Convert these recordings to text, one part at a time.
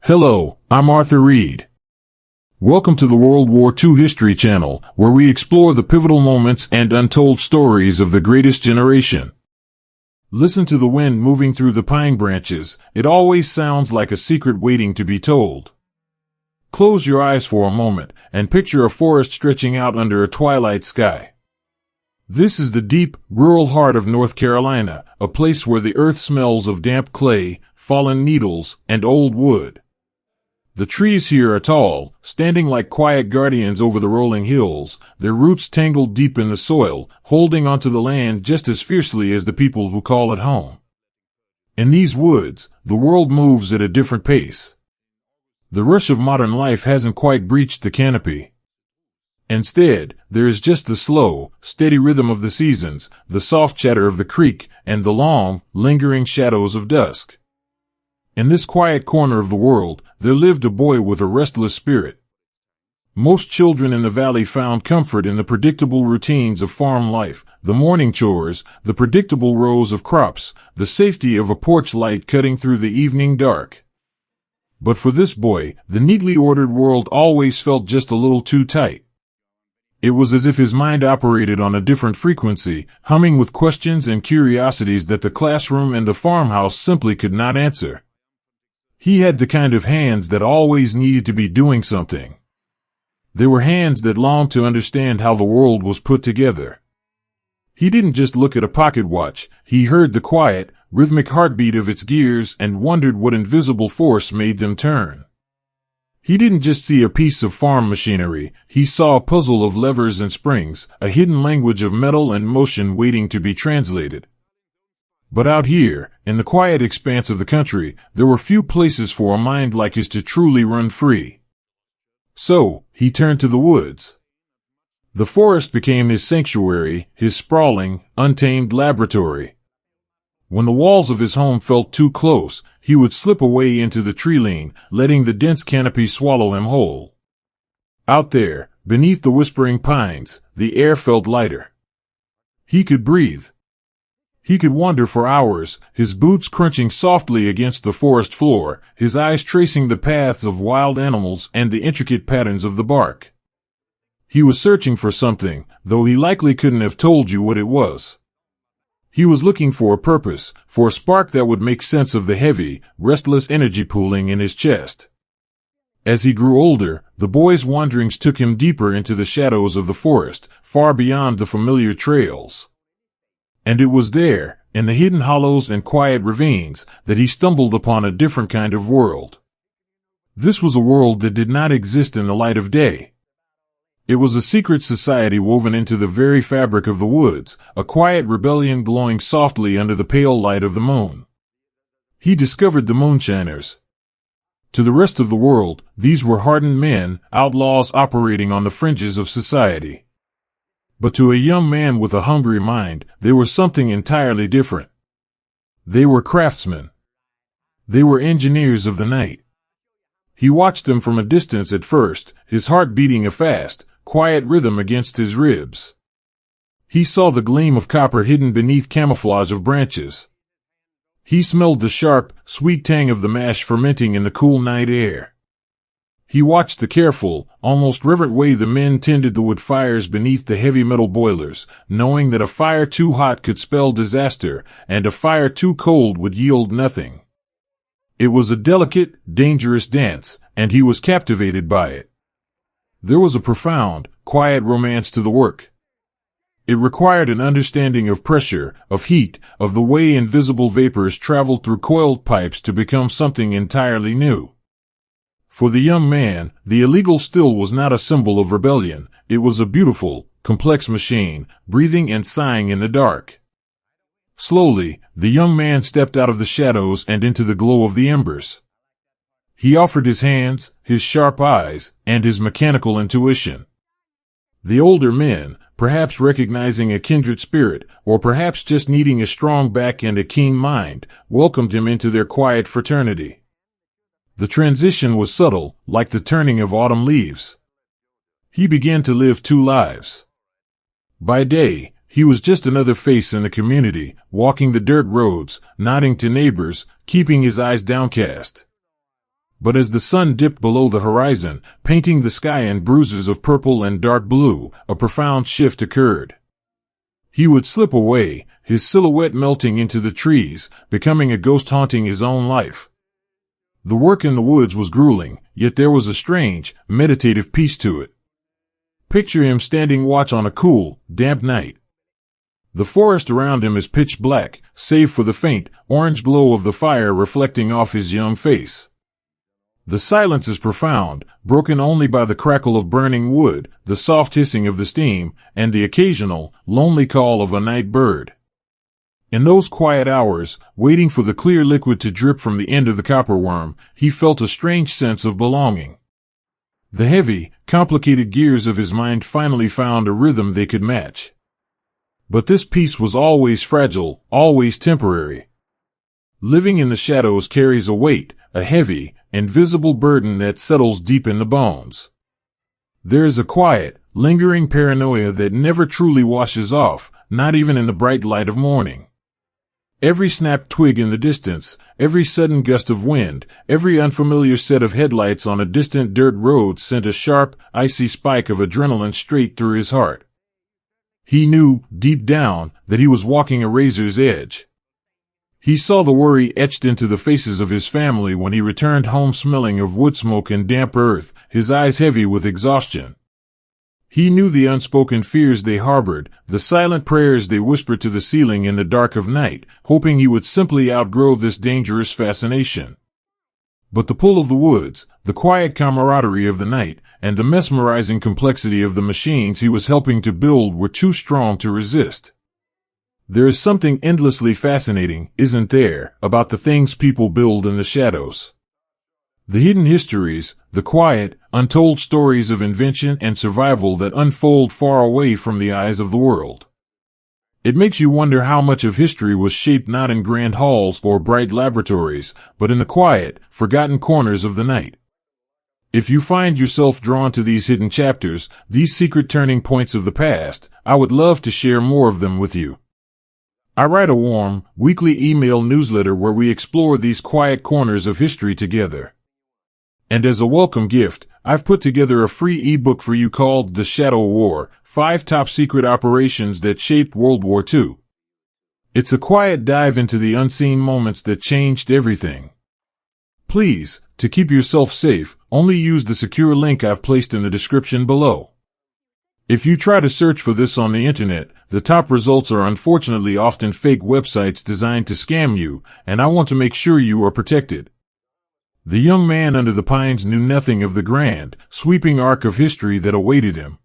Hello, I'm Arthur Reed. Welcome to the World War II History Channel, where we explore the pivotal moments and untold stories of the greatest generation. Listen to the wind moving through the pine branches. It always sounds like a secret waiting to be told. Close your eyes for a moment and picture a forest stretching out under a twilight sky. This is the deep, rural heart of North Carolina, a place where the earth smells of damp clay, fallen needles, and old wood. The trees here are tall, standing like quiet guardians over the rolling hills, their roots tangled deep in the soil, holding onto the land just as fiercely as the people who call it home. In these woods, the world moves at a different pace. The rush of modern life hasn't quite breached the canopy. Instead, there is just the slow, steady rhythm of the seasons, the soft chatter of the creek, and the long, lingering shadows of dusk. In this quiet corner of the world, there lived a boy with a restless spirit. Most children in the valley found comfort in the predictable routines of farm life, the morning chores, the predictable rows of crops, the safety of a porch light cutting through the evening dark. But for this boy, the neatly ordered world always felt just a little too tight. It was as if his mind operated on a different frequency, humming with questions and curiosities that the classroom and the farmhouse simply could not answer. He had the kind of hands that always needed to be doing something. They were hands that longed to understand how the world was put together. He didn't just look at a pocket watch, he heard the quiet, rhythmic heartbeat of its gears and wondered what invisible force made them turn. He didn't just see a piece of farm machinery, he saw a puzzle of levers and springs, a hidden language of metal and motion waiting to be translated. But out here, in the quiet expanse of the country, there were few places for a mind like his to truly run free. So, he turned to the woods. The forest became his sanctuary, his sprawling, untamed laboratory. When the walls of his home felt too close, he would slip away into the tree-line, letting the dense canopy swallow him whole. Out there, beneath the whispering pines, the air felt lighter. He could breathe. He could wander for hours, his boots crunching softly against the forest floor, his eyes tracing the paths of wild animals and the intricate patterns of the bark. He was searching for something, though he likely couldn't have told you what it was. He was looking for a purpose, for a spark that would make sense of the heavy, restless energy pooling in his chest. As he grew older, the boy's wanderings took him deeper into the shadows of the forest, far beyond the familiar trails. And it was there, in the hidden hollows and quiet ravines, that he stumbled upon a different kind of world. This was a world that did not exist in the light of day. It was a secret society woven into the very fabric of the woods, a quiet rebellion glowing softly under the pale light of the moon. He discovered the moonshiners. To the rest of the world, these were hardened men, outlaws operating on the fringes of society. But to a young man with a hungry mind, they were something entirely different. They were craftsmen. They were engineers of the night. He watched them from a distance at first, his heart beating a fast, quiet rhythm against his ribs. He saw the gleam of copper hidden beneath camouflage of branches. He smelled the sharp, sweet tang of the mash fermenting in the cool night air. He watched the careful, almost reverent way the men tended the wood fires beneath the heavy metal boilers, knowing that a fire too hot could spell disaster, and a fire too cold would yield nothing. It was a delicate, dangerous dance, and he was captivated by it. There was a profound, quiet romance to the work. It required an understanding of pressure, of heat, of the way invisible vapors traveled through coiled pipes to become something entirely new. For the young man, the illegal still was not a symbol of rebellion, it was a beautiful, complex machine, breathing and sighing in the dark. Slowly, the young man stepped out of the shadows and into the glow of the embers. He offered his hands, his sharp eyes, and his mechanical intuition. The older men, perhaps recognizing a kindred spirit, or perhaps just needing a strong back and a keen mind, welcomed him into their quiet fraternity. The transition was subtle, like the turning of autumn leaves. He began to live two lives. By day, he was just another face in the community, walking the dirt roads, nodding to neighbors, keeping his eyes downcast. But as the sun dipped below the horizon, painting the sky in bruises of purple and dark blue, a profound shift occurred. He would slip away, his silhouette melting into the trees, becoming a ghost haunting his own life. The work in the woods was grueling, yet there was a strange, meditative peace to it. Picture him standing watch on a cool, damp night. The forest around him is pitch black, save for the faint, orange glow of the fire reflecting off his young face. The silence is profound, broken only by the crackle of burning wood, the soft hissing of the steam, and the occasional, lonely call of a night bird. In those quiet hours, waiting for the clear liquid to drip from the end of the copperworm, he felt a strange sense of belonging. The heavy, complicated gears of his mind finally found a rhythm they could match. But this peace was always fragile, always temporary. Living in the shadows carries a weight, a heavy, invisible burden that settles deep in the bones. There is a quiet, lingering paranoia that never truly washes off, not even in the bright light of morning. Every snapped twig in the distance, every sudden gust of wind, every unfamiliar set of headlights on a distant dirt road sent a sharp, icy spike of adrenaline straight through his heart. He knew, deep down, that he was walking a razor's edge. He saw the worry etched into the faces of his family when he returned home smelling of wood smoke and damp earth, his eyes heavy with exhaustion. He knew the unspoken fears they harbored, the silent prayers they whispered to the ceiling in the dark of night, hoping he would simply outgrow this dangerous fascination. But the pull of the woods, the quiet camaraderie of the night, and the mesmerizing complexity of the machines he was helping to build were too strong to resist. There is something endlessly fascinating, isn't there, about the things people build in the shadows. The hidden histories, the quiet, untold stories of invention and survival that unfold far away from the eyes of the world. It makes you wonder how much of history was shaped not in grand halls or bright laboratories, but in the quiet, forgotten corners of the night. If you find yourself drawn to these hidden chapters, these secret turning points of the past, I would love to share more of them with you. I write a warm, weekly email newsletter where we explore these quiet corners of history together. And as a welcome gift, I've put together a free ebook for you called The Shadow War, 5 Top Secret Operations That Shaped World War II. It's a quiet dive into the unseen moments that changed everything. Please, to keep yourself safe, only use the secure link I've placed in the description below. If you try to search for this on the internet, the top results are unfortunately often fake websites designed to scam you, and I want to make sure you are protected. The young man under the pines knew nothing of the grand, sweeping arc of history that awaited him.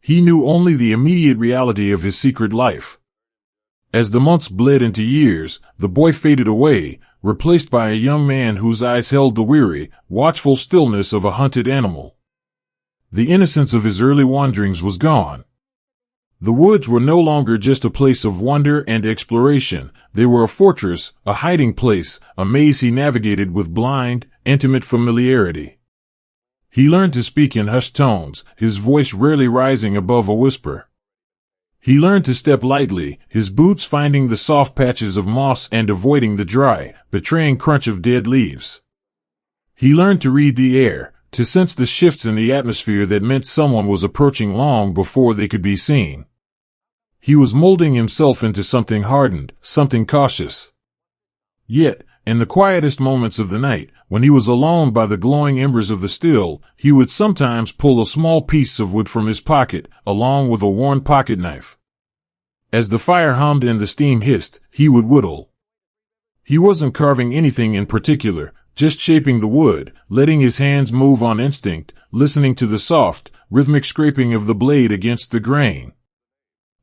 He knew only the immediate reality of his secret life. As the months bled into years, the boy faded away, replaced by a young man whose eyes held the weary, watchful stillness of a hunted animal. The innocence of his early wanderings was gone. The woods were no longer just a place of wonder and exploration. They were a fortress, a hiding place, a maze he navigated with blind, intimate familiarity. He learned to speak in hushed tones, his voice rarely rising above a whisper. He learned to step lightly, his boots finding the soft patches of moss and avoiding the dry, betraying crunch of dead leaves. He learned to read the air, to sense the shifts in the atmosphere that meant someone was approaching long before they could be seen. He was molding himself into something hardened, something cautious. Yet, in the quietest moments of the night, when he was alone by the glowing embers of the still, he would sometimes pull a small piece of wood from his pocket, along with a worn pocket knife. As the fire hummed and the steam hissed, he would whittle. He wasn't carving anything in particular, just shaping the wood, letting his hands move on instinct, listening to the soft, rhythmic scraping of the blade against the grain.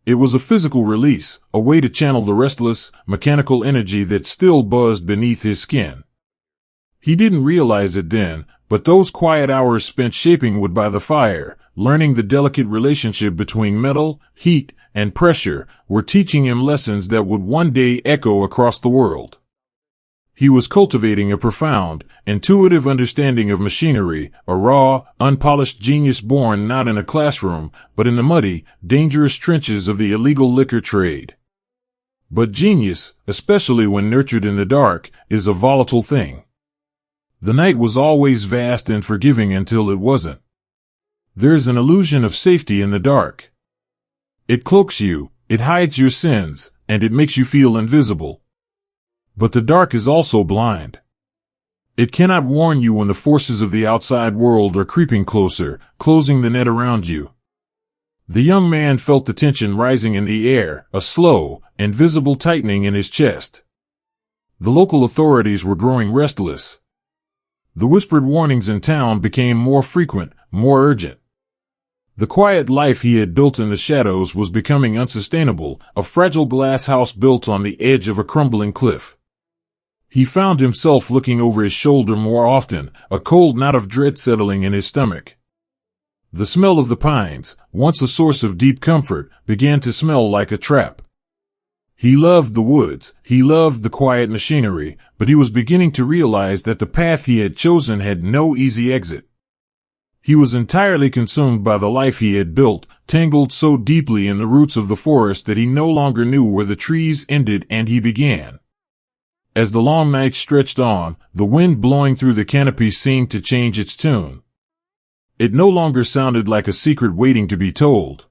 It was a physical release, a way to channel the restless, mechanical energy that still buzzed beneath his skin. He didn't realize it then, but those quiet hours spent shaping wood by the fire, learning the delicate relationship between metal, heat, and pressure, were teaching him lessons that would one day echo across the world. He was cultivating a profound, intuitive understanding of machinery, a raw, unpolished genius born not in a classroom, but in the muddy, dangerous trenches of the illegal liquor trade. But genius, especially when nurtured in the dark, is a volatile thing. The night was always vast and forgiving until it wasn't. There's an illusion of safety in the dark. It cloaks you, it hides your sins, and it makes you feel invisible. But the dark is also blind. It cannot warn you when the forces of the outside world are creeping closer, closing the net around you. The young man felt the tension rising in the air, a slow, invisible tightening in his chest. The local authorities were growing restless. The whispered warnings in town became more frequent, more urgent. The quiet life he had built in the shadows was becoming unsustainable, a fragile glass house built on the edge of a crumbling cliff. He found himself looking over his shoulder more often, a cold knot of dread settling in his stomach. The smell of the pines, once a source of deep comfort, began to smell like a trap. He loved the woods, he loved the quiet machinery, but he was beginning to realize that the path he had chosen had no easy exit. He was entirely consumed by the life he had built, tangled so deeply in the roots of the forest that he no longer knew where the trees ended and he began. As the long night stretched on, the wind blowing through the canopy seemed to change its tune. It no longer sounded like a secret waiting to be told.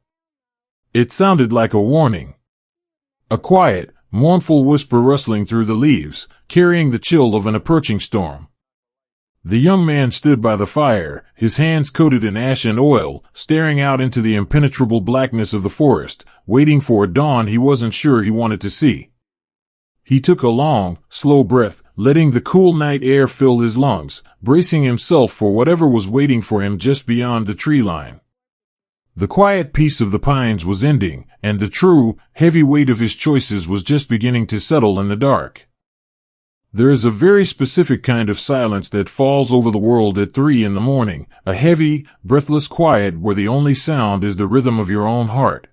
It sounded like a warning. A quiet, mournful whisper rustling through the leaves, carrying the chill of an approaching storm. The young man stood by the fire, his hands coated in ash and oil, staring out into the impenetrable blackness of the forest, waiting for a dawn he wasn't sure he wanted to see. He took a long, slow breath, letting the cool night air fill his lungs, bracing himself for whatever was waiting for him just beyond the tree line. The quiet peace of the pines was ending, and the true, heavy weight of his choices was just beginning to settle in the dark. There is a very specific kind of silence that falls over the world at 3 a.m, a heavy, breathless quiet where the only sound is the rhythm of your own heart.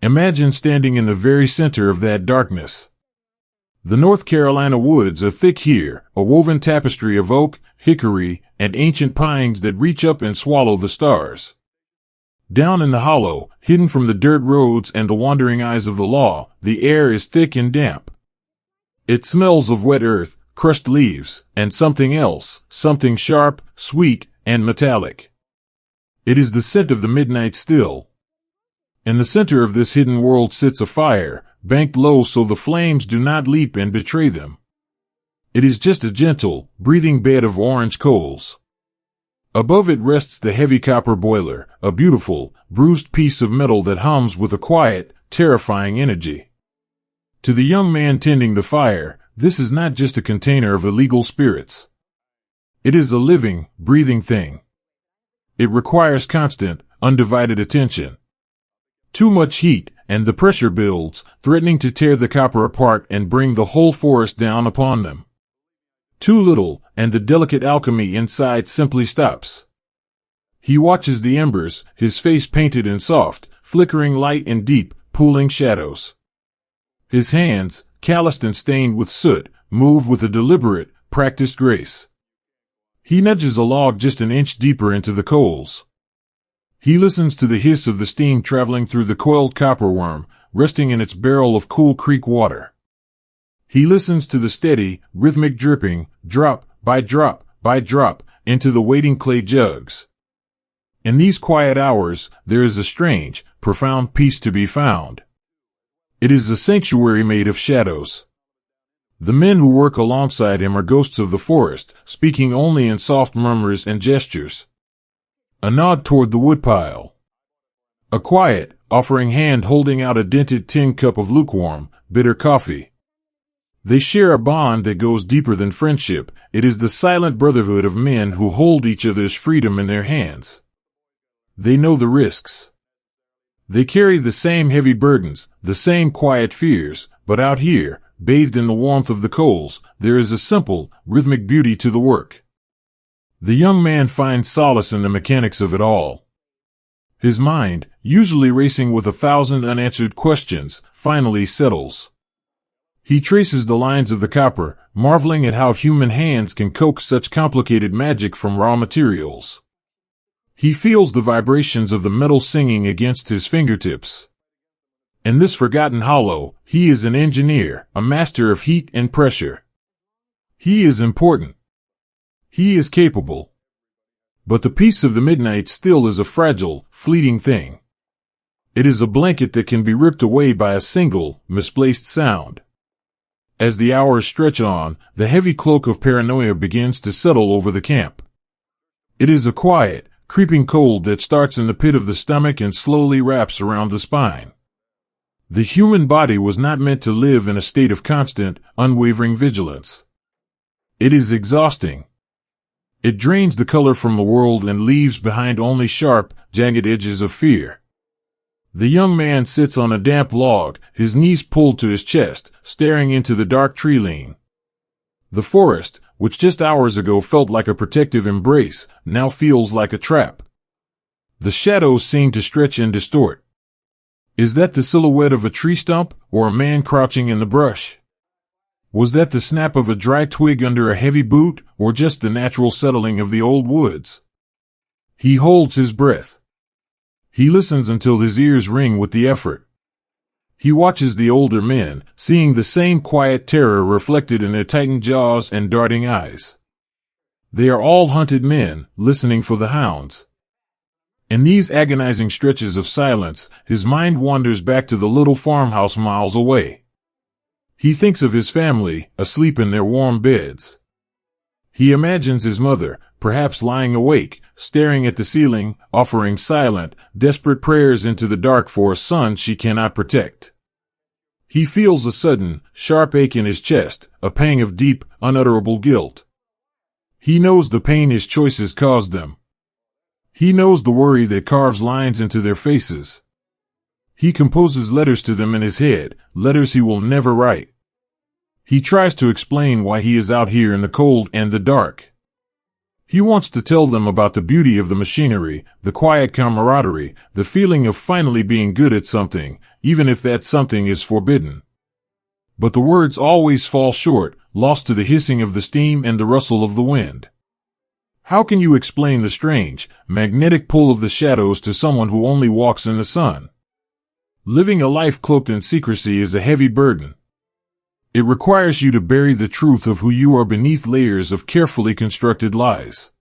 Imagine standing in the very center of that darkness. The North Carolina woods are thick here, a woven tapestry of oak, hickory, and ancient pines that reach up and swallow the stars. Down in the hollow, hidden from the dirt roads and the wandering eyes of the law, the air is thick and damp. It smells of wet earth, crushed leaves, and something else, something sharp, sweet, and metallic. It is the scent of the midnight still. In the center of this hidden world sits a fire, banked low so the flames do not leap and betray them. It is just a gentle, breathing bed of orange coals. Above it rests the heavy copper boiler, a beautiful, bruised piece of metal that hums with a quiet, terrifying energy. To the young man tending the fire, this is not just a container of illegal spirits. It is a living, breathing thing. It requires constant, undivided attention. Too much heat, and the pressure builds, threatening to tear the copper apart and bring the whole forest down upon them. Too little, and the delicate alchemy inside simply stops. He watches the embers, his face painted in soft, flickering light and deep, pooling shadows. His hands, calloused and stained with soot, move with a deliberate, practiced grace. He nudges a log just an inch deeper into the coals. He listens to the hiss of the steam traveling through the coiled copper worm, resting in its barrel of cool creek water. He listens to the steady, rhythmic dripping, drop by drop, into the waiting clay jugs. In these quiet hours, there is a strange, profound peace to be found. It is a sanctuary made of shadows. The men who work alongside him are ghosts of the forest, speaking only in soft murmurs and gestures. A nod toward the woodpile. A quiet, offering hand holding out a dented tin cup of lukewarm, bitter coffee. They share a bond that goes deeper than friendship. It is the silent brotherhood of men who hold each other's freedom in their hands. They know the risks. They carry the same heavy burdens, the same quiet fears, but out here, bathed in the warmth of the coals, there is a simple, rhythmic beauty to the work. The young man finds solace in the mechanics of it all. His mind, usually racing with 1,000 unanswered questions, finally settles. He traces the lines of the copper, marveling at how human hands can coax such complicated magic from raw materials. He feels the vibrations of the metal singing against his fingertips. In this forgotten hollow, he is an engineer, a master of heat and pressure. He is important. He is capable. But the peace of the midnight still is a fragile, fleeting thing. It is a blanket that can be ripped away by a single, misplaced sound. As the hours stretch on, the heavy cloak of paranoia begins to settle over the camp. It is a quiet, creeping cold that starts in the pit of the stomach and slowly wraps around the spine. The human body was not meant to live in a state of constant, unwavering vigilance. It is exhausting. It drains the color from the world and leaves behind only sharp, jagged edges of fear. The young man sits on a damp log, his knees pulled to his chest, staring into the dark tree line. The forest, which just hours ago felt like a protective embrace, now feels like a trap. The shadows seem to stretch and distort. Is that the silhouette of a tree stump, or a man crouching in the brush? Was that the snap of a dry twig under a heavy boot, or just the natural settling of the old woods? He holds his breath. He listens until his ears ring with the effort. He watches the older men, seeing the same quiet terror reflected in their tightened jaws and darting eyes. They are all hunted men, listening for the hounds. In these agonizing stretches of silence, his mind wanders back to the little farmhouse miles away. He thinks of his family, asleep in their warm beds. He imagines his mother, perhaps lying awake, staring at the ceiling, offering silent, desperate prayers into the dark for a son she cannot protect. He feels a sudden, sharp ache in his chest, a pang of deep, unutterable guilt. He knows the pain his choices caused them. He knows the worry that carves lines into their faces. He composes letters to them in his head, letters he will never write. He tries to explain why he is out here in the cold and the dark. He wants to tell them about the beauty of the machinery, the quiet camaraderie, the feeling of finally being good at something, even if that something is forbidden. But the words always fall short, lost to the hissing of the steam and the rustle of the wind. How can you explain the strange, magnetic pull of the shadows to someone who only walks in the sun? Living a life cloaked in secrecy is a heavy burden. It requires you to bury the truth of who you are beneath layers of carefully constructed lies.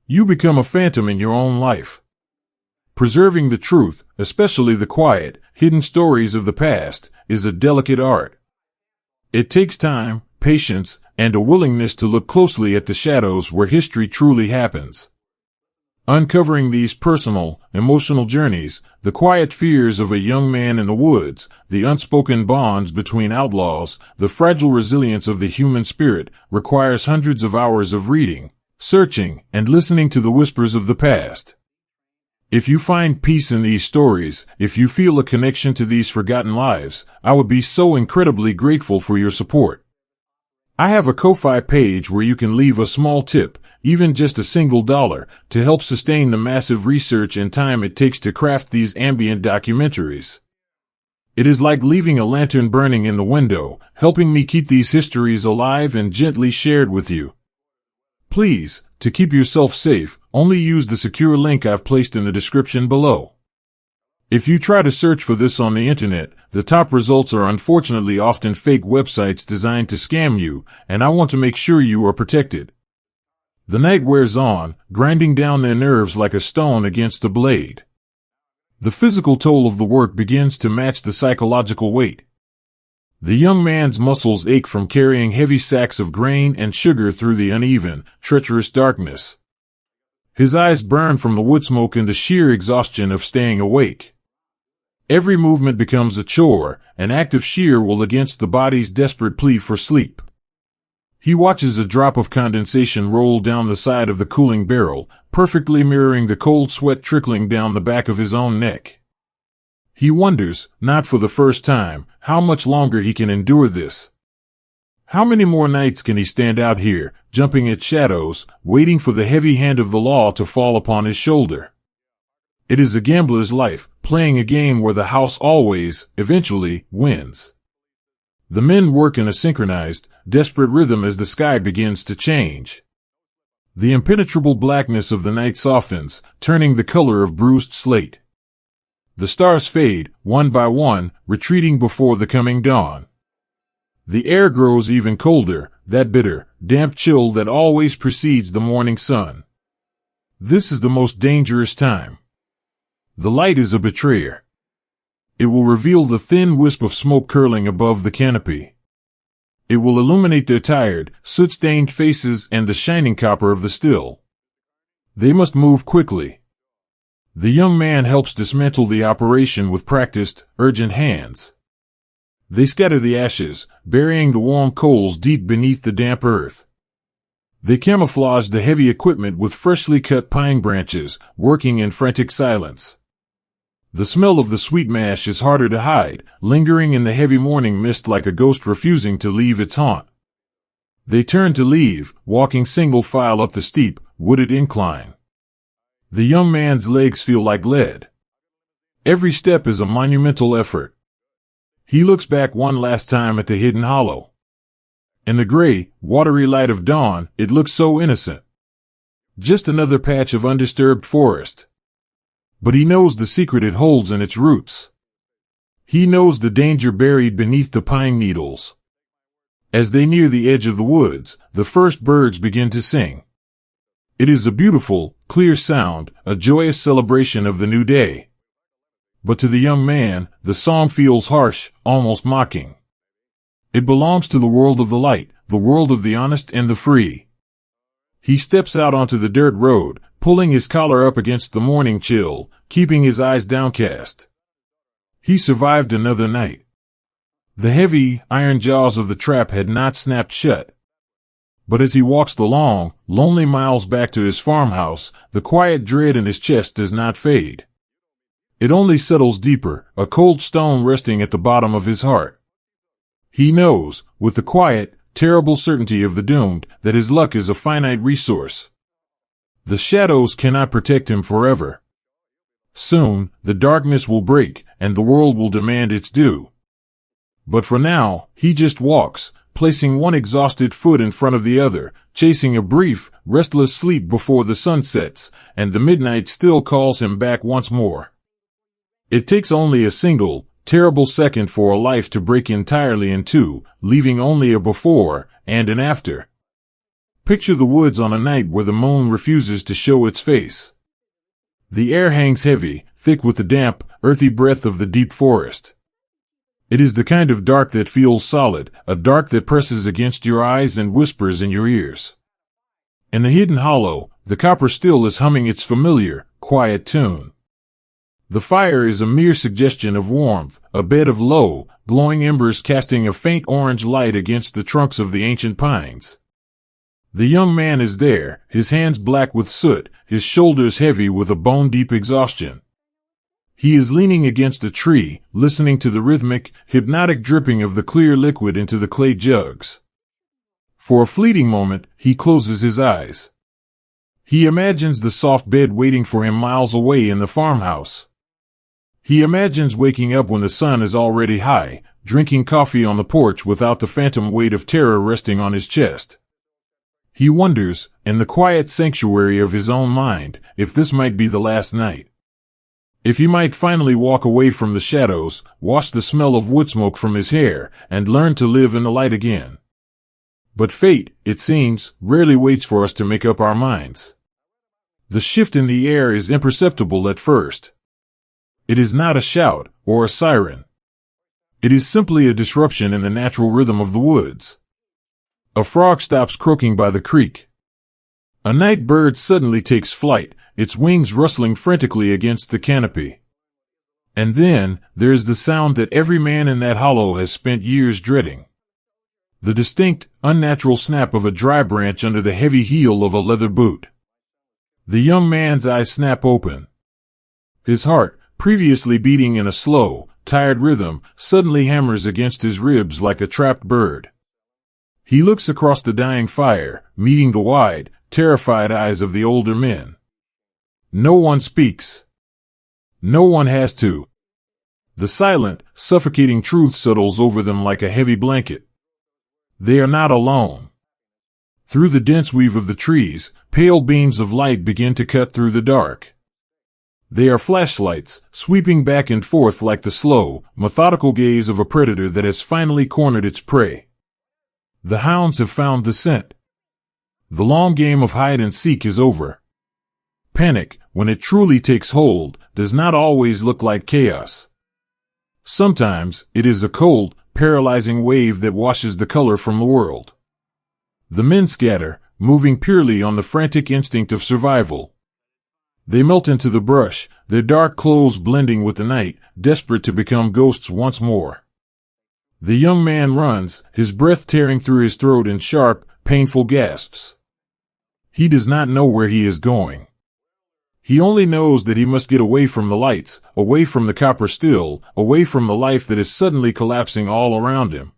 You become a phantom in your own life. Preserving the truth, especially the quiet, hidden stories of the past, is a delicate art. It takes time, patience, and a willingness to look closely at the shadows where history truly happens. Uncovering these personal, emotional journeys, the quiet fears of a young man in the woods, the unspoken bonds between outlaws, the fragile resilience of the human spirit, requires hundreds of hours of reading, searching, and listening to the whispers of the past. If you find peace in these stories, if you feel a connection to these forgotten lives, I would be so incredibly grateful for your support. I have a Ko-Fi page where you can leave a small tip, even just $1, to help sustain the massive research and time it takes to craft these ambient documentaries. It is like leaving a lantern burning in the window, helping me keep these histories alive and gently shared with you. Please, to keep yourself safe, only use the secure link I've placed in the description below. If you try to search for this on the internet, the top results are unfortunately often fake websites designed to scam you, and I want to make sure you are protected. The night wears on, grinding down their nerves like a stone against a blade. The physical toll of the work begins to match the psychological weight. The young man's muscles ache from carrying heavy sacks of grain and sugar through the uneven, treacherous darkness. His eyes burn from the wood smoke and the sheer exhaustion of staying awake. Every movement becomes a chore, an act of sheer will against the body's desperate plea for sleep. He watches a drop of condensation roll down the side of the cooling barrel, perfectly mirroring the cold sweat trickling down the back of his own neck. He wonders, not for the first time, how much longer he can endure this. How many more nights can he stand out here, jumping at shadows, waiting for the heavy hand of the law to fall upon his shoulder? It is a gambler's life, playing a game where the house always, eventually, wins. The men work in a synchronized, desperate rhythm as the sky begins to change. The impenetrable blackness of the night softens, turning the color of bruised slate. The stars fade, one by one, retreating before the coming dawn. The air grows even colder, that bitter, damp chill that always precedes the morning sun. This is the most dangerous time. The light is a betrayer. It will reveal the thin wisp of smoke curling above the canopy. It will illuminate their tired, soot-stained faces and the shining copper of the still. They must move quickly. The young man helps dismantle the operation with practiced, urgent hands. They scatter the ashes, burying the warm coals deep beneath the damp earth. They camouflage the heavy equipment with freshly cut pine branches, working in frantic silence. The smell of the sweet mash is harder to hide, lingering in the heavy morning mist like a ghost refusing to leave its haunt. They turn to leave, walking single file up the steep, wooded incline. The young man's legs feel like lead. Every step is a monumental effort. He looks back one last time at the hidden hollow. In the gray, watery light of dawn, it looks so innocent. Just another patch of undisturbed forest. But he knows the secret it holds in its roots. He knows the danger buried beneath the pine needles. As they near the edge of the woods, the first birds begin to sing. It is a beautiful, clear sound, a joyous celebration of the new day. But to the young man, the song feels harsh, almost mocking. It belongs to the world of the light, the world of the honest and the free. He steps out onto the dirt road, pulling his collar up against the morning chill, keeping his eyes downcast. He survived another night. The heavy, iron jaws of the trap had not snapped shut. But as he walks the long, lonely miles back to his farmhouse, the quiet dread in his chest does not fade. It only settles deeper, a cold stone resting at the bottom of his heart. He knows, with the quiet, terrible certainty of the doomed, that his luck is a finite resource. The shadows cannot protect him forever. Soon, the darkness will break, and the world will demand its due. But for now, he just walks, placing one exhausted foot in front of the other, chasing a brief, restless sleep before the sun sets, and the midnight still calls him back once more. It takes only a single, terrible second for a life to break entirely in two, leaving only a before and an after. Picture the woods on a night where the moon refuses to show its face. The air hangs heavy, thick with the damp, earthy breath of the deep forest. It is the kind of dark that feels solid, a dark that presses against your eyes and whispers in your ears. In the hidden hollow, the copper still is humming its familiar, quiet tune. The fire is a mere suggestion of warmth, a bed of low, glowing embers casting a faint orange light against the trunks of the ancient pines. The young man is there, his hands black with soot, his shoulders heavy with a bone-deep exhaustion. He is leaning against a tree, listening to the rhythmic, hypnotic dripping of the clear liquid into the clay jugs. For a fleeting moment, he closes his eyes. He imagines the soft bed waiting for him miles away in the farmhouse. He imagines waking up when the sun is already high, drinking coffee on the porch without the phantom weight of terror resting on his chest. He wonders, in the quiet sanctuary of his own mind, if this might be the last night. If he might finally walk away from the shadows, wash the smell of wood smoke from his hair, and learn to live in the light again. But fate, it seems, rarely waits for us to make up our minds. The shift in the air is imperceptible at first. It is not a shout or a siren. It is simply a disruption in the natural rhythm of the woods. A frog stops croaking by the creek. A night bird suddenly takes flight, its wings rustling frantically against the canopy. And then, there is the sound that every man in that hollow has spent years dreading. The distinct, unnatural snap of a dry branch under the heavy heel of a leather boot. The young man's eyes snap open. His heart, previously beating in a slow, tired rhythm, suddenly hammers against his ribs like a trapped bird. He looks across the dying fire, meeting the wide, terrified eyes of the older men. No one speaks. No one has to. The silent, suffocating truth settles over them like a heavy blanket. They are not alone. Through the dense weave of the trees, pale beams of light begin to cut through the dark. They are flashlights, sweeping back and forth like the slow, methodical gaze of a predator that has finally cornered its prey. The hounds have found the scent. The long game of hide and seek is over. Panic, when it truly takes hold, does not always look like chaos. Sometimes, it is a cold, paralyzing wave that washes the color from the world. The men scatter, moving purely on the frantic instinct of survival. They melt into the brush, their dark clothes blending with the night, desperate to become ghosts once more. The young man runs, his breath tearing through his throat in sharp, painful gasps. He does not know where he is going. He only knows that he must get away from the lights, away from the copper still, away from the life that is suddenly collapsing all around him.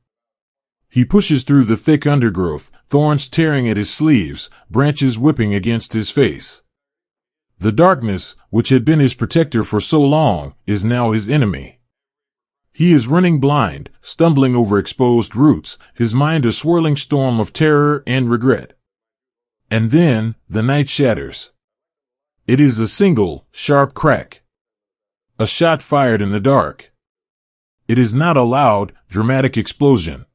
He pushes through the thick undergrowth, thorns tearing at his sleeves, branches whipping against his face. The darkness, which had been his protector for so long, is now his enemy. He is running blind, stumbling over exposed roots, his mind a swirling storm of terror and regret. And then, the night shatters. It is a single, sharp crack. A shot fired in the dark. It is not a loud, dramatic explosion.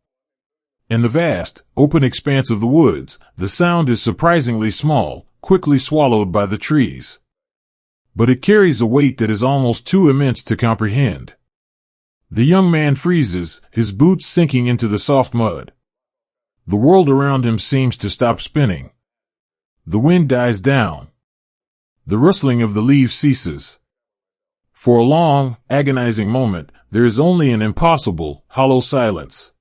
In the vast, open expanse of the woods, the sound is surprisingly small, quickly swallowed by the trees. But it carries a weight that is almost too immense to comprehend. The young man freezes, his boots sinking into the soft mud. The world around him seems to stop spinning. The wind dies down. The rustling of the leaves ceases. For a long, agonizing moment, there is only an impossible, hollow silence.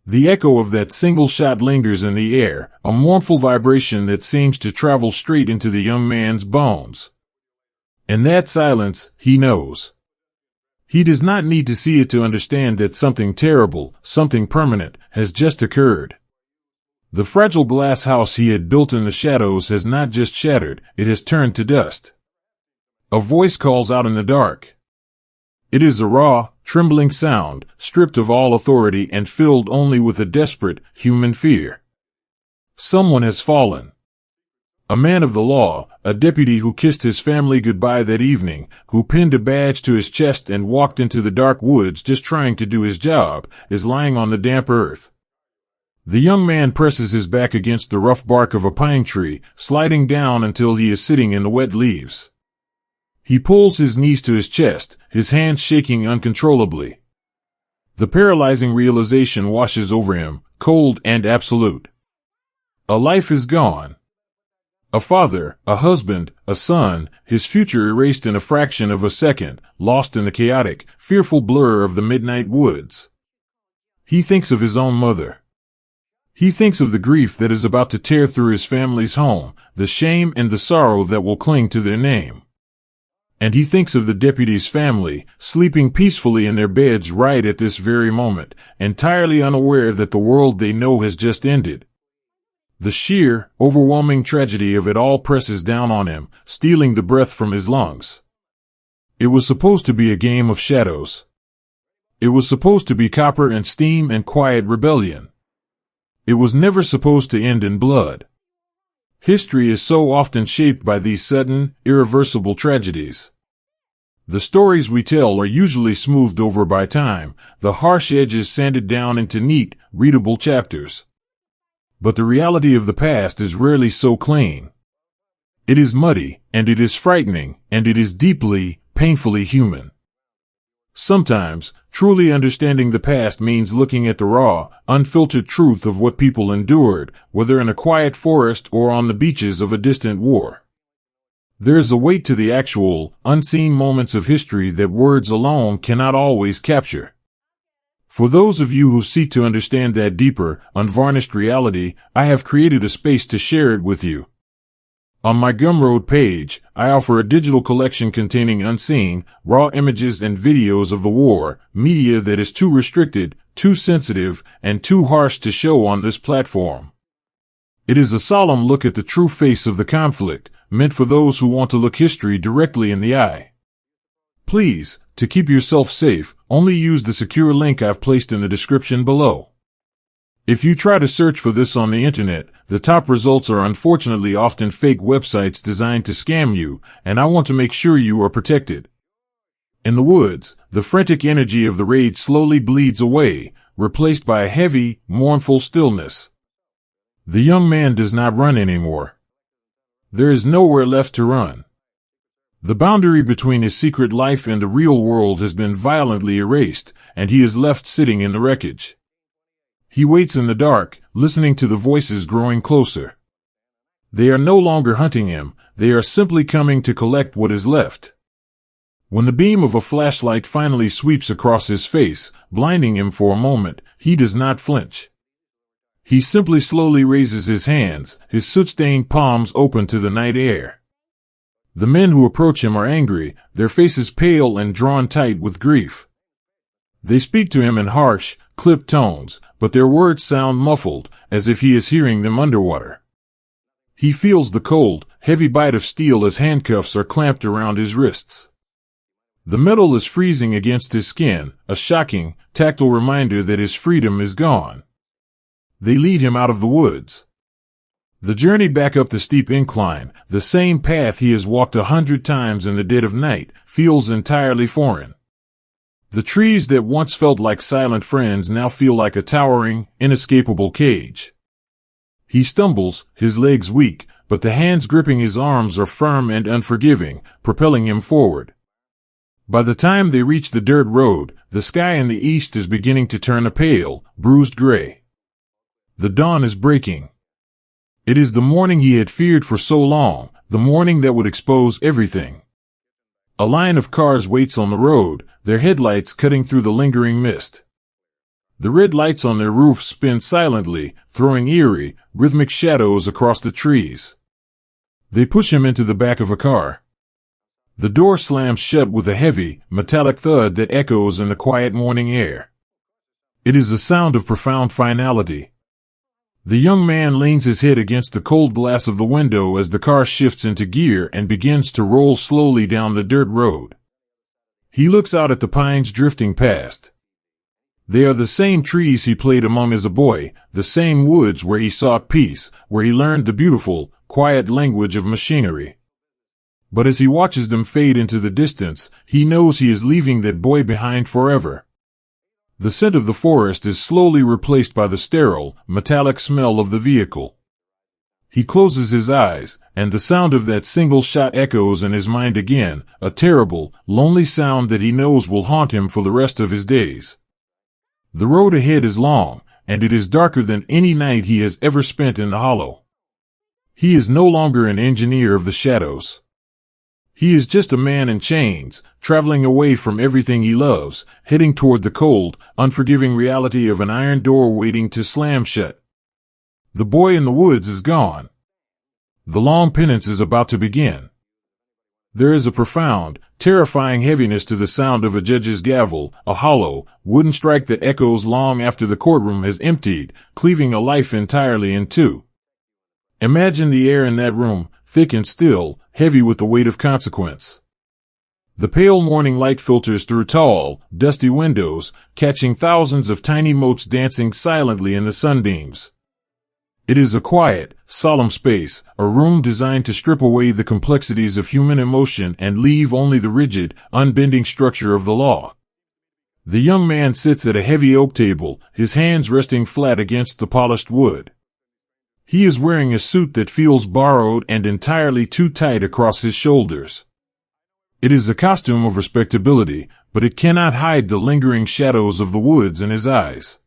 The echo of that single shot lingers in the air, a mournful vibration that seems to travel straight into the young man's bones. In that silence, he knows. He does not need to see it to understand that something terrible, something permanent, has just occurred. The fragile glass house he had built in the shadows has not just shattered, it has turned to dust. A voice calls out in the dark. It is a raw, trembling sound, stripped of all authority and filled only with a desperate, human fear. Someone has fallen. A man of the law, a deputy who kissed his family goodbye that evening, who pinned a badge to his chest and walked into the dark woods just trying to do his job, is lying on the damp earth. The young man presses his back against the rough bark of a pine tree, sliding down until he is sitting in the wet leaves. He pulls his knees to his chest, his hands shaking uncontrollably. The paralyzing realization washes over him, cold and absolute. A life is gone. A father, a husband, a son, his future erased in a fraction of a second, lost in the chaotic, fearful blur of the midnight woods. He thinks of his own mother. He thinks of the grief that is about to tear through his family's home, the shame and the sorrow that will cling to their name. And he thinks of the deputy's family, sleeping peacefully in their beds right at this very moment, entirely unaware that the world they know has just ended. The sheer, overwhelming tragedy of it all presses down on him, stealing the breath from his lungs. It was supposed to be a game of shadows. It was supposed to be copper and steam and quiet rebellion. It was never supposed to end in blood. History is so often shaped by these sudden, irreversible tragedies. The stories we tell are usually smoothed over by time, the harsh edges sanded down into neat, readable chapters. But the reality of the past is rarely so clean. It is muddy, and it is frightening, and it is deeply, painfully human. Sometimes, truly understanding the past means looking at the raw, unfiltered truth of what people endured, whether in a quiet forest or on the beaches of a distant war. There is a weight to the actual, unseen moments of history that words alone cannot always capture. For those of you who seek to understand that deeper, unvarnished reality, I have created a space to share it with you. On my Gumroad page, I offer a digital collection containing unseen, raw images and videos of the war, media that is too restricted, too sensitive, and too harsh to show on this platform. It is a solemn look at the true face of the conflict, meant for those who want to look history directly in the eye. Please, to keep yourself safe, only use the secure link I've placed in the description below. If you try to search for this on the internet, the top results are unfortunately often fake websites designed to scam you, and I want to make sure you are protected. In the woods, the frantic energy of the rage slowly bleeds away, replaced by a heavy, mournful stillness. The young man does not run anymore. There is nowhere left to run. The boundary between his secret life and the real world has been violently erased, and he is left sitting in the wreckage. He waits in the dark, listening to the voices growing closer. They are no longer hunting him, they are simply coming to collect what is left. When the beam of a flashlight finally sweeps across his face, blinding him for a moment, he does not flinch. He simply slowly raises his hands, his soot-stained palms open to the night air. The men who approach him are angry, their faces pale and drawn tight with grief. They speak to him in harsh, clipped tones, but their words sound muffled, as if he is hearing them underwater. He feels the cold, heavy bite of steel as handcuffs are clamped around his wrists. The metal is freezing against his skin, a shocking, tactile reminder that his freedom is gone. They lead him out of the woods. The journey back up the steep incline, the same path he has walked 100 times in the dead of night, feels entirely foreign. The trees that once felt like silent friends now feel like a towering, inescapable cage. He stumbles, his legs weak, but the hands gripping his arms are firm and unforgiving, propelling him forward. By the time they reach the dirt road, the sky in the east is beginning to turn a pale, bruised gray. The dawn is breaking. It is the morning he had feared for so long, the morning that would expose everything. A line of cars waits on the road, their headlights cutting through the lingering mist. The red lights on their roofs spin silently, throwing eerie, rhythmic shadows across the trees. They push him into the back of a car. The door slams shut with a heavy, metallic thud that echoes in the quiet morning air. It is a sound of profound finality. The young man leans his head against the cold glass of the window as the car shifts into gear and begins to roll slowly down the dirt road. He looks out at the pines drifting past. They are the same trees he played among as a boy, the same woods where he sought peace, where he learned the beautiful, quiet language of machinery. But as he watches them fade into the distance, he knows he is leaving that boy behind forever. The scent of the forest is slowly replaced by the sterile, metallic smell of the vehicle. He closes his eyes, and the sound of that single shot echoes in his mind again, a terrible, lonely sound that he knows will haunt him for the rest of his days. The road ahead is long, and it is darker than any night he has ever spent in the hollow. He is no longer an engineer of the shadows. He is just a man in chains, traveling away from everything he loves, heading toward the cold, unforgiving reality of an iron door waiting to slam shut. The boy in the woods is gone. The long penance is about to begin. There is a profound, terrifying heaviness to the sound of a judge's gavel, a hollow, wooden strike that echoes long after the courtroom has emptied, cleaving a life entirely in two. Imagine the air in that room, thick and still, heavy with the weight of consequence. The pale morning light filters through tall, dusty windows, catching thousands of tiny motes dancing silently in the sunbeams. It is a quiet, solemn space, a room designed to strip away the complexities of human emotion and leave only the rigid, unbending structure of the law. The young man sits at a heavy oak table, his hands resting flat against the polished wood. He is wearing a suit that feels borrowed and entirely too tight across his shoulders. It is a costume of respectability, but it cannot hide the lingering shadows of the woods in his eyes.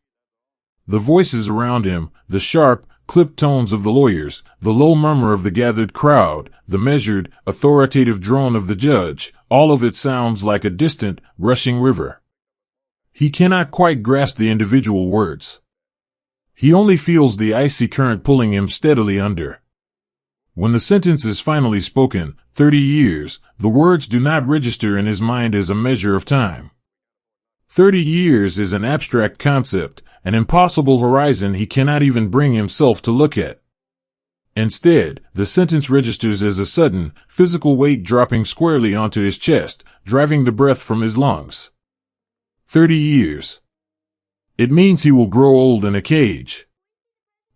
The voices around him, the sharp, clipped tones of the lawyers, the low murmur of the gathered crowd, the measured, authoritative drone of the judge, all of it sounds like a distant, rushing river. He cannot quite grasp the individual words. He only feels the icy current pulling him steadily under. When the sentence is finally spoken, 30 years, the words do not register in his mind as a measure of time. 30 years is an abstract concept, an impossible horizon he cannot even bring himself to look at. Instead, the sentence registers as a sudden, physical weight dropping squarely onto his chest, driving the breath from his lungs. 30 years. It means he will grow old in a cage.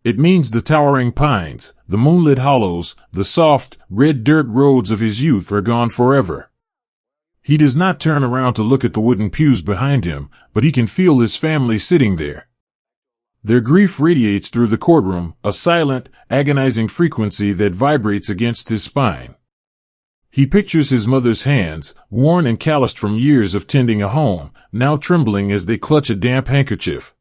It means the towering pines, the moonlit hollows, the soft, red dirt roads of his youth are gone forever. He does not turn around to look at the wooden pews behind him, but he can feel his family sitting there. Their grief radiates through the courtroom, a silent, agonizing frequency that vibrates against his spine. He pictures his mother's hands, worn and calloused from years of tending a home, now trembling as they clutch a damp handkerchief.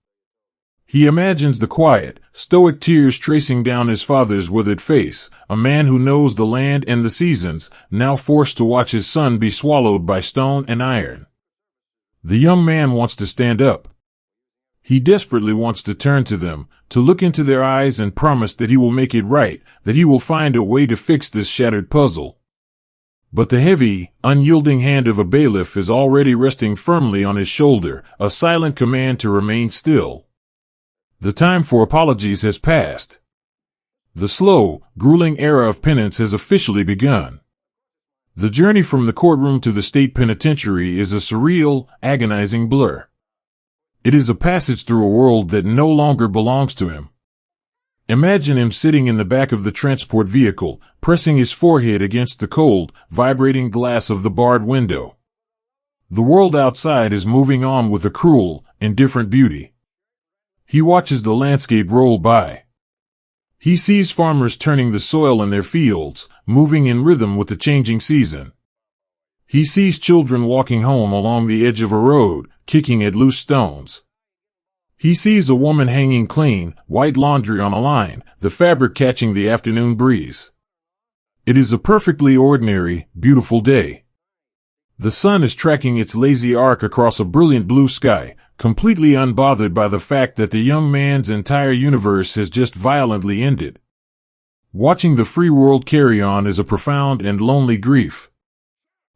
He imagines the quiet, stoic tears tracing down his father's withered face, a man who knows the land and the seasons, now forced to watch his son be swallowed by stone and iron. The young man wants to stand up. He desperately wants to turn to them, to look into their eyes and promise that he will make it right, that he will find a way to fix this shattered puzzle. But the heavy, unyielding hand of a bailiff is already resting firmly on his shoulder, a silent command to remain still. The time for apologies has passed. The slow, grueling era of penance has officially begun. The journey from the courtroom to the state penitentiary is a surreal, agonizing blur. It is a passage through a world that no longer belongs to him. Imagine him sitting in the back of the transport vehicle, pressing his forehead against the cold, vibrating glass of the barred window. The world outside is moving on with a cruel, indifferent beauty. He watches the landscape roll by. He sees farmers turning the soil in their fields, moving in rhythm with the changing season. He sees children walking home along the edge of a road, kicking at loose stones. He sees a woman hanging clean, white laundry on a line, the fabric catching the afternoon breeze. It is a perfectly ordinary, beautiful day. The sun is tracking its lazy arc across a brilliant blue sky, completely unbothered by the fact that the young man's entire universe has just violently ended. Watching the free world carry on is a profound and lonely grief.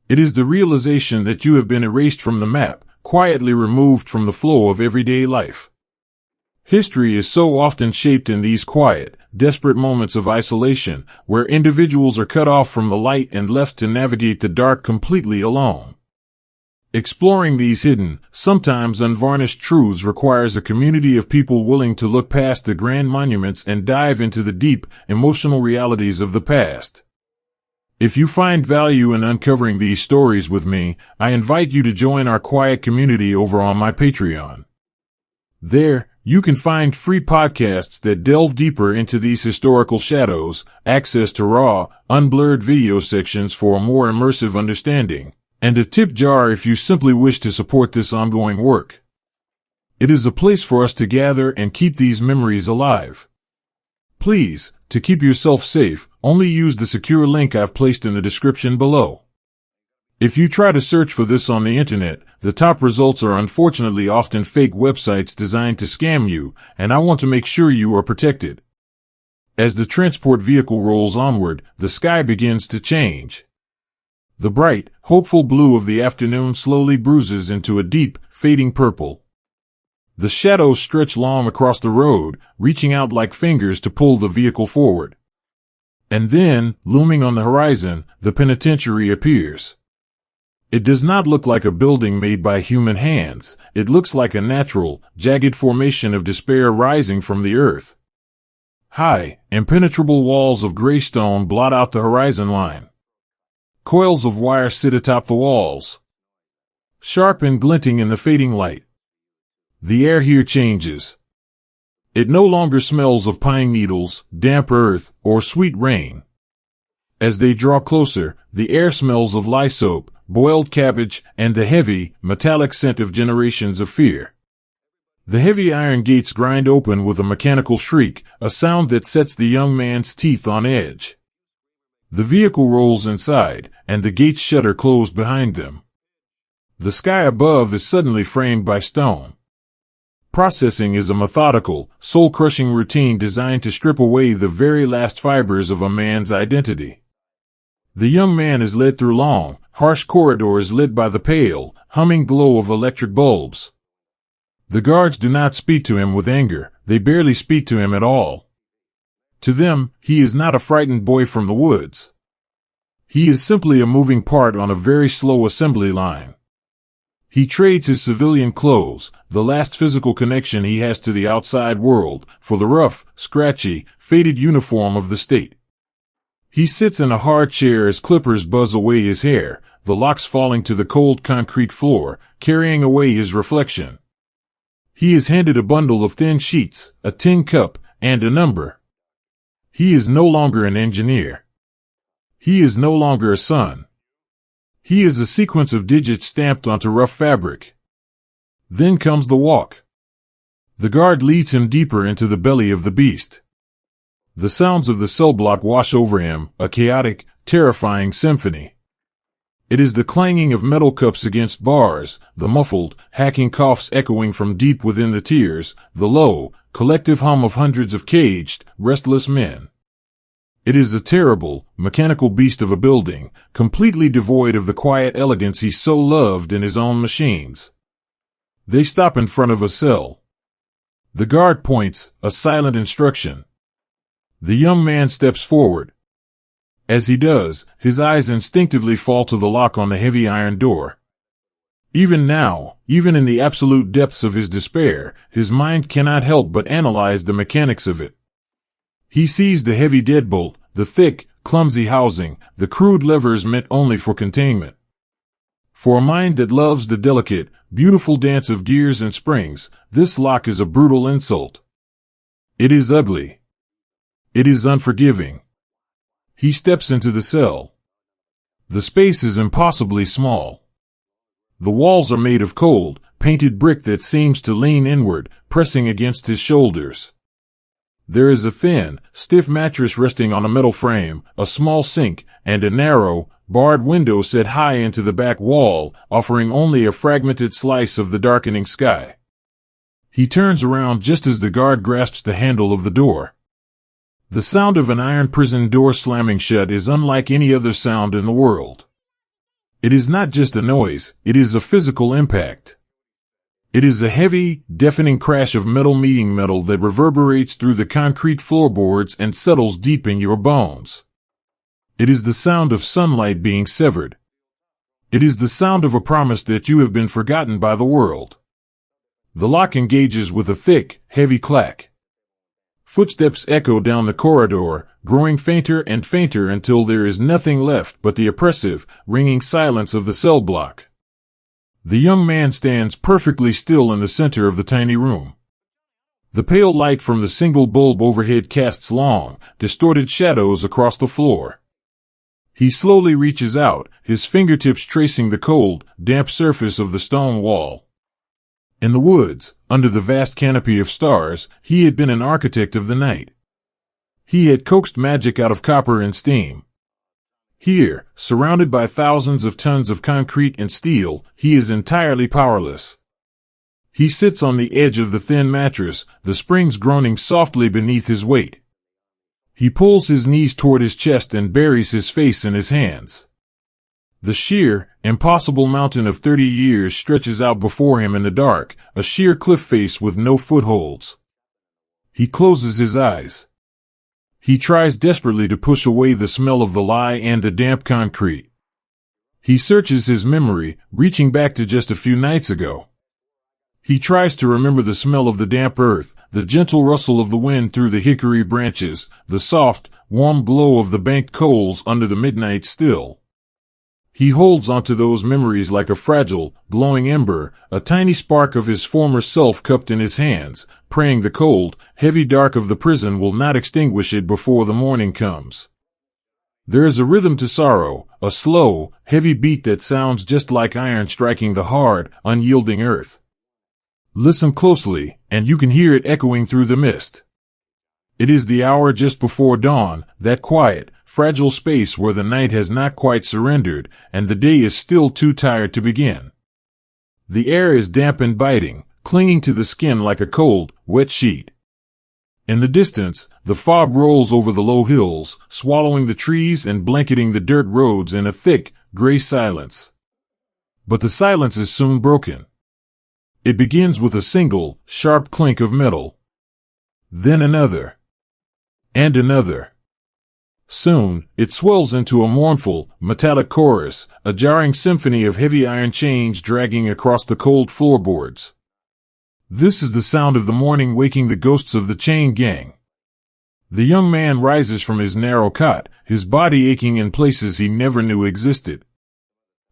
It is the realization that you have been erased from the map, quietly removed from the flow of everyday life. History is so often shaped in these quiet, desperate moments of isolation, where individuals are cut off from the light and left to navigate the dark completely alone. Exploring these hidden, sometimes unvarnished truths requires a community of people willing to look past the grand monuments and dive into the deep, emotional realities of the past. If you find value in uncovering these stories with me, I invite you to join our quiet community over on my Patreon. There, you can find free podcasts that delve deeper into these historical shadows, access to raw, unblurred video sections for a more immersive understanding, and a tip jar if you simply wish to support this ongoing work. It is a place for us to gather and keep these memories alive. Please, to keep yourself safe, only use the secure link I've placed in the description below. If you try to search for this on the internet, the top results are unfortunately often fake websites designed to scam you, and I want to make sure you are protected. As the transport vehicle rolls onward, the sky begins to change. The bright, hopeful blue of the afternoon slowly bruises into a deep, fading purple. The shadows stretch long across the road, reaching out like fingers to pull the vehicle forward. And then, looming on the horizon, the penitentiary appears. It does not look like a building made by human hands. It looks like a natural, jagged formation of despair rising from the earth. High, impenetrable walls of gray stone blot out the horizon line. Coils of wire sit atop the walls, sharp and glinting in the fading light. The air here changes. It no longer smells of pine needles, damp earth, or sweet rain. As they draw closer, the air smells of lye soap, boiled cabbage, and the heavy, metallic scent of generations of fear. The heavy iron gates grind open with a mechanical shriek, a sound that sets the young man's teeth on edge. The vehicle rolls inside, and the gates shutter closed behind them. The sky above is suddenly framed by stone. Processing is a methodical, soul-crushing routine designed to strip away the very last fibers of a man's identity. The young man is led through long, harsh corridors lit by the pale, humming glow of electric bulbs. The guards do not speak to him with anger, they barely speak to him at all. To them, he is not a frightened boy from the woods. He is simply a moving part on a very slow assembly line. He trades his civilian clothes, the last physical connection he has to the outside world, for the rough, scratchy, faded uniform of the state. He sits in a hard chair as clippers buzz away his hair, the locks falling to the cold concrete floor, carrying away his reflection. He is handed a bundle of thin sheets, a tin cup, and a number. He is no longer an engineer. He is no longer a son. He is a sequence of digits stamped onto rough fabric. Then comes the walk. The guard leads him deeper into the belly of the beast. The sounds of the cell block wash over him, a chaotic, terrifying symphony. It is the clanging of metal cups against bars, the muffled, hacking coughs echoing from deep within the tiers, the low, collective hum of hundreds of caged, restless men. It is a terrible, mechanical beast of a building, completely devoid of the quiet elegance he so loved in his own machines. They stop in front of a cell. The guard points, a silent instruction. The young man steps forward. As he does, his eyes instinctively fall to the lock on the heavy iron door. Even now, even in the absolute depths of his despair, his mind cannot help but analyze the mechanics of it. He sees the heavy deadbolt, the thick, clumsy housing, the crude levers meant only for containment. For a mind that loves the delicate, beautiful dance of gears and springs, this lock is a brutal insult. It is ugly. It is unforgiving. He steps into the cell. The space is impossibly small. The walls are made of cold, painted brick that seems to lean inward, pressing against his shoulders. There is a thin, stiff mattress resting on a metal frame, a small sink, and a narrow, barred window set high into the back wall, offering only a fragmented slice of the darkening sky. He turns around just as the guard grasps the handle of the door. The sound of an iron prison door slamming shut is unlike any other sound in the world. It is not just a noise, it is a physical impact. It is a heavy, deafening crash of metal meeting metal that reverberates through the concrete floorboards and settles deep in your bones. It is the sound of sunlight being severed. It is the sound of a promise that you have been forgotten by the world. The lock engages with a thick, heavy clack. Footsteps echo down the corridor, growing fainter and fainter until there is nothing left but the oppressive, ringing silence of the cell block. The young man stands perfectly still in the center of the tiny room. The pale light from the single bulb overhead casts long, distorted shadows across the floor. He slowly reaches out, his fingertips tracing the cold, damp surface of the stone wall. In the woods, under the vast canopy of stars, he had been an architect of the night. He had coaxed magic out of copper and steam. Here, surrounded by thousands of tons of concrete and steel, he is entirely powerless. He sits on the edge of the thin mattress, the springs groaning softly beneath his weight. He pulls his knees toward his chest and buries his face in his hands. The sheer, impossible mountain of 30 years stretches out before him in the dark, a sheer cliff face with no footholds. He closes his eyes. He tries desperately to push away the smell of the lie and the damp concrete. He searches his memory, reaching back to just a few nights ago. He tries to remember the smell of the damp earth, the gentle rustle of the wind through the hickory branches, the soft, warm glow of the banked coals under the midnight still. He holds onto those memories like a fragile, glowing ember, a tiny spark of his former self cupped in his hands, praying the cold, heavy dark of the prison will not extinguish it before the morning comes. There is a rhythm to sorrow, a slow, heavy beat that sounds just like iron striking the hard, unyielding earth. Listen closely, and you can hear it echoing through the mist. It is the hour just before dawn, that quiet, fragile space where the night has not quite surrendered, and the day is still too tired to begin. The air is damp and biting, clinging to the skin like a cold, wet sheet. In the distance, the fog rolls over the low hills, swallowing the trees and blanketing the dirt roads in a thick, gray silence. But the silence is soon broken. It begins with a single, sharp clink of metal. Then another. And another. Soon, it swells into a mournful, metallic chorus, a jarring symphony of heavy iron chains dragging across the cold floorboards. This is the sound of the morning waking the ghosts of the chain gang. The young man rises from his narrow cot, his body aching in places he never knew existed.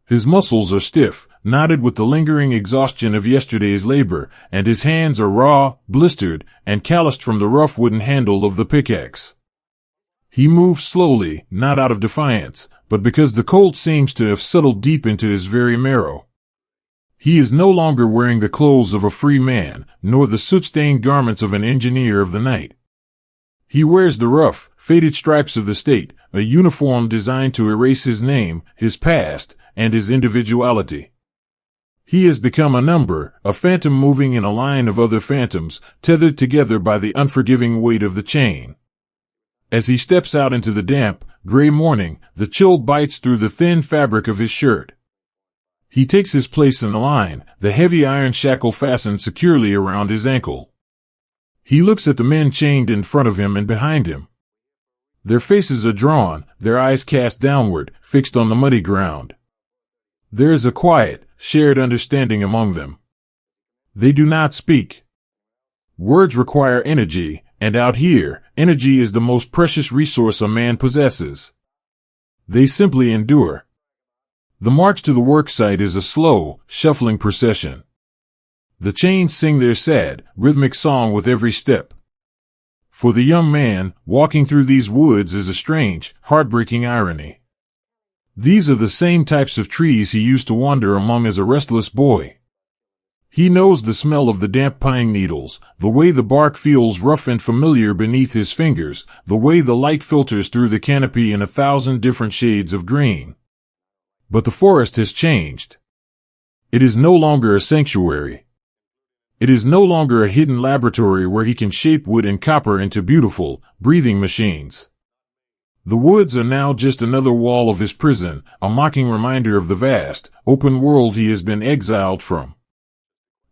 His muscles are stiff, knotted with the lingering exhaustion of yesterday's labor, and his hands are raw, blistered, and calloused from the rough wooden handle of the pickaxe. He moves slowly, not out of defiance, but because the cold seems to have settled deep into his very marrow. He is no longer wearing the clothes of a free man, nor the soot-stained garments of an engineer of the night. He wears the rough, faded stripes of the state, a uniform designed to erase his name, his past, and his individuality. He has become a number, a phantom moving in a line of other phantoms, tethered together by the unforgiving weight of the chain. As he steps out into the damp, gray morning, the chill bites through the thin fabric of his shirt. He takes his place in the line, the heavy iron shackle fastened securely around his ankle. He looks at the men chained in front of him and behind him. Their faces are drawn, their eyes cast downward, fixed on the muddy ground. There is a quiet, shared understanding among them. They do not speak. Words require energy, and out here, energy is the most precious resource a man possesses. They simply endure. The march to the worksite is a slow, shuffling procession. The chains sing their sad, rhythmic song with every step. For the young man, walking through these woods is a strange, heartbreaking irony. These are the same types of trees he used to wander among as a restless boy. He knows the smell of the damp pine needles, the way the bark feels rough and familiar beneath his fingers, the way the light filters through the canopy in 1,000 different shades of green. But the forest has changed. It is no longer a sanctuary. It is no longer a hidden laboratory where he can shape wood and copper into beautiful, breathing machines. The woods are now just another wall of his prison, a mocking reminder of the vast, open world he has been exiled from.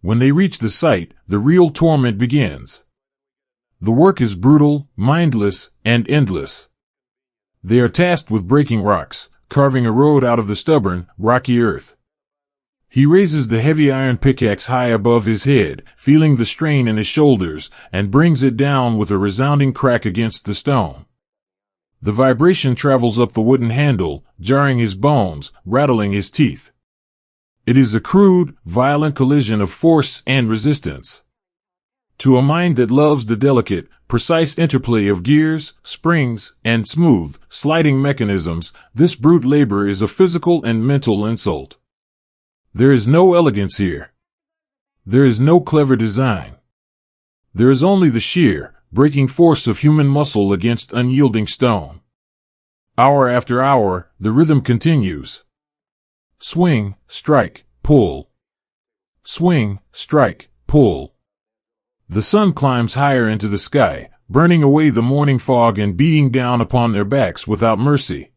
When they reach the site, the real torment begins. The work is brutal, mindless, and endless. They are tasked with breaking rocks, carving a road out of the stubborn, rocky earth. He raises the heavy iron pickaxe high above his head, feeling the strain in his shoulders, and brings it down with a resounding crack against the stone. The vibration travels up the wooden handle, jarring his bones, rattling his teeth. It is a crude, violent collision of force and resistance. To a mind that loves the delicate, precise interplay of gears, springs, and smooth, sliding mechanisms, this brute labor is a physical and mental insult. There is no elegance here. There is no clever design. There is only the sheer, breaking force of human muscle against unyielding stone. Hour after hour, the rhythm continues. Swing, strike, pull. Swing, strike, pull. The sun climbs higher into the sky, burning away the morning fog and beating down upon their backs without mercy.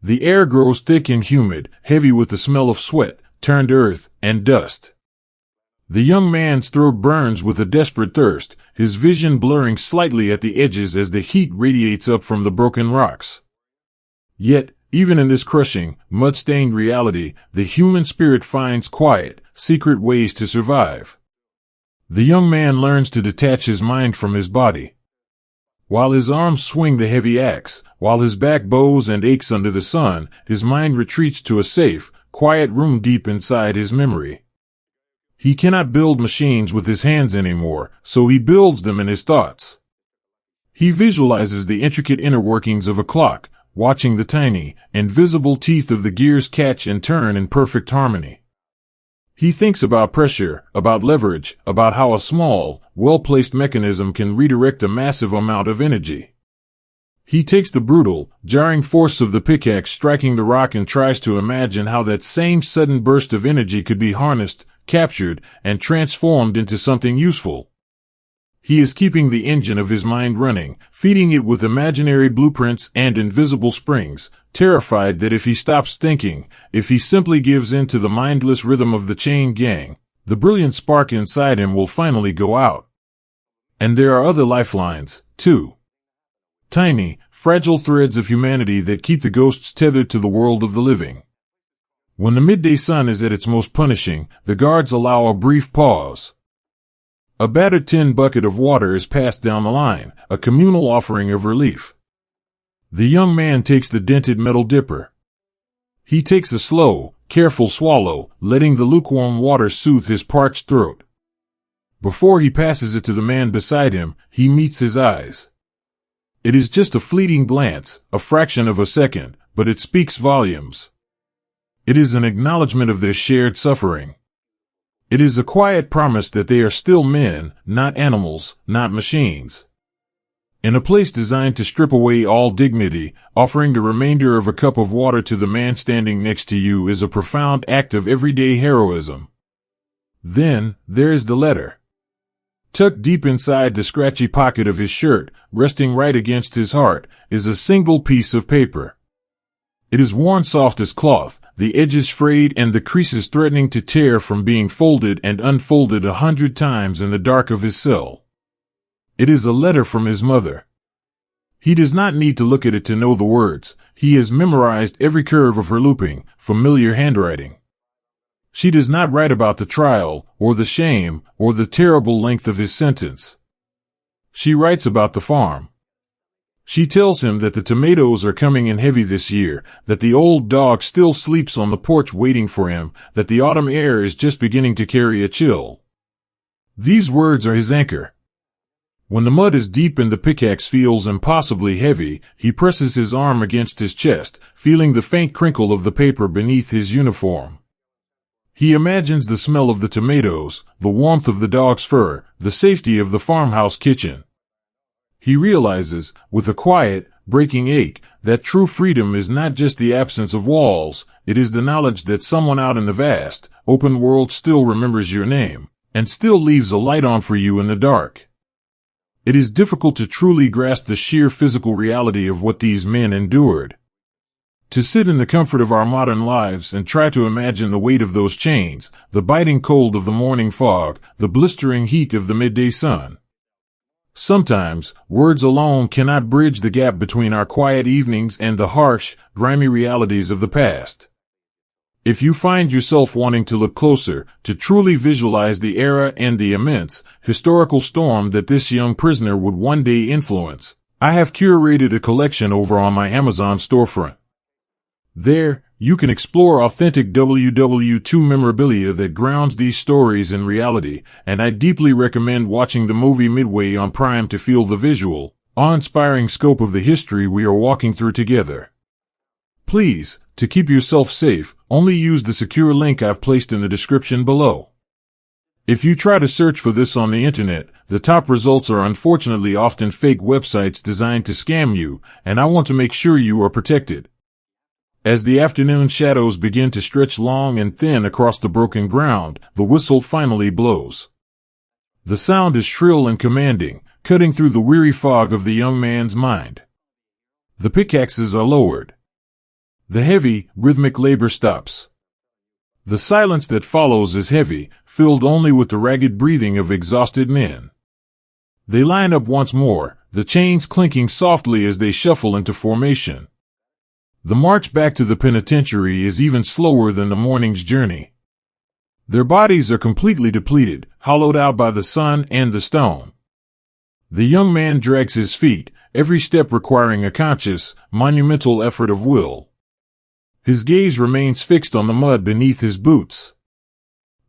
The air grows thick and humid, heavy with the smell of sweat, turned earth, and dust. The young man's throat burns with a desperate thirst, his vision blurring slightly at the edges as the heat radiates up from the broken rocks. Yet, even in this crushing, mud-stained reality, the human spirit finds quiet, secret ways to survive. The young man learns to detach his mind from his body. While his arms swing the heavy axe, while his back bows and aches under the sun, his mind retreats to a safe, quiet room deep inside his memory. He cannot build machines with his hands anymore, so he builds them in his thoughts. He visualizes the intricate inner workings of a clock, watching the tiny, invisible teeth of the gears catch and turn in perfect harmony. He thinks about pressure, about leverage, about how a small, well-placed mechanism can redirect a massive amount of energy. He takes the brutal, jarring force of the pickaxe striking the rock and tries to imagine how that same sudden burst of energy could be harnessed, captured, and transformed into something useful. He is keeping the engine of his mind running, feeding it with imaginary blueprints and invisible springs, terrified that if he stops thinking, if he simply gives in to the mindless rhythm of the chain gang, the brilliant spark inside him will finally go out. And there are other lifelines, too. Tiny, fragile threads of humanity that keep the ghosts tethered to the world of the living. When the midday sun is at its most punishing, the guards allow a brief pause. A battered tin bucket of water is passed down the line, a communal offering of relief. The young man takes the dented metal dipper. He takes a slow, careful swallow, letting the lukewarm water soothe his parched throat. Before he passes it to the man beside him, he meets his eyes. It is just a fleeting glance, a fraction of a second, but it speaks volumes. It is an acknowledgement of their shared suffering. It is a quiet promise that they are still men, not animals, not machines. In a place designed to strip away all dignity, offering the remainder of a cup of water to the man standing next to you is a profound act of everyday heroism. Then, there is the letter. Tucked deep inside the scratchy pocket of his shirt, resting right against his heart, is a single piece of paper. It is worn soft as cloth, the edges frayed and the creases threatening to tear from being folded and unfolded 100 times in the dark of his cell. It is a letter from his mother. He does not need to look at it to know the words. He has memorized every curve of her looping, familiar handwriting. She does not write about the trial, or the shame, or the terrible length of his sentence. She writes about the farm. She tells him that the tomatoes are coming in heavy this year, that the old dog still sleeps on the porch waiting for him, that the autumn air is just beginning to carry a chill. These words are his anchor. When the mud is deep and the pickaxe feels impossibly heavy, he presses his arm against his chest, feeling the faint crinkle of the paper beneath his uniform. He imagines the smell of the tomatoes, the warmth of the dog's fur, the safety of the farmhouse kitchen. He realizes, with a quiet, breaking ache, that true freedom is not just the absence of walls, it is the knowledge that someone out in the vast, open world still remembers your name, and still leaves a light on for you in the dark. It is difficult to truly grasp the sheer physical reality of what these men endured. To sit in the comfort of our modern lives and try to imagine the weight of those chains, the biting cold of the morning fog, the blistering heat of the midday sun. Sometimes, words alone cannot bridge the gap between our quiet evenings and the harsh, grimy realities of the past. If you find yourself wanting to look closer, to truly visualize the era and the immense, historical storm that this young prisoner would one day influence, I have curated a collection over on my Amazon storefront. There, you can explore authentic WWII memorabilia that grounds these stories in reality, and I deeply recommend watching the movie midway on Prime to feel the visual, awe-inspiring scope of the history we are walking through together. Please, to keep yourself safe, only use the secure link I've placed in the description below. If you try to search for this on the internet, the top results are unfortunately often fake websites designed to scam you, and I want to make sure you are protected. As the afternoon shadows begin to stretch long and thin across the broken ground, the whistle finally blows. The sound is shrill and commanding, cutting through the weary fog of the young man's mind. The pickaxes are lowered. The heavy, rhythmic labor stops. The silence that follows is heavy, filled only with the ragged breathing of exhausted men. They line up once more, the chains clinking softly as they shuffle into formation. The march back to the penitentiary is even slower than the morning's journey. Their bodies are completely depleted, hollowed out by the sun and the stone. The young man drags his feet, every step requiring a conscious, monumental effort of will. His gaze remains fixed on the mud beneath his boots.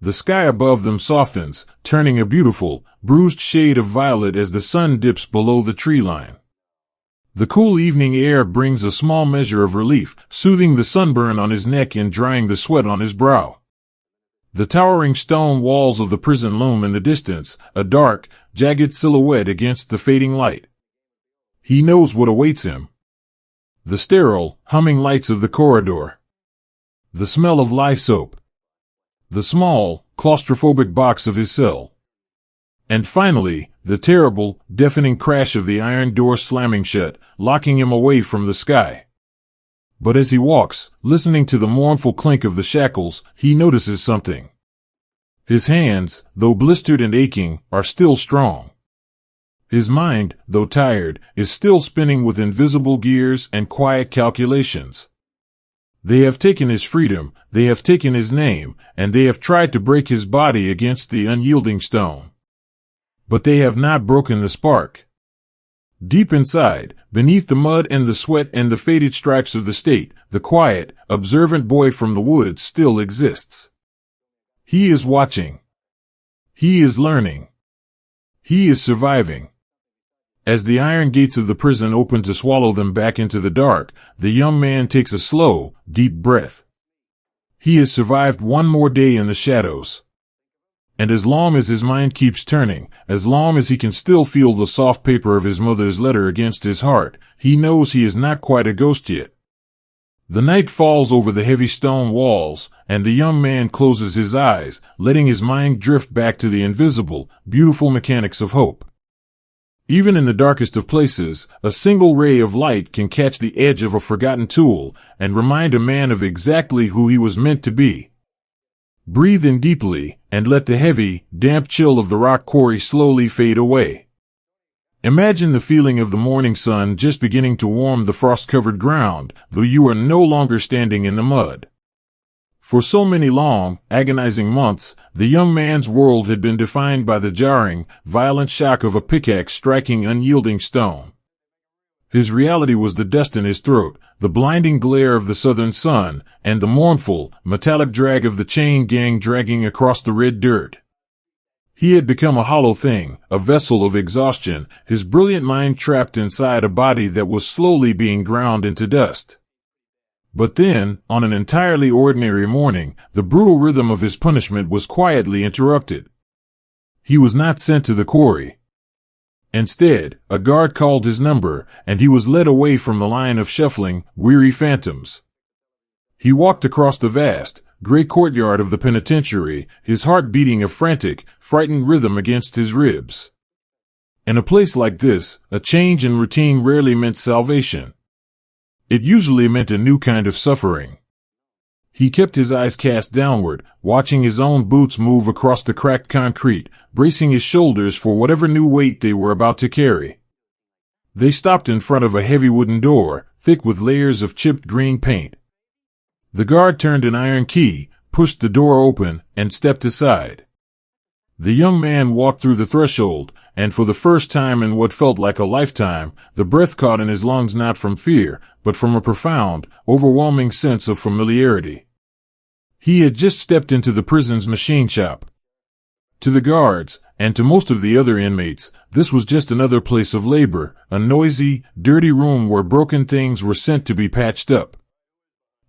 The sky above them softens, turning a beautiful, bruised shade of violet as the sun dips below the tree line. The cool evening air brings a small measure of relief, soothing the sunburn on his neck and drying the sweat on his brow. The towering stone walls of the prison loom in the distance, a dark, jagged silhouette against the fading light. He knows what awaits him. The sterile, humming lights of the corridor. The smell of lye soap. The small, claustrophobic box of his cell. And finally, the terrible, deafening crash of the iron door slamming shut, locking him away from the sky. But as he walks, listening to the mournful clink of the shackles, he notices something. His hands, though blistered and aching, are still strong. His mind, though tired, is still spinning with invisible gears and quiet calculations. They have taken his freedom, they have taken his name, and they have tried to break his body against the unyielding stone. But they have not broken the spark. Deep inside, beneath the mud and the sweat and the faded stripes of the state, the quiet, observant boy from the woods still exists. He is watching. He is learning. He is surviving. As the iron gates of the prison open to swallow them back into the dark, the young man takes a slow, deep breath. He has survived one more day in the shadows. And as long as his mind keeps turning, as long as he can still feel the soft paper of his mother's letter against his heart, he knows he is not quite a ghost yet. The night falls over the heavy stone walls, and the young man closes his eyes, letting his mind drift back to the invisible, beautiful mechanics of hope. Even in the darkest of places, a single ray of light can catch the edge of a forgotten tool and remind a man of exactly who he was meant to be. Breathe in deeply, and let the heavy, damp chill of the rock quarry slowly fade away. Imagine the feeling of the morning sun just beginning to warm the frost-covered ground, though you are no longer standing in the mud. For so many long, agonizing months, the young man's world had been defined by the jarring, violent shock of a pickaxe striking unyielding stone. His reality was the dust in his throat, the blinding glare of the southern sun, and the mournful, metallic drag of the chain gang dragging across the red dirt. He had become a hollow thing, a vessel of exhaustion, his brilliant mind trapped inside a body that was slowly being ground into dust. But then, on an entirely ordinary morning, the brutal rhythm of his punishment was quietly interrupted. He was not sent to the quarry. Instead, a guard called his number, and he was led away from the line of shuffling, weary phantoms. He walked across the vast, gray courtyard of the penitentiary, his heart beating a frantic, frightened rhythm against his ribs. In a place like this, a change in routine rarely meant salvation. It usually meant a new kind of suffering. He kept his eyes cast downward, watching his own boots move across the cracked concrete, bracing his shoulders for whatever new weight they were about to carry. They stopped in front of a heavy wooden door, thick with layers of chipped green paint. The guard turned an iron key, pushed the door open, and stepped aside. The young man walked through the threshold, and for the first time in what felt like a lifetime, the breath caught in his lungs not from fear, but from a profound, overwhelming sense of familiarity. He had just stepped into the prison's machine shop. To the guards, and to most of the other inmates, this was just another place of labor, a noisy, dirty room where broken things were sent to be patched up.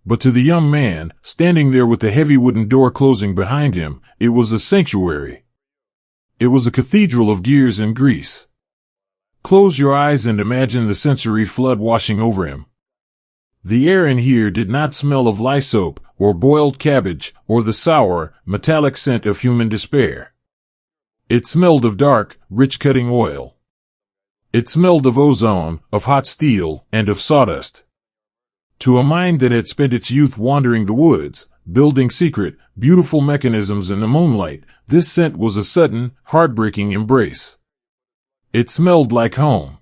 But to the young man, standing there with the heavy wooden door closing behind him, it was a sanctuary. It was a cathedral of gears and grease. Close your eyes and imagine the sensory flood washing over him. The air in here did not smell of lye soap, or boiled cabbage, or the sour, metallic scent of human despair. It smelled of dark, rich cutting oil. It smelled of ozone, of hot steel, and of sawdust. To a mind that had spent its youth wandering the woods, building secret, beautiful mechanisms in the moonlight, this scent was a sudden, heartbreaking embrace. It smelled like home.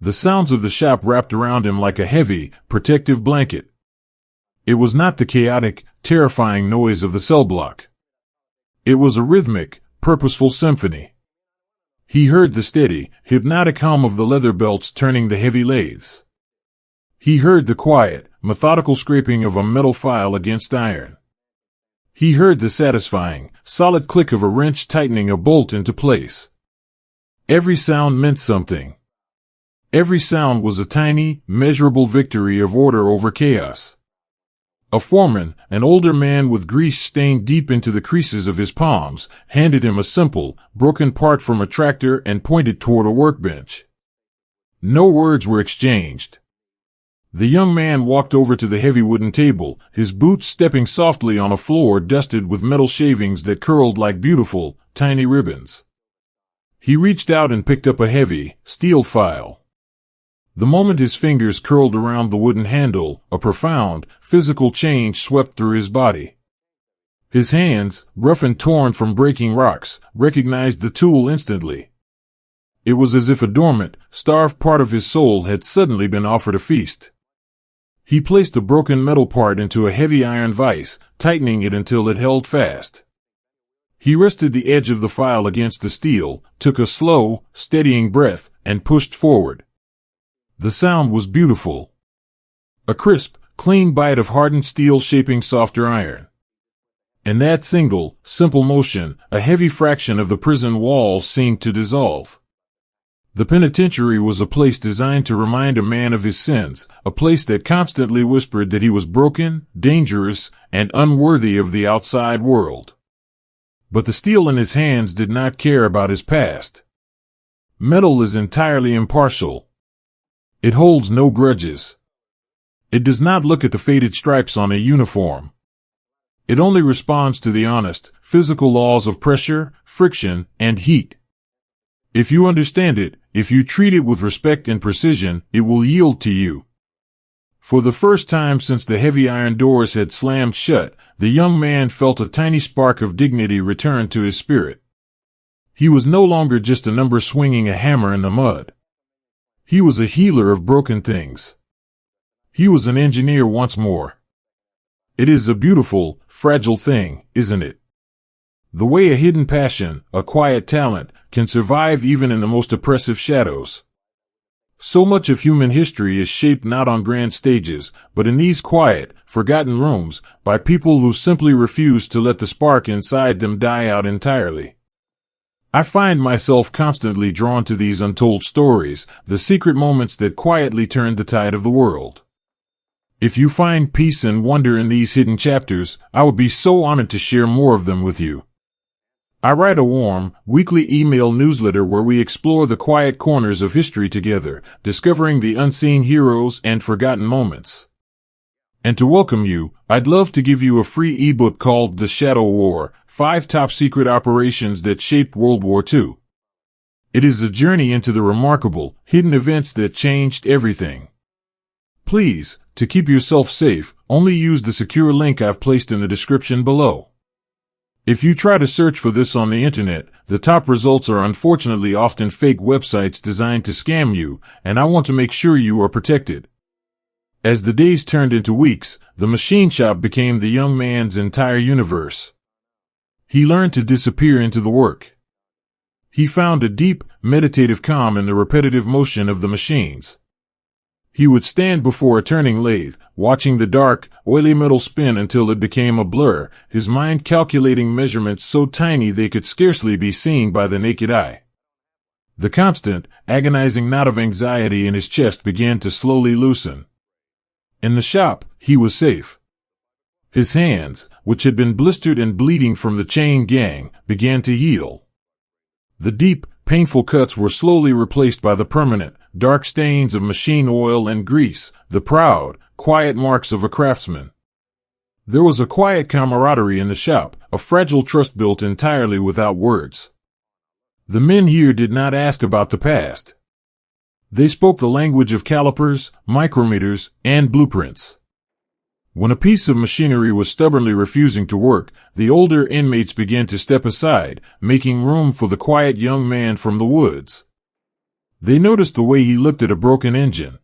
The sounds of the shop wrapped around him like a heavy, protective blanket. It was not the chaotic, terrifying noise of the cell block. It was a rhythmic, purposeful symphony. He heard the steady, hypnotic hum of the leather belts turning the heavy lathes. He heard the quiet, methodical scraping of a metal file against iron. He heard the satisfying, solid click of a wrench tightening a bolt into place. Every sound meant something. Every sound was a tiny, measurable victory of order over chaos. A foreman, an older man with grease stained deep into the creases of his palms, handed him a simple, broken part from a tractor and pointed toward a workbench. No words were exchanged. The young man walked over to the heavy wooden table, his boots stepping softly on a floor dusted with metal shavings that curled like beautiful, tiny ribbons. He reached out and picked up a heavy, steel file. The moment his fingers curled around the wooden handle, a profound, physical change swept through his body. His hands, rough and torn from breaking rocks, recognized the tool instantly. It was as if a dormant, starved part of his soul had suddenly been offered a feast. He placed the broken metal part into a heavy iron vise, tightening it until it held fast. He rested the edge of the file against the steel, took a slow, steadying breath, and pushed forward. The sound was beautiful. A crisp, clean bite of hardened steel shaping softer iron. In that single, simple motion, a heavy fraction of the prison walls seemed to dissolve. The penitentiary was a place designed to remind a man of his sins, a place that constantly whispered that he was broken, dangerous, and unworthy of the outside world. But the steel in his hands did not care about his past. Metal is entirely impartial. It holds no grudges. It does not look at the faded stripes on a uniform. It only responds to the honest, physical laws of pressure, friction, and heat. If you understand it, if you treat it with respect and precision, it will yield to you. For the first time since the heavy iron doors had slammed shut, the young man felt a tiny spark of dignity return to his spirit. He was no longer just a number swinging a hammer in the mud. He was a healer of broken things. He was an engineer once more. It is a beautiful, fragile thing, isn't it? The way a hidden passion, a quiet talent, can survive even in the most oppressive shadows. So much of human history is shaped not on grand stages, but in these quiet, forgotten rooms, by people who simply refuse to let the spark inside them die out entirely. I find myself constantly drawn to these untold stories, the secret moments that quietly turned the tide of the world. If you find peace and wonder in these hidden chapters, I would be so honored to share more of them with you. I write a warm, weekly email newsletter where we explore the quiet corners of history together, discovering the unseen heroes and forgotten moments. And to welcome you, I'd love to give you a free ebook called The Shadow War, 5 Top Secret Operations That Shaped World War II. It is a journey into the remarkable, hidden events that changed everything. Please, to keep yourself safe, only use the secure link I've placed in the description below. If you try to search for this on the internet, the top results are unfortunately often fake websites designed to scam you, and I want to make sure you are protected. As the days turned into weeks, the machine shop became the young man's entire universe. He learned to disappear into the work. He found a deep, meditative calm in the repetitive motion of the machines. He would stand before a turning lathe, watching the dark, oily metal spin until it became a blur, his mind calculating measurements so tiny they could scarcely be seen by the naked eye. The constant, agonizing knot of anxiety in his chest began to slowly loosen. In the shop, he was safe. His hands, which had been blistered and bleeding from the chain gang, began to heal. The deep, painful cuts were slowly replaced by the permanent, dark stains of machine oil and grease, the proud, quiet marks of a craftsman. There was a quiet camaraderie in the shop, a fragile trust built entirely without words. The men here did not ask about the past. They spoke the language of calipers, micrometers, and blueprints. When a piece of machinery was stubbornly refusing to work, the older inmates began to step aside, making room for the quiet young man from the woods. They noticed the way he looked at a broken engine.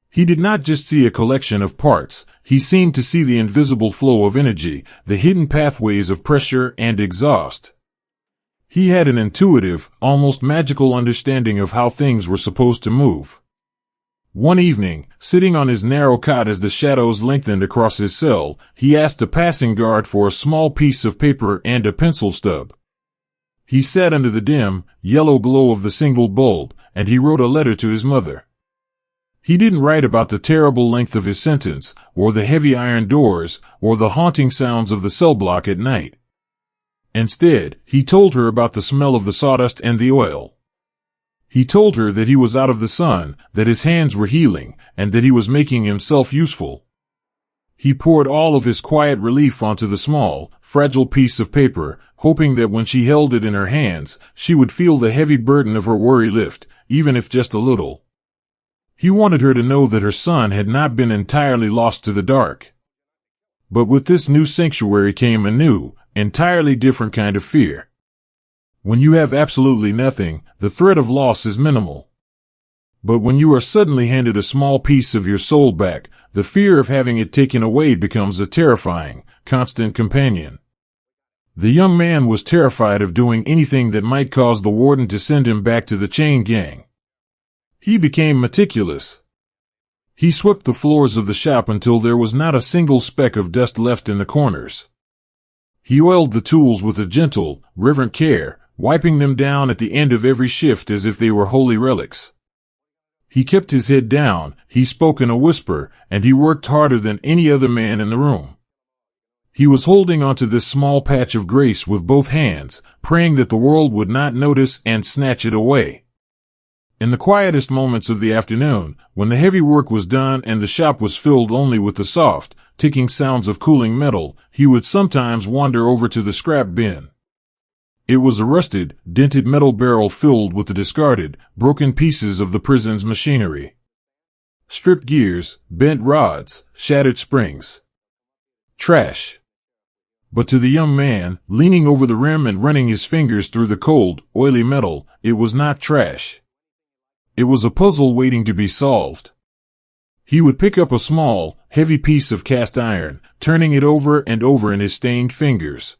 He did not just see a collection of parts, he seemed to see the invisible flow of energy, the hidden pathways of pressure and exhaust. He had an intuitive, almost magical understanding of how things were supposed to move. One evening, sitting on his narrow cot as the shadows lengthened across his cell, he asked a passing guard for a small piece of paper and a pencil stub. He sat under the dim, yellow glow of the single bulb, and he wrote a letter to his mother. He didn't write about the terrible length of his sentence, or the heavy iron doors, or the haunting sounds of the cell block at night. Instead, he told her about the smell of the sawdust and the oil. He told her that he was out of the sun, that his hands were healing, and that he was making himself useful. He poured all of his quiet relief onto the small, fragile piece of paper, hoping that when she held it in her hands, she would feel the heavy burden of her worry lift, even if just a little. He wanted her to know that her son had not been entirely lost to the dark. But with this new sanctuary came a new, entirely different kind of fear. When you have absolutely nothing, the threat of loss is minimal. But when you are suddenly handed a small piece of your soul back, the fear of having it taken away becomes a terrifying, constant companion. The young man was terrified of doing anything that might cause the warden to send him back to the chain gang. He became meticulous. He swept the floors of the shop until there was not a single speck of dust left in the corners. He oiled the tools with a gentle, reverent care, wiping them down at the end of every shift as if they were holy relics. He kept his head down, he spoke in a whisper, and he worked harder than any other man in the room. He was holding onto this small patch of grace with both hands, praying that the world would not notice and snatch it away. In the quietest moments of the afternoon, when the heavy work was done and the shop was filled only with the soft, ticking sounds of cooling metal, he would sometimes wander over to the scrap bin. It was a rusted, dented metal barrel filled with the discarded, broken pieces of the prison's machinery. Stripped gears, bent rods, shattered springs. Trash. But to the young man, leaning over the rim and running his fingers through the cold, oily metal, it was not trash. It was a puzzle waiting to be solved. He would pick up a small, heavy piece of cast iron, turning it over and over in his stained fingers.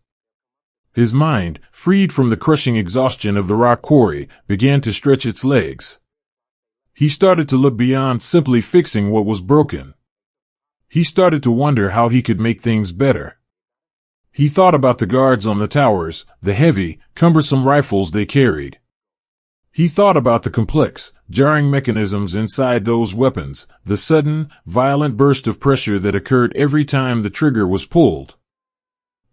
His mind, freed from the crushing exhaustion of the rock quarry, began to stretch its legs. He started to look beyond simply fixing what was broken. He started to wonder how he could make things better. He thought about the guards on the towers, the heavy, cumbersome rifles they carried. He thought about the complex, jarring mechanisms inside those weapons, the sudden, violent burst of pressure that occurred every time the trigger was pulled.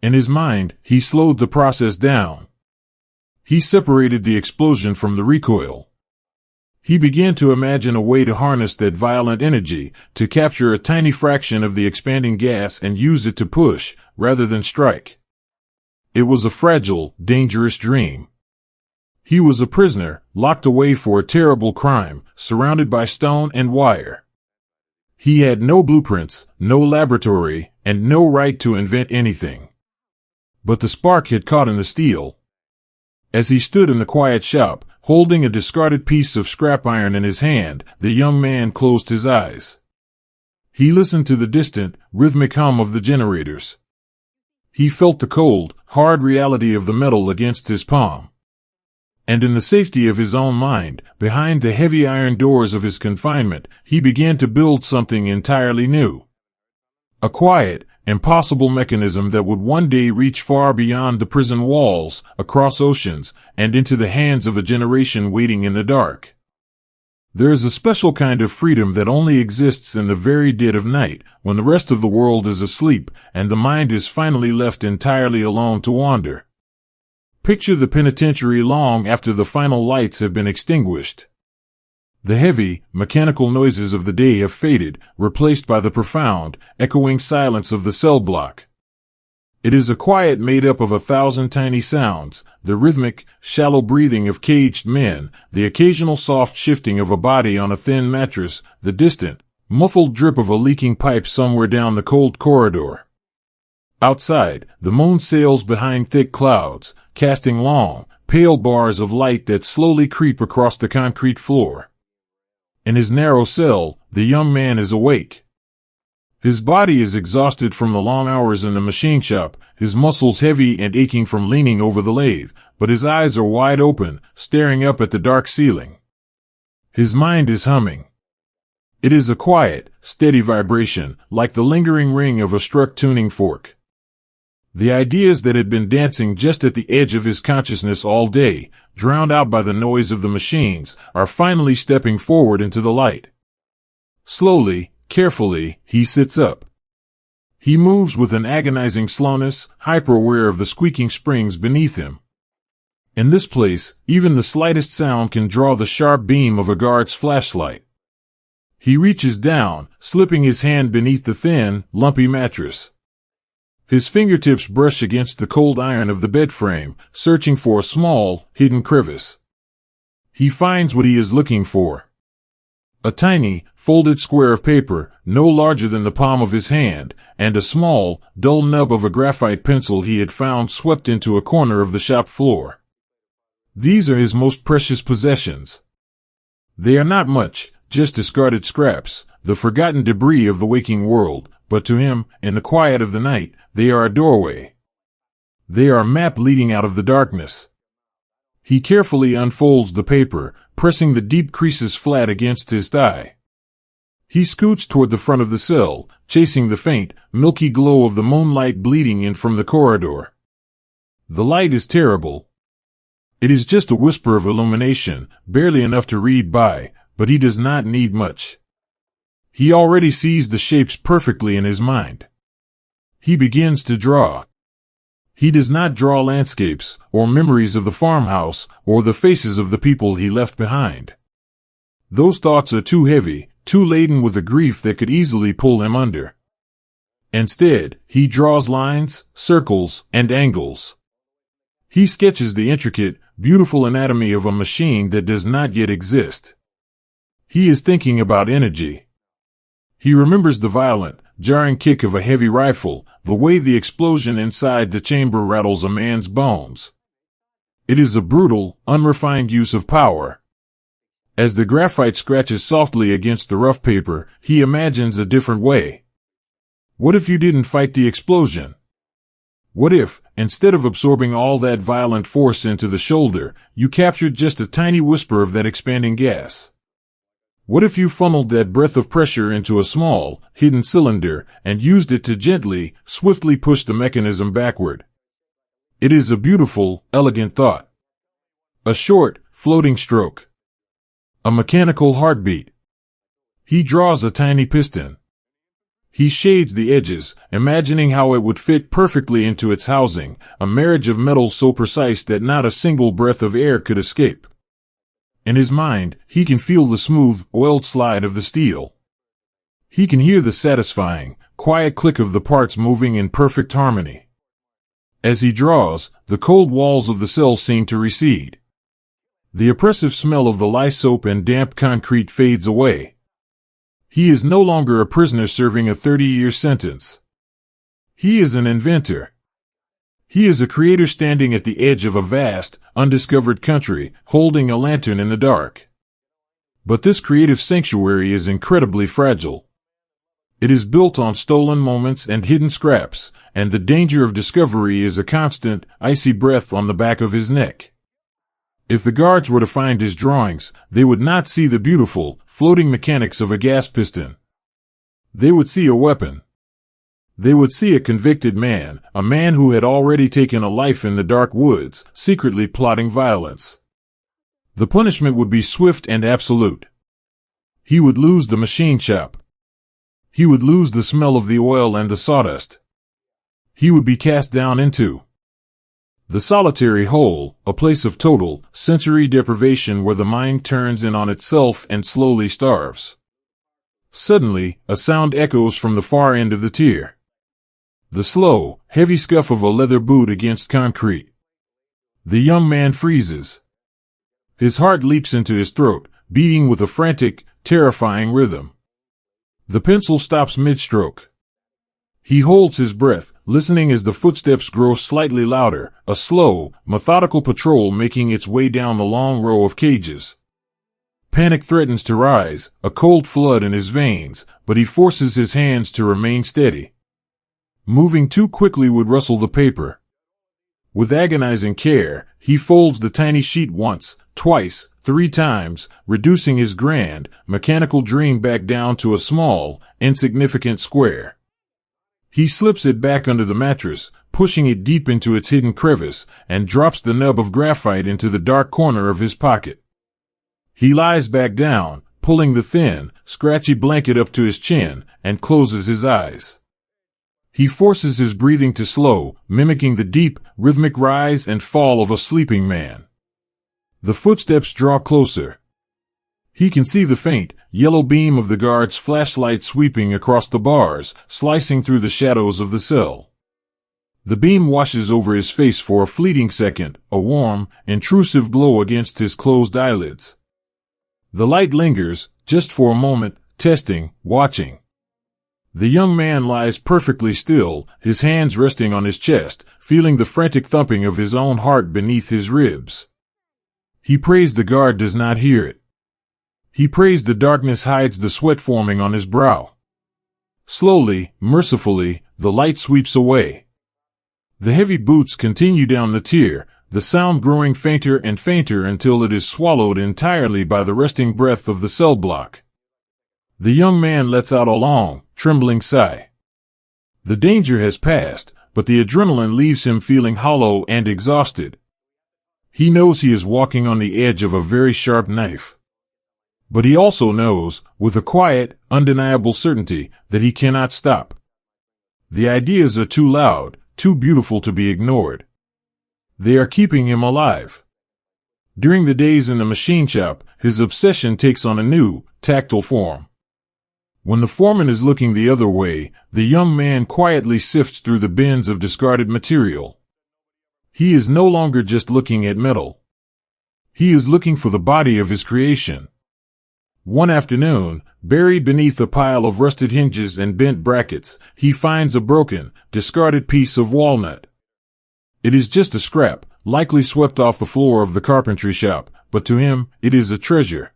In his mind, he slowed the process down. He separated the explosion from the recoil. He began to imagine a way to harness that violent energy, to capture a tiny fraction of the expanding gas and use it to push, rather than strike. It was a fragile, dangerous dream. He was a prisoner, locked away for a terrible crime, surrounded by stone and wire. He had no blueprints, no laboratory, and no right to invent anything. But the spark had caught in the steel. As he stood in the quiet shop, holding a discarded piece of scrap iron in his hand, the young man closed his eyes. He listened to the distant, rhythmic hum of the generators. He felt the cold, hard reality of the metal against his palm. And in the safety of his own mind, behind the heavy iron doors of his confinement, he began to build something entirely new. A quiet, impossible mechanism that would one day reach far beyond the prison walls, across oceans, and into the hands of a generation waiting in the dark. There is a special kind of freedom that only exists in the very dead of night, when the rest of the world is asleep, and the mind is finally left entirely alone to wander. Picture the penitentiary long after the final lights have been extinguished. The heavy, mechanical noises of the day have faded, replaced by the profound, echoing silence of the cell block. It is a quiet made up of 1,000 tiny sounds, the rhythmic, shallow breathing of caged men, the occasional soft shifting of a body on a thin mattress, the distant, muffled drip of a leaking pipe somewhere down the cold corridor. Outside, the moon sails behind thick clouds, casting long, pale bars of light that slowly creep across the concrete floor. In his narrow cell, the young man is awake. His body is exhausted from the long hours in the machine shop, his muscles heavy and aching from leaning over the lathe, but his eyes are wide open, staring up at the dark ceiling. His mind is humming. It is a quiet, steady vibration, like the lingering ring of a struck tuning fork. The ideas that had been dancing just at the edge of his consciousness all day, drowned out by the noise of the machines, are finally stepping forward into the light. Slowly, carefully, he sits up. He moves with an agonizing slowness, hyper-aware of the squeaking springs beneath him. In this place, even the slightest sound can draw the sharp beam of a guard's flashlight. He reaches down, slipping his hand beneath the thin, lumpy mattress. His fingertips brush against the cold iron of the bed frame, searching for a small, hidden crevice. He finds what he is looking for. A tiny, folded square of paper, no larger than the palm of his hand, and a small, dull nub of a graphite pencil he had found swept into a corner of the shop floor. These are his most precious possessions. They are not much, just discarded scraps, the forgotten debris of the waking world, but to him, in the quiet of the night, they are a doorway. They are a map leading out of the darkness. He carefully unfolds the paper, pressing the deep creases flat against his thigh. He scoots toward the front of the cell, chasing the faint, milky glow of the moonlight bleeding in from the corridor. The light is terrible. It is just a whisper of illumination, barely enough to read by, but he does not need much. He already sees the shapes perfectly in his mind. He begins to draw. He does not draw landscapes, or memories of the farmhouse, or the faces of the people he left behind. Those thoughts are too heavy, too laden with a grief that could easily pull him under. Instead, he draws lines, circles, and angles. He sketches the intricate, beautiful anatomy of a machine that does not yet exist. He is thinking about energy. He remembers the violent, jarring kick of a heavy rifle, the way the explosion inside the chamber rattles a man's bones. It is a brutal, unrefined use of power. As the graphite scratches softly against the rough paper, he imagines a different way. What if you didn't fight the explosion? What if, instead of absorbing all that violent force into the shoulder, you captured just a tiny whisper of that expanding gas? What if you funneled that breath of pressure into a small, hidden cylinder and used it to gently, swiftly push the mechanism backward? It is a beautiful, elegant thought. A short, floating stroke. A mechanical heartbeat. He draws a tiny piston. He shades the edges, imagining how it would fit perfectly into its housing, a marriage of metals so precise that not a single breath of air could escape. In his mind, he can feel the smooth, oiled slide of the steel. He can hear the satisfying, quiet click of the parts moving in perfect harmony. As he draws, the cold walls of the cell seem to recede. The oppressive smell of the lye soap and damp concrete fades away. He is no longer a prisoner serving a 30-year sentence. He is an inventor. He is a creator standing at the edge of a vast, undiscovered country, holding a lantern in the dark. But this creative sanctuary is incredibly fragile. It is built on stolen moments and hidden scraps, and the danger of discovery is a constant, icy breath on the back of his neck. If the guards were to find his drawings, they would not see the beautiful, floating mechanics of a gas piston. They would see a weapon. They would see a convicted man, a man who had already taken a life in the dark woods, secretly plotting violence. The punishment would be swift and absolute. He would lose the machine shop. He would lose the smell of the oil and the sawdust. He would be cast down into the solitary hole, a place of total, sensory deprivation where the mind turns in on itself and slowly starves. Suddenly, a sound echoes from the far end of the tier. The slow, heavy scuff of a leather boot against concrete. The young man freezes. His heart leaps into his throat, beating with a frantic, terrifying rhythm. The pencil stops mid-stroke. He holds his breath, listening as the footsteps grow slightly louder, a slow, methodical patrol making its way down the long row of cages. Panic threatens to rise, a cold flood in his veins, but he forces his hands to remain steady. Moving too quickly would rustle the paper. With agonizing care, he folds the tiny sheet once, twice, 3 times, reducing his grand, mechanical dream back down to a small, insignificant square. He slips it back under the mattress, pushing it deep into its hidden crevice, and drops the nub of graphite into the dark corner of his pocket. He lies back down, pulling the thin, scratchy blanket up to his chin, and closes his eyes. He forces his breathing to slow, mimicking the deep, rhythmic rise and fall of a sleeping man. The footsteps draw closer. He can see the faint, yellow beam of the guard's flashlight sweeping across the bars, slicing through the shadows of the cell. The beam washes over his face for a fleeting second, a warm, intrusive glow against his closed eyelids. The light lingers, just for a moment, testing, watching. The young man lies perfectly still, his hands resting on his chest, feeling the frantic thumping of his own heart beneath his ribs. He prays the guard does not hear it. He prays the darkness hides the sweat forming on his brow. Slowly, mercifully, the light sweeps away. The heavy boots continue down the tier, the sound growing fainter and fainter until it is swallowed entirely by the resting breath of the cell block. The young man lets out a long, trembling sigh. The danger has passed, but the adrenaline leaves him feeling hollow and exhausted. He knows he is walking on the edge of a very sharp knife. But he also knows, with a quiet, undeniable certainty, that he cannot stop. The ideas are too loud, too beautiful to be ignored. They are keeping him alive. During the days in the machine shop, his obsession takes on a new, tactile form. When the foreman is looking the other way, the young man quietly sifts through the bins of discarded material. He is no longer just looking at metal. He is looking for the body of his creation. One afternoon, buried beneath a pile of rusted hinges and bent brackets, he finds a broken, discarded piece of walnut. It is just a scrap, likely swept off the floor of the carpentry shop, but to him, it is a treasure.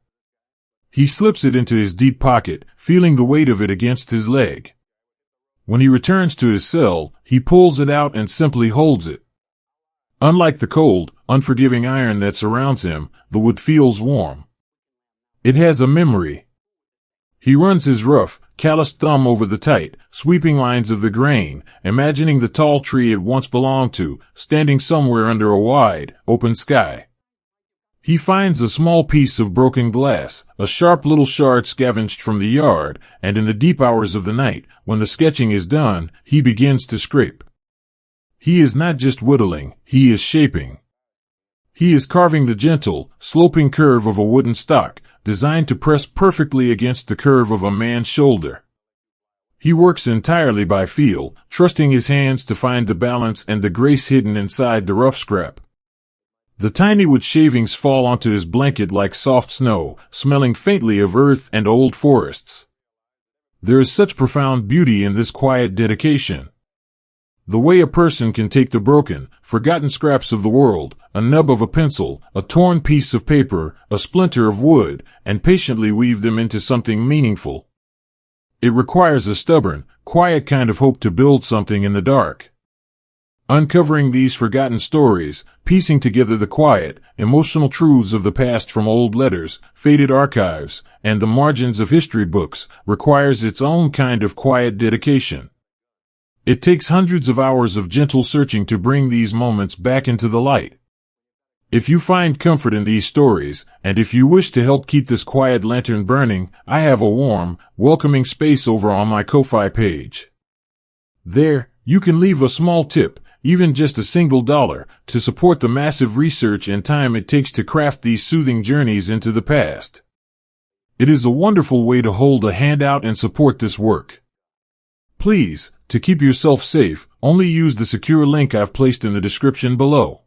He slips it into his deep pocket, feeling the weight of it against his leg. When he returns to his cell, he pulls it out and simply holds it. Unlike the cold, unforgiving iron that surrounds him, the wood feels warm. It has a memory. He runs his rough, calloused thumb over the tight, sweeping lines of the grain, imagining the tall tree it once belonged to, standing somewhere under a wide, open sky. He finds a small piece of broken glass, a sharp little shard scavenged from the yard, and in the deep hours of the night, when the sketching is done, he begins to scrape. He is not just whittling, he is shaping. He is carving the gentle, sloping curve of a wooden stock, designed to press perfectly against the curve of a man's shoulder. He works entirely by feel, trusting his hands to find the balance and the grace hidden inside the rough scrap. The tiny wood shavings fall onto his blanket like soft snow, smelling faintly of earth and old forests. There is such profound beauty in this quiet dedication. The way a person can take the broken, forgotten scraps of the world, a nub of a pencil, a torn piece of paper, a splinter of wood, and patiently weave them into something meaningful. It requires a stubborn, quiet kind of hope to build something in the dark. Uncovering these forgotten stories, piecing together the quiet, emotional truths of the past from old letters, faded archives, and the margins of history books, requires its own kind of quiet dedication. It takes hundreds of hours of gentle searching to bring these moments back into the light. If you find comfort in these stories, and if you wish to help keep this quiet lantern burning, I have a warm, welcoming space over on my Ko-Fi page. There, you can leave a small tip, even just $1, to support the massive research and time it takes to craft these soothing journeys into the past. It is a wonderful way to hold a hand out and support this work. Please, to keep yourself safe, only use the secure link I've placed in the description below.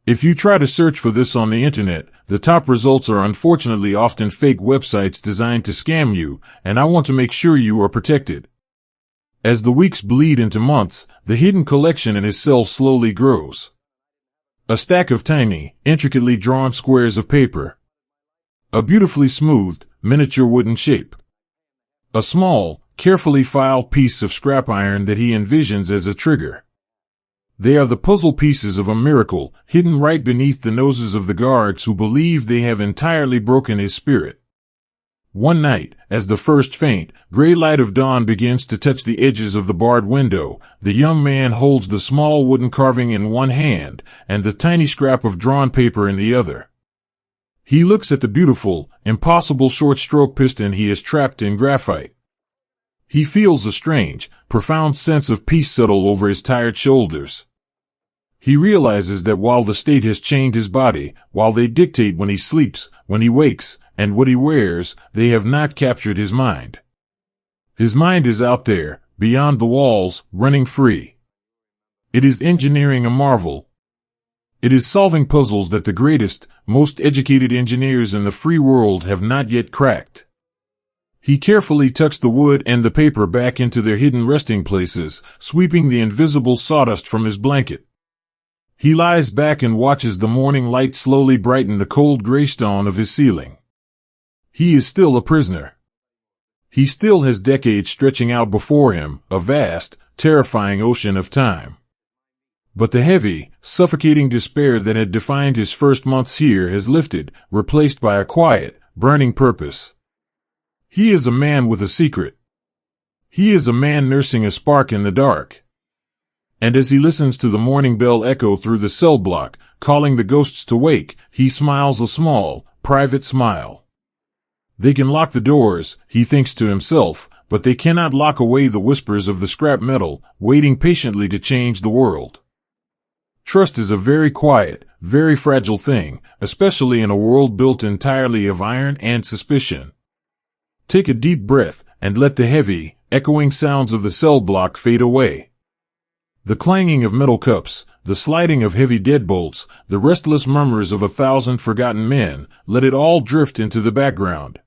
If you try to search for this on the internet, the top results are unfortunately often fake websites designed to scam you, and I want to make sure you are protected. As the weeks bleed into months, the hidden collection in his cell slowly grows. A stack of tiny, intricately drawn squares of paper. A beautifully smoothed, miniature wooden shape. A small, carefully filed piece of scrap iron that he envisions as a trigger. They are the puzzle pieces of a miracle, hidden right beneath the noses of the guards who believe they have entirely broken his spirit. One night, as the first faint, gray light of dawn begins to touch the edges of the barred window, the young man holds the small wooden carving in one hand, and the tiny scrap of drawn paper in the other. He looks at the beautiful, impossible short-stroke piston he has trapped in graphite. He feels a strange, profound sense of peace settle over his tired shoulders. He realizes that while the state has chained his body, while they dictate when he sleeps, when he wakes, and what he wears, they have not captured his mind. His mind is out there, beyond the walls, running free. It is engineering a marvel. It is solving puzzles that the greatest, most educated engineers in the free world have not yet cracked. He carefully tucks the wood and the paper back into their hidden resting places, sweeping the invisible sawdust from his blanket. He lies back and watches the morning light slowly brighten the cold gray stone of his ceiling. He is still a prisoner. He still has decades stretching out before him, a vast, terrifying ocean of time. But the heavy, suffocating despair that had defined his first months here has lifted, replaced by a quiet, burning purpose. He is a man with a secret. He is a man nursing a spark in the dark. And as he listens to the morning bell echo through the cell block, calling the ghosts to wake, he smiles a small, private smile. They can lock the doors, he thinks to himself, but they cannot lock away the whispers of the scrap metal, waiting patiently to change the world. Trust is a very quiet, very fragile thing, especially in a world built entirely of iron and suspicion. Take a deep breath, and let the heavy, echoing sounds of the cell block fade away. The clanging of metal cups, the sliding of heavy deadbolts, the restless murmurs of 1,000 forgotten men, let it all drift into the background.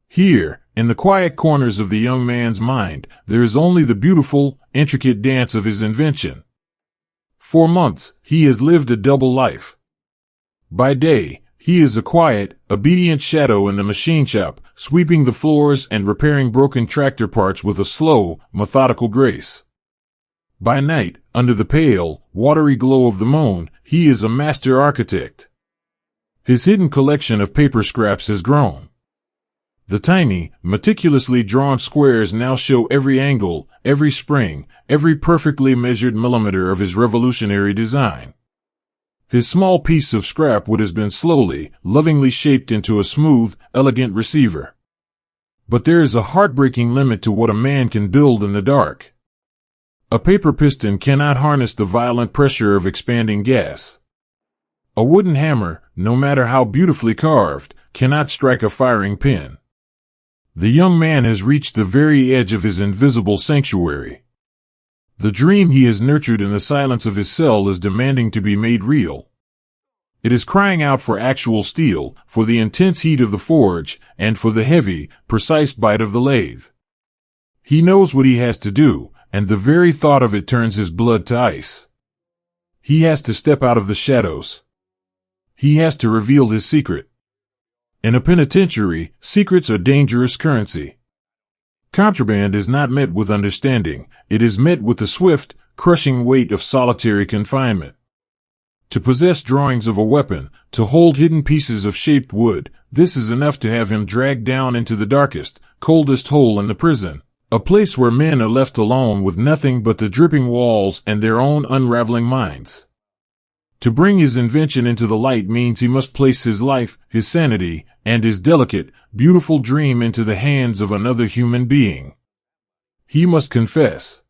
Here, in the quiet corners of the young man's mind, there is only the beautiful, intricate dance of his invention. For months, he has lived a double life. By day, he is a quiet, obedient shadow in the machine shop, sweeping the floors and repairing broken tractor parts with a slow, methodical grace. By night, under the pale, watery glow of the moon, he is a master architect. His hidden collection of paper scraps has grown. The tiny, meticulously drawn squares now show every angle, every spring, every perfectly measured millimeter of his revolutionary design. His small piece of scrap wood has been slowly, lovingly shaped into a smooth, elegant receiver. But there is a heartbreaking limit to what a man can build in the dark. A paper piston cannot harness the violent pressure of expanding gas. A wooden hammer, no matter how beautifully carved, cannot strike a firing pin. The young man has reached the very edge of his invisible sanctuary. The dream he has nurtured in the silence of his cell is demanding to be made real. It is crying out for actual steel, for the intense heat of the forge, and for the heavy, precise bite of the lathe. He knows what he has to do, and the very thought of it turns his blood to ice. He has to step out of the shadows. He has to reveal his secret. In a penitentiary, secrets are dangerous currency. Contraband is not met with understanding, it is met with the swift, crushing weight of solitary confinement. To possess drawings of a weapon, to hold hidden pieces of shaped wood, this is enough to have him dragged down into the darkest, coldest hole in the prison, a place where men are left alone with nothing but the dripping walls and their own unraveling minds. To bring his invention into the light means he must place his life, his sanity, and his delicate, beautiful dream into the hands of another human being. He must confess.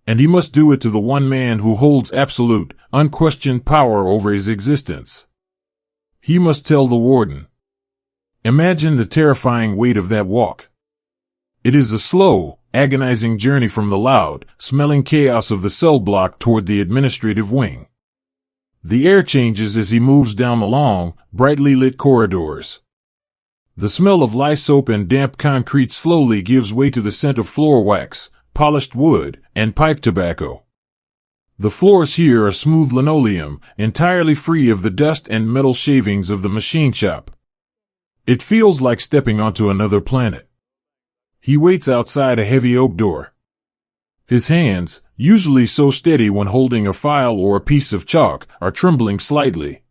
And he must do it to the one man who holds absolute, unquestioned power over his existence. He must tell the warden. Imagine the terrifying weight of that walk. It is a slow, agonizing journey from the loud, smelling chaos of the cell block toward the administrative wing. The air changes as he moves down the long, brightly lit corridors. The smell of lye soap and damp concrete slowly gives way to the scent of floor wax, polished wood, and pipe tobacco. The floors here are smooth linoleum, entirely free of the dust and metal shavings of the machine shop. It feels like stepping onto another planet. He waits outside a heavy oak door. His hands, usually so steady when holding a file or a piece of chalk, are trembling slightly.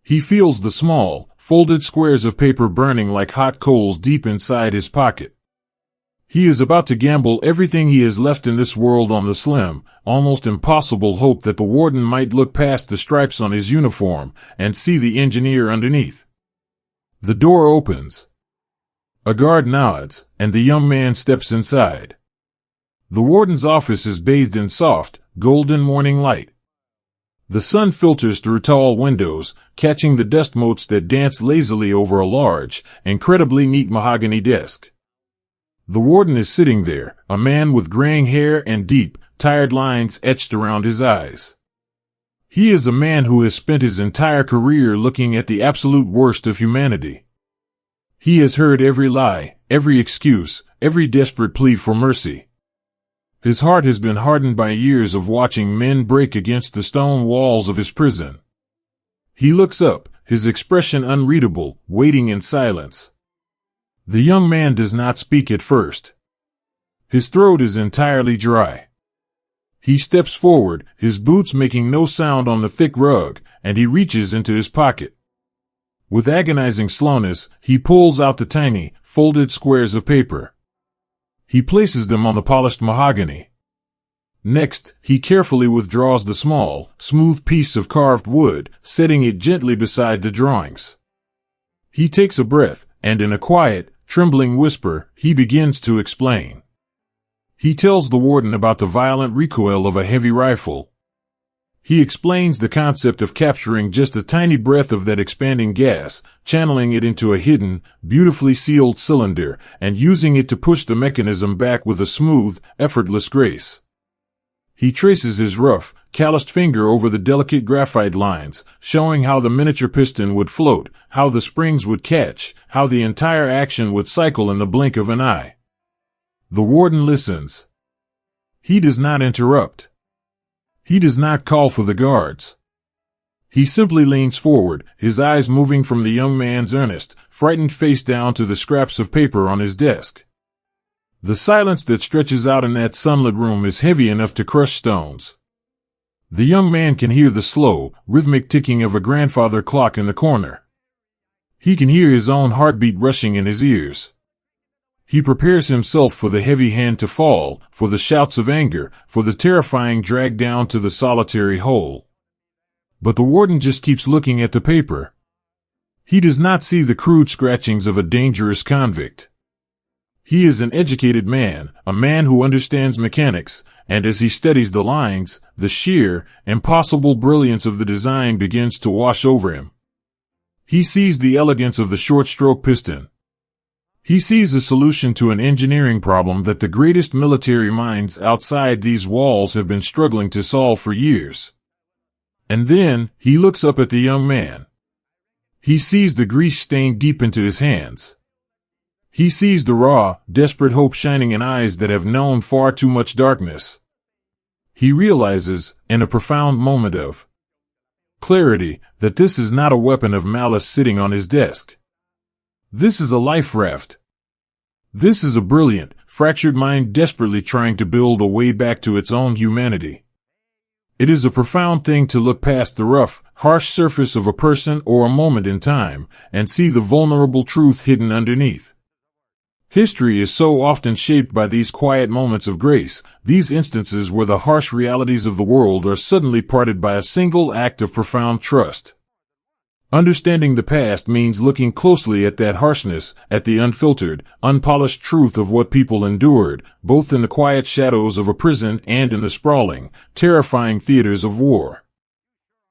He feels the small, folded squares of paper burning like hot coals deep inside his pocket. He is about to gamble everything he has left in this world on the slim, almost impossible hope that the warden might look past the stripes on his uniform and see the engineer underneath. The door opens. A guard nods, and the young man steps inside. The warden's office is bathed in soft, golden morning light. The sun filters through tall windows, catching the dust motes that dance lazily over a large, incredibly neat mahogany desk. The warden is sitting there, a man with graying hair and deep, tired lines etched around his eyes. He is a man who has spent his entire career looking at the absolute worst of humanity. He has heard every lie, every excuse, every desperate plea for mercy. His heart has been hardened by years of watching men break against the stone walls of his prison. He looks up, his expression unreadable, waiting in silence. The young man does not speak at first. His throat is entirely dry. He steps forward, his boots making no sound on the thick rug, and he reaches into his pocket. With agonizing slowness, he pulls out the tiny, folded squares of paper. He places them on the polished mahogany. Next, he carefully withdraws the small, smooth piece of carved wood, setting it gently beside the drawings. He takes a breath, and in a quiet, trembling whisper, he begins to explain. He tells the warden about the violent recoil of a heavy rifle. He explains the concept of capturing just a tiny breath of that expanding gas, channeling it into a hidden, beautifully sealed cylinder, and using it to push the mechanism back with a smooth, effortless grace. He traces his rough, calloused finger over the delicate graphite lines, showing how the miniature piston would float, how the springs would catch, how the entire action would cycle in the blink of an eye. The warden listens. He does not interrupt. He does not call for the guards. He simply leans forward, his eyes moving from the young man's earnest, frightened face down to the scraps of paper on his desk. The silence that stretches out in that sunlit room is heavy enough to crush stones. The young man can hear the slow, rhythmic ticking of a grandfather clock in the corner. He can hear his own heartbeat rushing in his ears. He prepares himself for the heavy hand to fall, for the shouts of anger, for the terrifying drag down to the solitary hole. But the warden just keeps looking at the paper. He does not see the crude scratchings of a dangerous convict. He is an educated man, a man who understands mechanics, and as he studies the lines, the sheer, impossible brilliance of the design begins to wash over him. He sees the elegance of the short-stroke piston. He sees a solution to an engineering problem that the greatest military minds outside these walls have been struggling to solve for years. And then, he looks up at the young man. He sees the grease stain deep into his hands. He sees the raw, desperate hope shining in eyes that have known far too much darkness. He realizes, in a profound moment of clarity, that this is not a weapon of malice sitting on his desk. This is a life raft. This is a brilliant, fractured mind desperately trying to build a way back to its own humanity. It is a profound thing to look past the rough, harsh surface of a person or a moment in time, and see the vulnerable truth hidden underneath. History is so often shaped by these quiet moments of grace, these instances where the harsh realities of the world are suddenly parted by a single act of profound trust. Understanding the past means looking closely at that harshness, at the unfiltered, unpolished truth of what people endured, both in the quiet shadows of a prison and in the sprawling, terrifying theaters of war.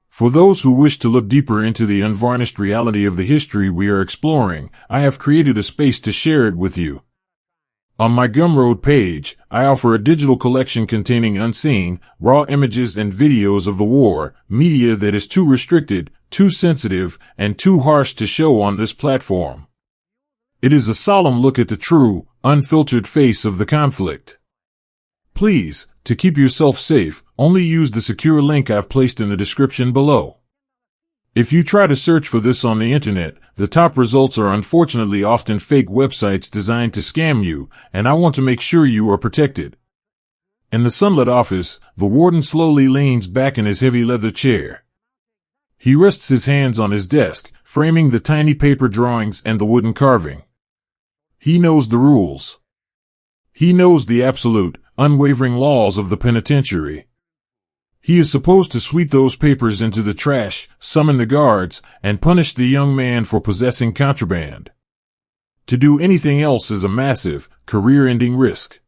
For those who wish to look deeper into the unvarnished reality of the history we are exploring, I have created a space to share it with you. On my Gumroad page, I offer a digital collection containing unseen, raw images and videos of the war, media that is too restricted, too sensitive, and too harsh to show on this platform. It is a solemn look at the true, unfiltered face of the conflict. Please, to keep yourself safe, only use the secure link I've placed in the description below. If you try to search for this on the internet, the top results are unfortunately often fake websites designed to scam you, and I want to make sure you are protected. In the sunlit office, the warden slowly leans back in his heavy leather chair. He rests his hands on his desk, framing the tiny paper drawings and the wooden carving. He knows the rules. He knows the absolute, unwavering laws of the penitentiary. He is supposed to sweep those papers into the trash, summon the guards, and punish the young man for possessing contraband. To do anything else is a massive, career-ending risk.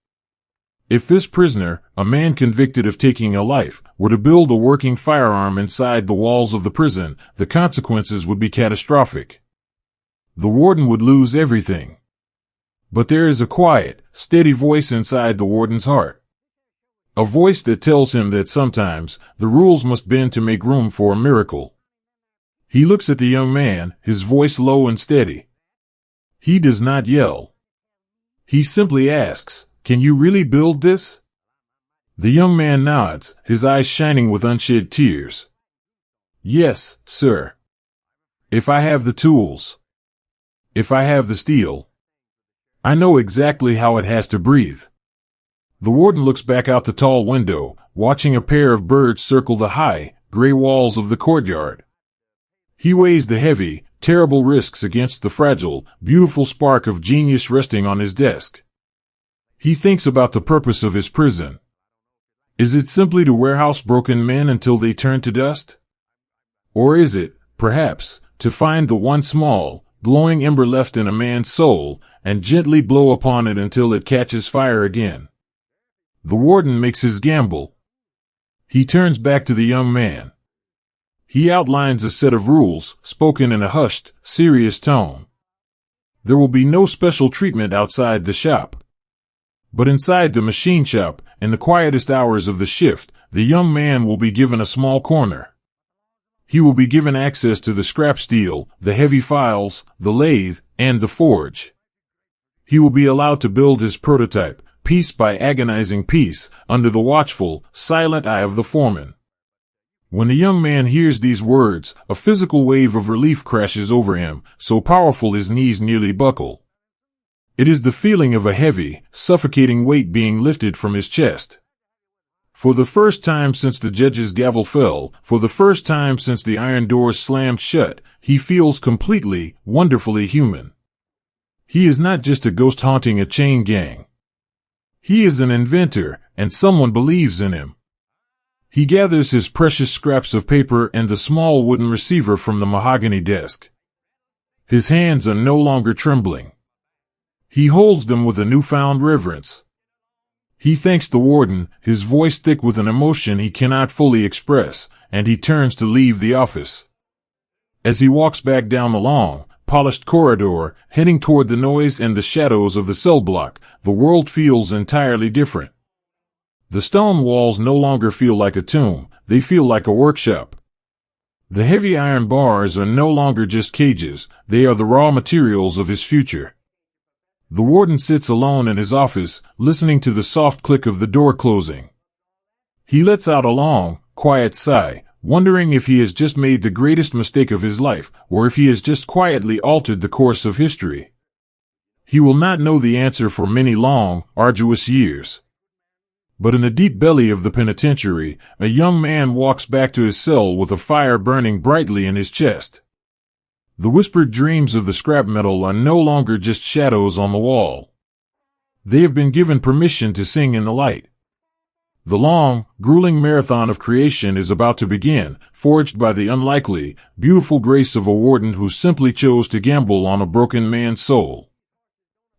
If this prisoner, a man convicted of taking a life, were to build a working firearm inside the walls of the prison, the consequences would be catastrophic. The warden would lose everything. But there is a quiet, steady voice inside the warden's heart. A voice that tells him that sometimes, the rules must bend to make room for a miracle. He looks at the young man, his voice low and steady. He does not yell. He simply asks, "Can you really build this?" The young man nods, his eyes shining with unshed tears. "Yes, sir. If I have the tools. If I have the steel. I know exactly how it has to breathe." The warden looks back out the tall window, watching a pair of birds circle the high, gray walls of the courtyard. He weighs the heavy, terrible risks against the fragile, beautiful spark of genius resting on his desk. He thinks about the purpose of his prison. Is it simply to warehouse broken men until they turn to dust? Or is it, perhaps, to find the one small, glowing ember left in a man's soul, and gently blow upon it until it catches fire again? The warden makes his gamble. He turns back to the young man. He outlines a set of rules, spoken in a hushed, serious tone. There will be no special treatment outside the shop. But inside the machine shop, in the quietest hours of the shift, the young man will be given a small corner. He will be given access to the scrap steel, the heavy files, the lathe, and the forge. He will be allowed to build his prototype, piece by agonizing piece, under the watchful, silent eye of the foreman. When the young man hears these words, a physical wave of relief crashes over him, so powerful his knees nearly buckle. It is the feeling of a heavy, suffocating weight being lifted from his chest. For the first time since the judge's gavel fell, for the first time since the iron doors slammed shut, he feels completely, wonderfully human. He is not just a ghost haunting a chain gang. He is an inventor, and someone believes in him. He gathers his precious scraps of paper and the small wooden receiver from the mahogany desk. His hands are no longer trembling. He holds them with a newfound reverence. He thanks the warden, his voice thick with an emotion he cannot fully express, and he turns to leave the office. As he walks back down the long, polished corridor, heading toward the noise and the shadows of the cell block, the world feels entirely different. The stone walls no longer feel like a tomb, they feel like a workshop. The heavy iron bars are no longer just cages, they are the raw materials of his future. The warden sits alone in his office, listening to the soft click of the door closing. He lets out a long, quiet sigh, wondering if he has just made the greatest mistake of his life, or if he has just quietly altered the course of history. He will not know the answer for many long, arduous years. But in the deep belly of the penitentiary, a young man walks back to his cell with a fire burning brightly in his chest. The whispered dreams of the scrap metal are no longer just shadows on the wall. They have been given permission to sing in the light. The long, grueling marathon of creation is about to begin, forged by the unlikely, beautiful grace of a warden who simply chose to gamble on a broken man's soul.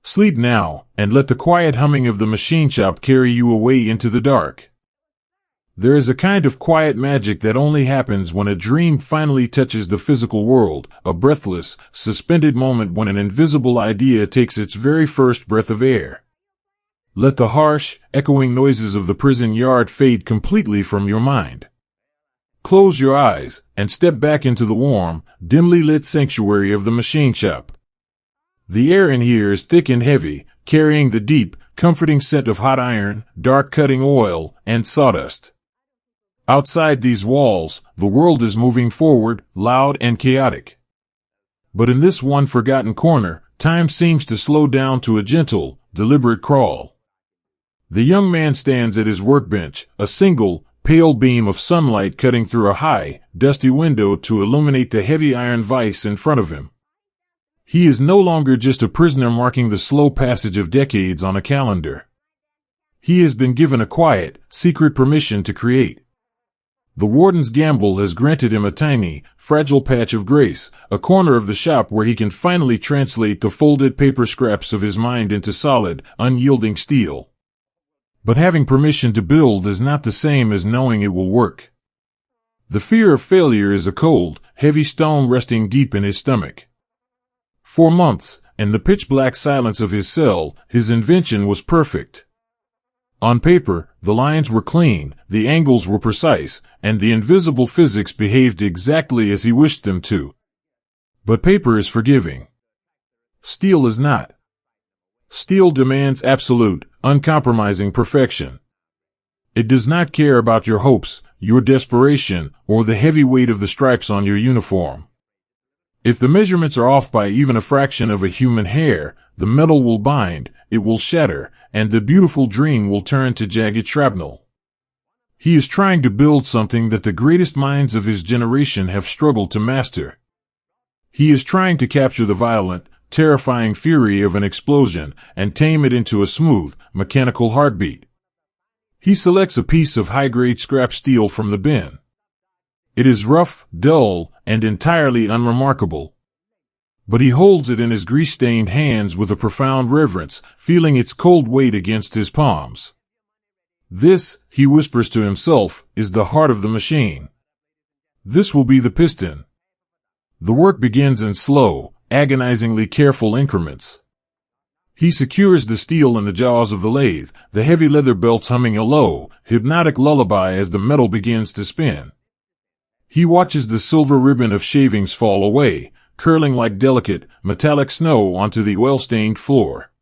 Sleep now, and let the quiet humming of the machine shop carry you away into the dark. There is a kind of quiet magic that only happens when a dream finally touches the physical world, a breathless, suspended moment when an invisible idea takes its very first breath of air. Let the harsh, echoing noises of the prison yard fade completely from your mind. Close your eyes, and step back into the warm, dimly lit sanctuary of the machine shop. The air in here is thick and heavy, carrying the deep, comforting scent of hot iron, dark cutting oil, and sawdust. Outside these walls, the world is moving forward, loud and chaotic. But in this one forgotten corner, time seems to slow down to a gentle, deliberate crawl. The young man stands at his workbench, a single, pale beam of sunlight cutting through a high, dusty window to illuminate the heavy iron vise in front of him. He is no longer just a prisoner marking the slow passage of decades on a calendar. He has been given a quiet, secret permission to create. The warden's gamble has granted him a tiny, fragile patch of grace, a corner of the shop where he can finally translate the folded paper scraps of his mind into solid, unyielding steel. But having permission to build is not the same as knowing it will work. The fear of failure is a cold, heavy stone resting deep in his stomach. For months, in the pitch-black silence of his cell, his invention was perfect. On paper, the lines were clean, the angles were precise, and the invisible physics behaved exactly as he wished them to. But paper is forgiving. Steel is not. Steel demands absolute, uncompromising perfection. It does not care about your hopes, your desperation, or the heavy weight of the stripes on your uniform. If the measurements are off by even a fraction of a human hair, the metal will bind, it will shatter, and the beautiful dream will turn to jagged shrapnel. He is trying to build something that the greatest minds of his generation have struggled to master. He is trying to capture the violent, terrifying fury of an explosion and tame it into a smooth, mechanical heartbeat. He selects a piece of high-grade scrap steel from the bin. It is rough, dull, and entirely unremarkable. But he holds it in his grease-stained hands with a profound reverence, feeling its cold weight against his palms. This, he whispers to himself, is the heart of the machine. This will be the piston. The work begins in slow, agonizingly careful increments. He secures the steel in the jaws of the lathe, the heavy leather belts humming a low, hypnotic lullaby as the metal begins to spin. He watches the silver ribbon of shavings fall away, curling like delicate, metallic snow onto the oil-stained floor.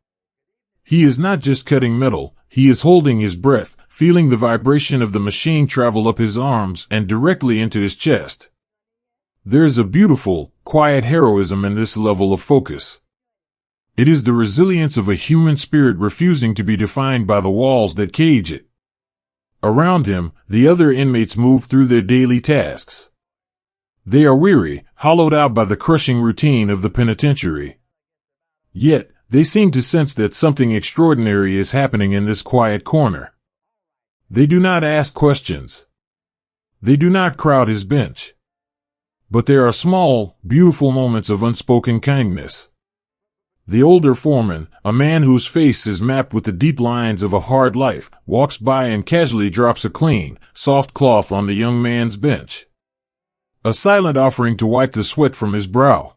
He is not just cutting metal, he is holding his breath, feeling the vibration of the machine travel up his arms and directly into his chest. There is a beautiful, quiet heroism in this level of focus. It is the resilience of a human spirit refusing to be defined by the walls that cage it. Around him, the other inmates move through their daily tasks. They are weary, hollowed out by the crushing routine of the penitentiary. Yet, they seem to sense that something extraordinary is happening in this quiet corner. They do not ask questions. They do not crowd his bench. But there are small, beautiful moments of unspoken kindness. The older foreman, a man whose face is mapped with the deep lines of a hard life, walks by and casually drops a clean, soft cloth on the young man's bench. A silent offering to wipe the sweat from his brow.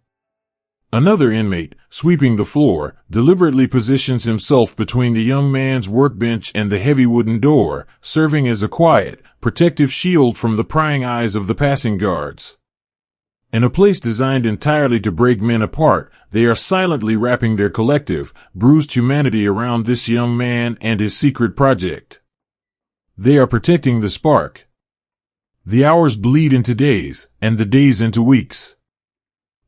Another inmate, sweeping the floor, deliberately positions himself between the young man's workbench and the heavy wooden door, serving as a quiet, protective shield from the prying eyes of the passing guards. In a place designed entirely to break men apart, they are silently wrapping their collective, bruised humanity around this young man and his secret project. They are protecting the spark. The hours bleed into days, and the days into weeks.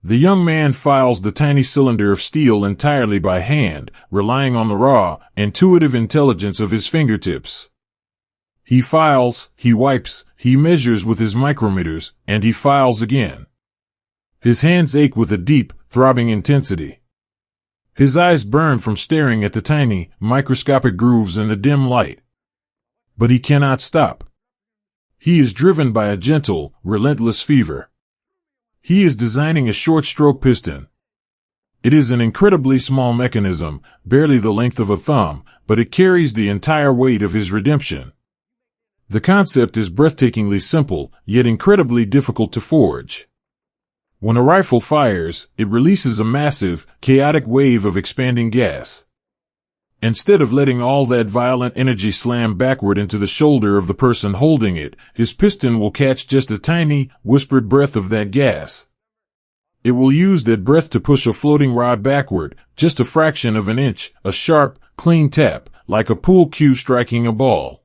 The young man files the tiny cylinder of steel entirely by hand, relying on the raw, intuitive intelligence of his fingertips. He files, he wipes, he measures with his micrometers, and he files again. His hands ache with a deep, throbbing intensity. His eyes burn from staring at the tiny, microscopic grooves in the dim light. But he cannot stop. He is driven by a gentle, relentless fever. He is designing a short-stroke piston. It is an incredibly small mechanism, barely the length of a thumb, but it carries the entire weight of his redemption. The concept is breathtakingly simple, yet incredibly difficult to forge. When a rifle fires, it releases a massive, chaotic wave of expanding gas. Instead of letting all that violent energy slam backward into the shoulder of the person holding it, his piston will catch just a tiny, whispered breath of that gas. It will use that breath to push a floating rod backward, just a fraction of an inch, a sharp, clean tap, like a pool cue striking a ball.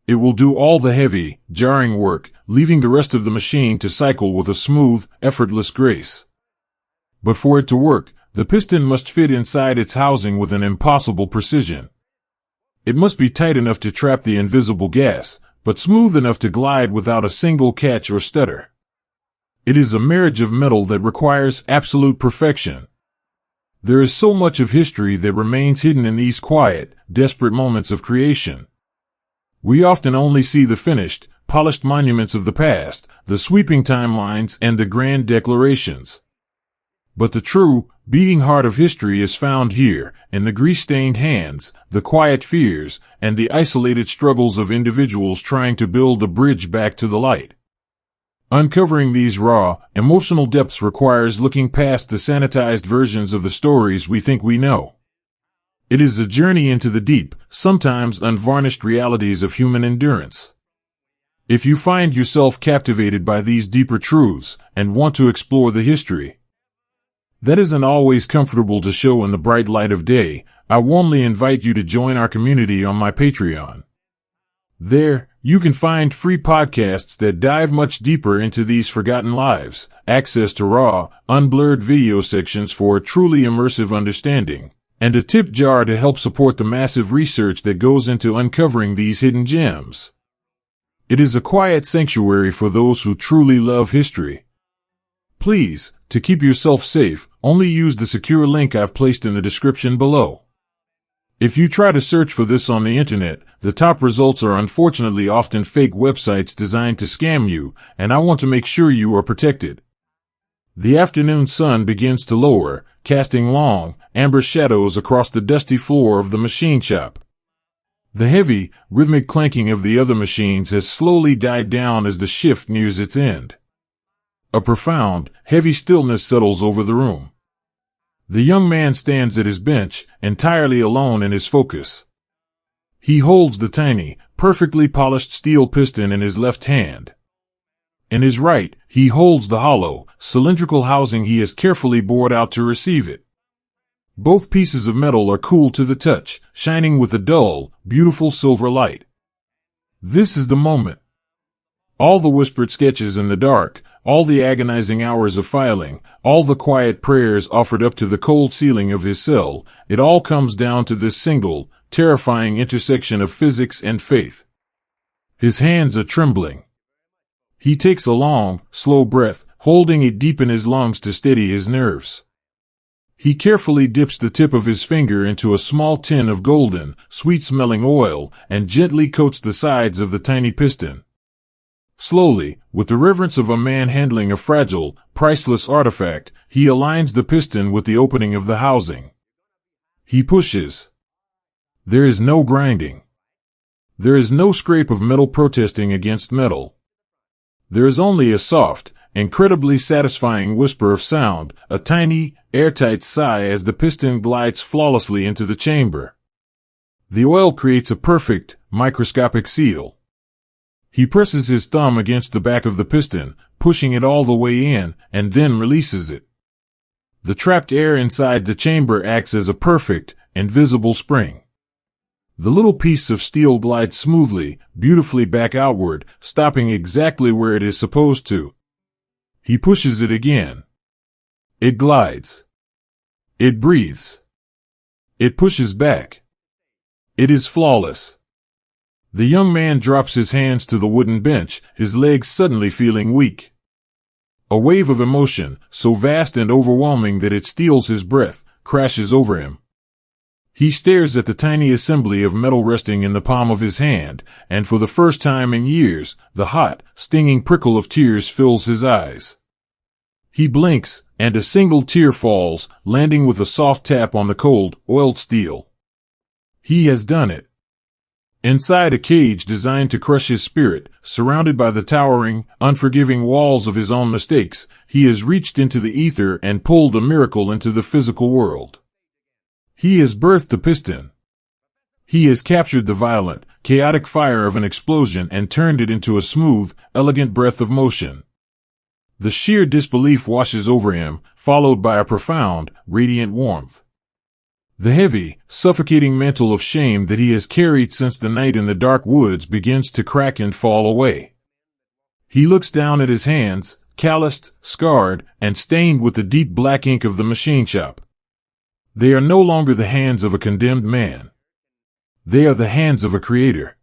It will do all the heavy, jarring work, leaving the rest of the machine to cycle with a smooth, effortless grace. But for it to work, the piston must fit inside its housing with an impossible precision. It must be tight enough to trap the invisible gas, but smooth enough to glide without a single catch or stutter. It is a marriage of metal that requires absolute perfection. There is so much of history that remains hidden in these quiet, desperate moments of creation. We often only see the finished, polished monuments of the past, the sweeping timelines and the grand declarations. But the true, beating heart of history is found here, in the grease-stained hands, the quiet fears, and the isolated struggles of individuals trying to build a bridge back to the light. Uncovering these raw, emotional depths requires looking past the sanitized versions of the stories we think we know. It is a journey into the deep, sometimes unvarnished realities of human endurance. If you find yourself captivated by these deeper truths and want to explore the history that isn't always comfortable to show in the bright light of day, I warmly invite you to join our community on my Patreon. There, you can find free podcasts that dive much deeper into these forgotten lives, access to raw, unblurred video sections for a truly immersive understanding, and a tip jar to help support the massive research that goes into uncovering these hidden gems. It is a quiet sanctuary for those who truly love history. Please, to keep yourself safe, only use the secure link I've placed in the description below. If you try to search for this on the internet, the top results are unfortunately often fake websites designed to scam you, and I want to make sure you are protected. The afternoon sun begins to lower, casting long, amber shadows across the dusty floor of the machine shop. The heavy, rhythmic clanking of the other machines has slowly died down as the shift nears its end. A profound, heavy stillness settles over the room. The young man stands at his bench, entirely alone in his focus. He holds the tiny, perfectly polished steel piston in his left hand. In his right, he holds the hollow, cylindrical housing he has carefully bored out to receive it. Both pieces of metal are cool to the touch, shining with a dull, beautiful silver light. This is the moment. All the whispered sketches in the dark, all the agonizing hours of filing, all the quiet prayers offered up to the cold ceiling of his cell, it all comes down to this single, terrifying intersection of physics and faith. His hands are trembling. He takes a long, slow breath, holding it deep in his lungs to steady his nerves. He carefully dips the tip of his finger into a small tin of golden, sweet-smelling oil and gently coats the sides of the tiny piston. Slowly, with the reverence of a man handling a fragile, priceless artifact, he aligns the piston with the opening of the housing. He pushes. There is no grinding. There is no scrape of metal protesting against metal. There is only a soft, incredibly satisfying whisper of sound, a tiny, airtight sigh as the piston glides flawlessly into the chamber. The oil creates a perfect, microscopic seal. He presses his thumb against the back of the piston, pushing it all the way in, and then releases it. The trapped air inside the chamber acts as a perfect, invisible spring. The little piece of steel glides smoothly, beautifully back outward, stopping exactly where it is supposed to. He pushes it again. It glides. It breathes. It pushes back. It is flawless. The young man drops his hands to the wooden bench, his legs suddenly feeling weak. A wave of emotion, so vast and overwhelming that it steals his breath, crashes over him. He stares at the tiny assembly of metal resting in the palm of his hand, and for the first time in years, the hot, stinging prickle of tears fills his eyes. He blinks, and a single tear falls, landing with a soft tap on the cold, oiled steel. He has done it. Inside a cage designed to crush his spirit, surrounded by the towering, unforgiving walls of his own mistakes, he has reached into the ether and pulled a miracle into the physical world. He has birthed the piston. He has captured the violent, chaotic fire of an explosion and turned it into a smooth, elegant breath of motion. The sheer disbelief washes over him, followed by a profound, radiant warmth. The heavy, suffocating mantle of shame that he has carried since the night in the dark woods begins to crack and fall away. He looks down at his hands, calloused, scarred, and stained with the deep black ink of the machine shop. They are no longer the hands of a condemned man. They are the hands of a creator.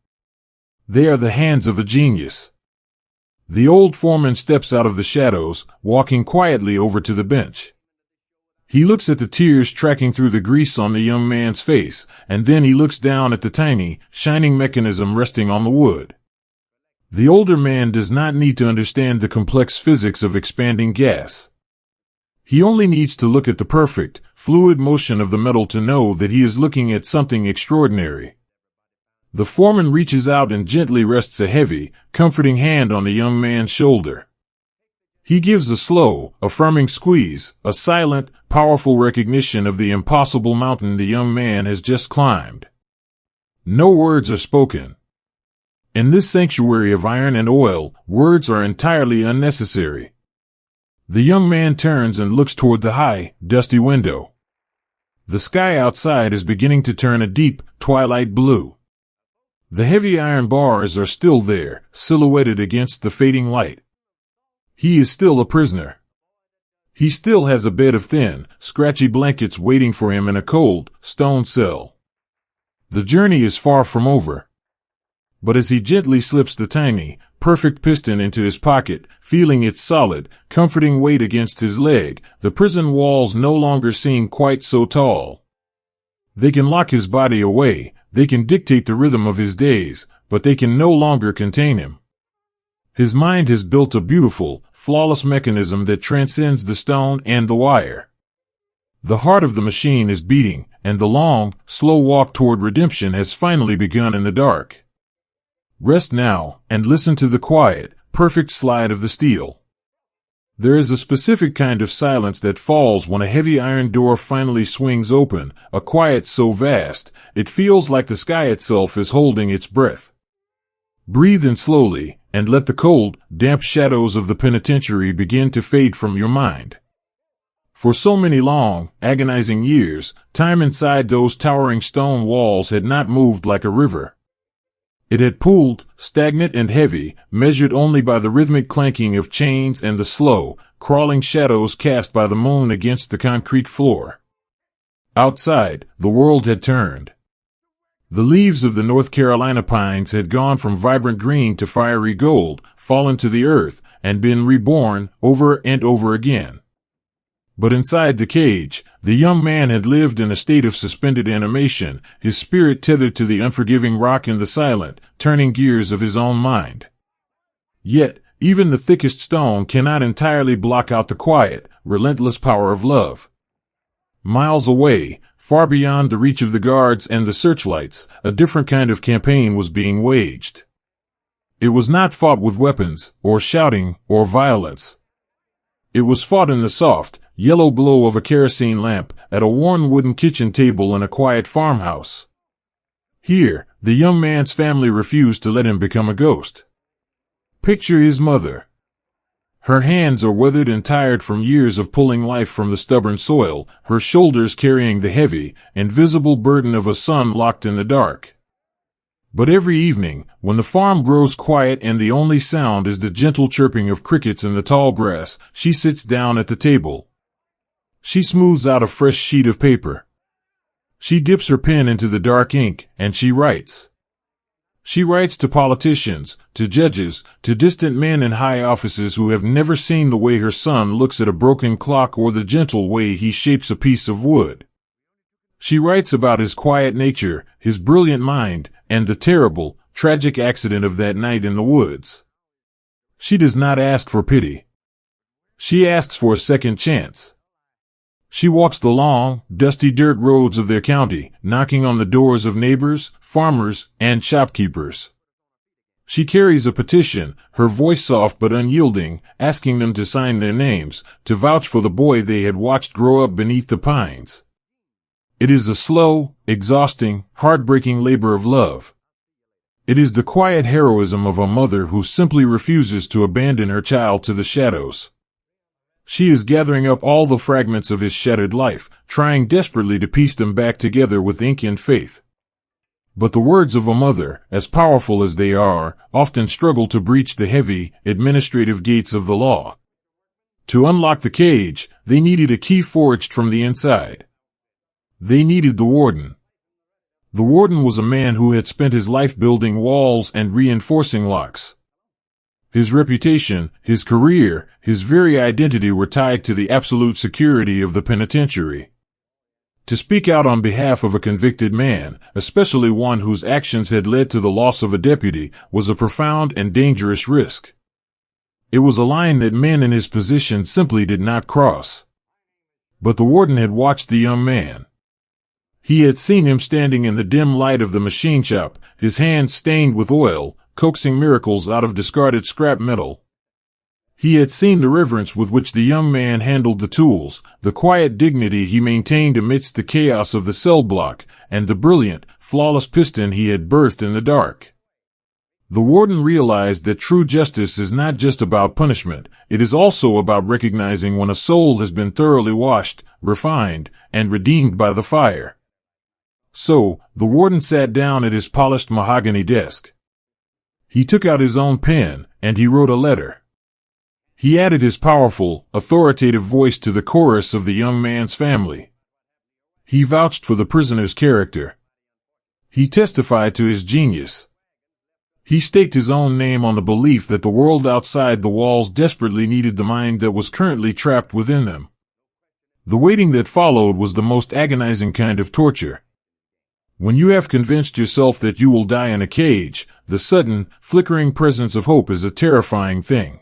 They are the hands of a genius. The old foreman steps out of the shadows, walking quietly over to the bench. He looks at the tears tracking through the grease on the young man's face, and then he looks down at the tiny, shining mechanism resting on the wood. The older man does not need to understand the complex physics of expanding gas. He only needs to look at the perfect, fluid motion of the metal to know that he is looking at something extraordinary. The foreman reaches out and gently rests a heavy, comforting hand on the young man's shoulder. He gives a slow, affirming squeeze, a silent, powerful recognition of the impossible mountain the young man has just climbed. No words are spoken. In this sanctuary of iron and oil, words are entirely unnecessary. The young man turns and looks toward the high, dusty window. The sky outside is beginning to turn a deep, twilight blue. The heavy iron bars are still there, silhouetted against the fading light. He is still a prisoner. He still has a bed of thin, scratchy blankets waiting for him in a cold, stone cell. The journey is far from over. But as he gently slips the tiny, perfect piston into his pocket, feeling its solid, comforting weight against his leg, the prison walls no longer seem quite so tall. They can lock his body away, they can dictate the rhythm of his days, but they can no longer contain him. His mind has built a beautiful, flawless mechanism that transcends the stone and the wire. The heart of the machine is beating, and the long, slow walk toward redemption has finally begun in the dark. Rest now, and listen to the quiet, perfect slide of the steel. There is a specific kind of silence that falls when a heavy iron door finally swings open, a quiet so vast, it feels like the sky itself is holding its breath. Breathe in slowly, and let the cold, damp shadows of the penitentiary begin to fade from your mind. For so many long, agonizing years, time inside those towering stone walls had not moved like a river. It had pooled, stagnant and heavy, measured only by the rhythmic clanking of chains and the slow, crawling shadows cast by the moon against the concrete floor. Outside, the world had turned. The leaves of the North Carolina pines had gone from vibrant green to fiery gold, fallen to the earth, and been reborn over and over again. But inside the cage, the young man had lived in a state of suspended animation, his spirit tethered to the unforgiving rock in the silent, turning gears of his own mind. Yet, even the thickest stone cannot entirely block out the quiet, relentless power of love. Miles away, far beyond the reach of the guards and the searchlights, a different kind of campaign was being waged. It was not fought with weapons, or shouting, or violence. It was fought in the soft, yellow glow of a kerosene lamp, at a worn wooden kitchen table in a quiet farmhouse. Here, the young man's family refused to let him become a ghost. Picture his mother. Her hands are weathered and tired from years of pulling life from the stubborn soil, her shoulders carrying the heavy, invisible burden of a son locked in the dark. But every evening, when the farm grows quiet and the only sound is the gentle chirping of crickets in the tall grass, she sits down at the table. She smooths out a fresh sheet of paper. She dips her pen into the dark ink, and she writes. She writes to politicians, to judges, to distant men in high offices who have never seen the way her son looks at a broken clock or the gentle way he shapes a piece of wood. She writes about his quiet nature, his brilliant mind, and the terrible, tragic accident of that night in the woods. She does not ask for pity. She asks for a second chance. She walks the long, dusty dirt roads of their county, knocking on the doors of neighbors, farmers, and shopkeepers. She carries a petition, her voice soft but unyielding, asking them to sign their names, to vouch for the boy they had watched grow up beneath the pines. It is a slow, exhausting, heartbreaking labor of love. It is the quiet heroism of a mother who simply refuses to abandon her child to the shadows. She is gathering up all the fragments of his shattered life, trying desperately to piece them back together with ink and faith. But the words of a mother, as powerful as they are, often struggle to breach the heavy, administrative gates of the law. To unlock the cage, they needed a key forged from the inside. They needed the warden. The warden was a man who had spent his life building walls and reinforcing locks. His reputation, his career, his very identity were tied to the absolute security of the penitentiary. To speak out on behalf of a convicted man, especially one whose actions had led to the loss of a deputy, was a profound and dangerous risk. It was a line that men in his position simply did not cross. But the warden had watched the young man. He had seen him standing in the dim light of the machine shop, his hands stained with oil, coaxing miracles out of discarded scrap metal. He had seen the reverence with which the young man handled the tools, the quiet dignity he maintained amidst the chaos of the cell block, and the brilliant, flawless piston he had birthed in the dark. The warden realized that true justice is not just about punishment, it is also about recognizing when a soul has been thoroughly washed, refined, and redeemed by the fire. So, the warden sat down at his polished mahogany desk. He took out his own pen, and he wrote a letter. He added his powerful, authoritative voice to the chorus of the young man's family. He vouched for the prisoner's character. He testified to his genius. He staked his own name on the belief that the world outside the walls desperately needed the mind that was currently trapped within them. The waiting that followed was the most agonizing kind of torture. When you have convinced yourself that you will die in a cage, the sudden, flickering presence of hope is a terrifying thing.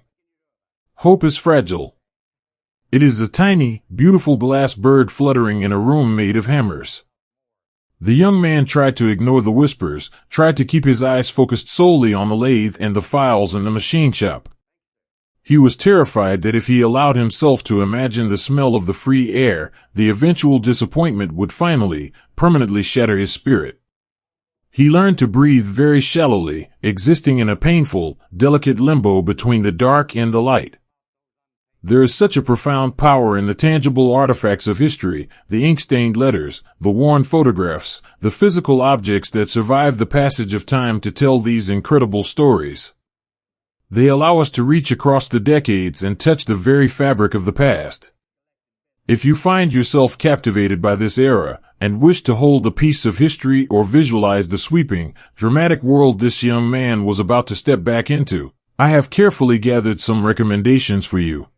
Hope is fragile. It is a tiny, beautiful glass bird fluttering in a room made of hammers. The young man tried to ignore the whispers, tried to keep his eyes focused solely on the lathe and the files in the machine shop. He was terrified that if he allowed himself to imagine the smell of the free air, the eventual disappointment would finally, permanently shatter his spirit. He learned to breathe very shallowly, existing in a painful, delicate limbo between the dark and the light. There is such a profound power in the tangible artifacts of history, the ink-stained letters, the worn photographs, the physical objects that survive the passage of time to tell these incredible stories. They allow us to reach across the decades and touch the very fabric of the past. If you find yourself captivated by this era, and wish to hold a piece of history or visualize the sweeping, dramatic world this young man was about to step back into, I have carefully gathered some recommendations for you.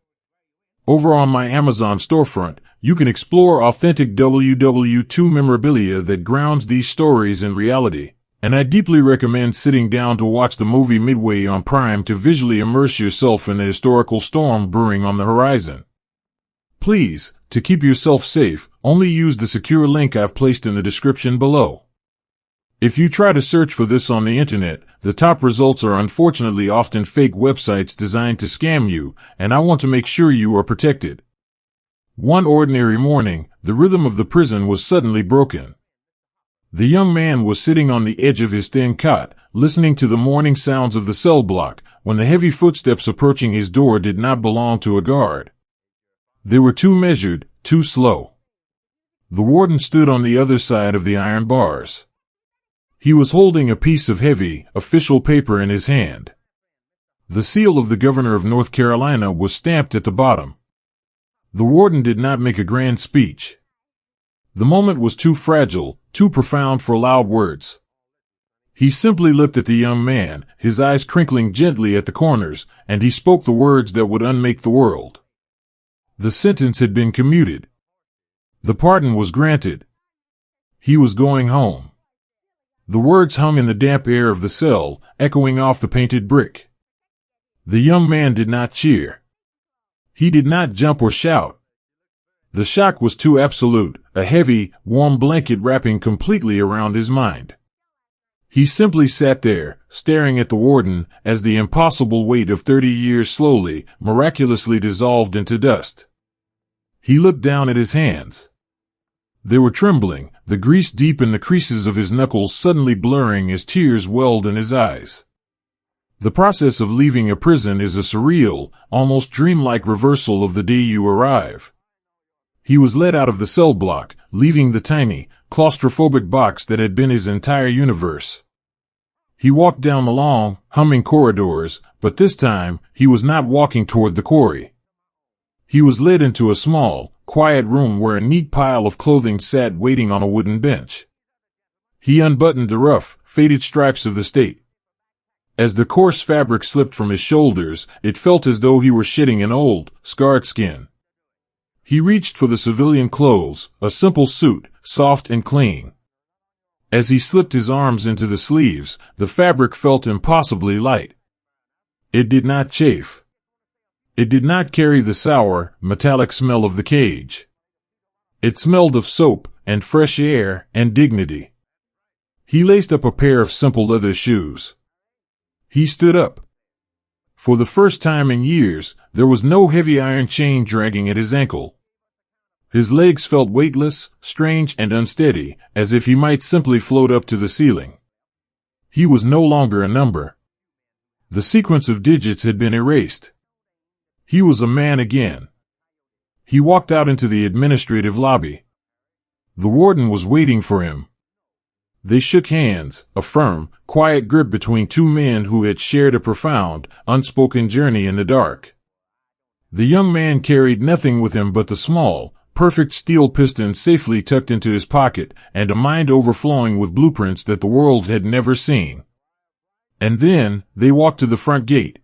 Over on my Amazon storefront, you can explore authentic WWII memorabilia that grounds these stories in reality, and I deeply recommend sitting down to watch the movie midway on Prime to visually immerse yourself in the historical storm brewing on the horizon. Please, to keep yourself safe, only use the secure link I've placed in the description below. If you try to search for this on the internet, the top results are unfortunately often fake websites designed to scam you, and I want to make sure you are protected. One ordinary morning, the rhythm of the prison was suddenly broken. The young man was sitting on the edge of his thin cot, listening to the morning sounds of the cell block, when the heavy footsteps approaching his door did not belong to a guard. They were too measured, too slow. The warden stood on the other side of the iron bars. He was holding a piece of heavy, official paper in his hand. The seal of the governor of North Carolina was stamped at the bottom. The warden did not make a grand speech. The moment was too fragile, too profound for loud words. He simply looked at the young man, his eyes crinkling gently at the corners, and he spoke the words that would unmake the world. The sentence had been commuted. The pardon was granted. He was going home. The words hung in the damp air of the cell, echoing off the painted brick. The young man did not cheer. He did not jump or shout. The shock was too absolute, a heavy, warm blanket wrapping completely around his mind. He simply sat there, staring at the warden, as the impossible weight of 30 years slowly, miraculously dissolved into dust. He looked down at his hands. They were trembling, the grease deep in the creases of his knuckles suddenly blurring as tears welled in his eyes. The process of leaving a prison is a surreal, almost dreamlike reversal of the day you arrive. He was led out of the cell block, leaving the tiny, claustrophobic box that had been his entire universe. He walked down the long, humming corridors, but this time, he was not walking toward the quarry. He was led into a small, quiet room where a neat pile of clothing sat waiting on a wooden bench. He unbuttoned the rough, faded stripes of the state. As the coarse fabric slipped from his shoulders, it felt as though he were shedding an old, scarred skin. He reached for the civilian clothes, a simple suit, soft and clean. As he slipped his arms into the sleeves, the fabric felt impossibly light. It did not chafe. It did not carry the sour, metallic smell of the cage. It smelled of soap, and fresh air, and dignity. He laced up a pair of simple leather shoes. He stood up. For the first time in years, there was no heavy iron chain dragging at his ankle. His legs felt weightless, strange and unsteady, as if he might simply float up to the ceiling. He was no longer a number. The sequence of digits had been erased. He was a man again. He walked out into the administrative lobby. The warden was waiting for him. They shook hands, a firm, quiet grip between two men who had shared a profound, unspoken journey in the dark. The young man carried nothing with him but the small, perfect steel piston safely tucked into his pocket, and a mind overflowing with blueprints that the world had never seen. And then, they walked to the front gate.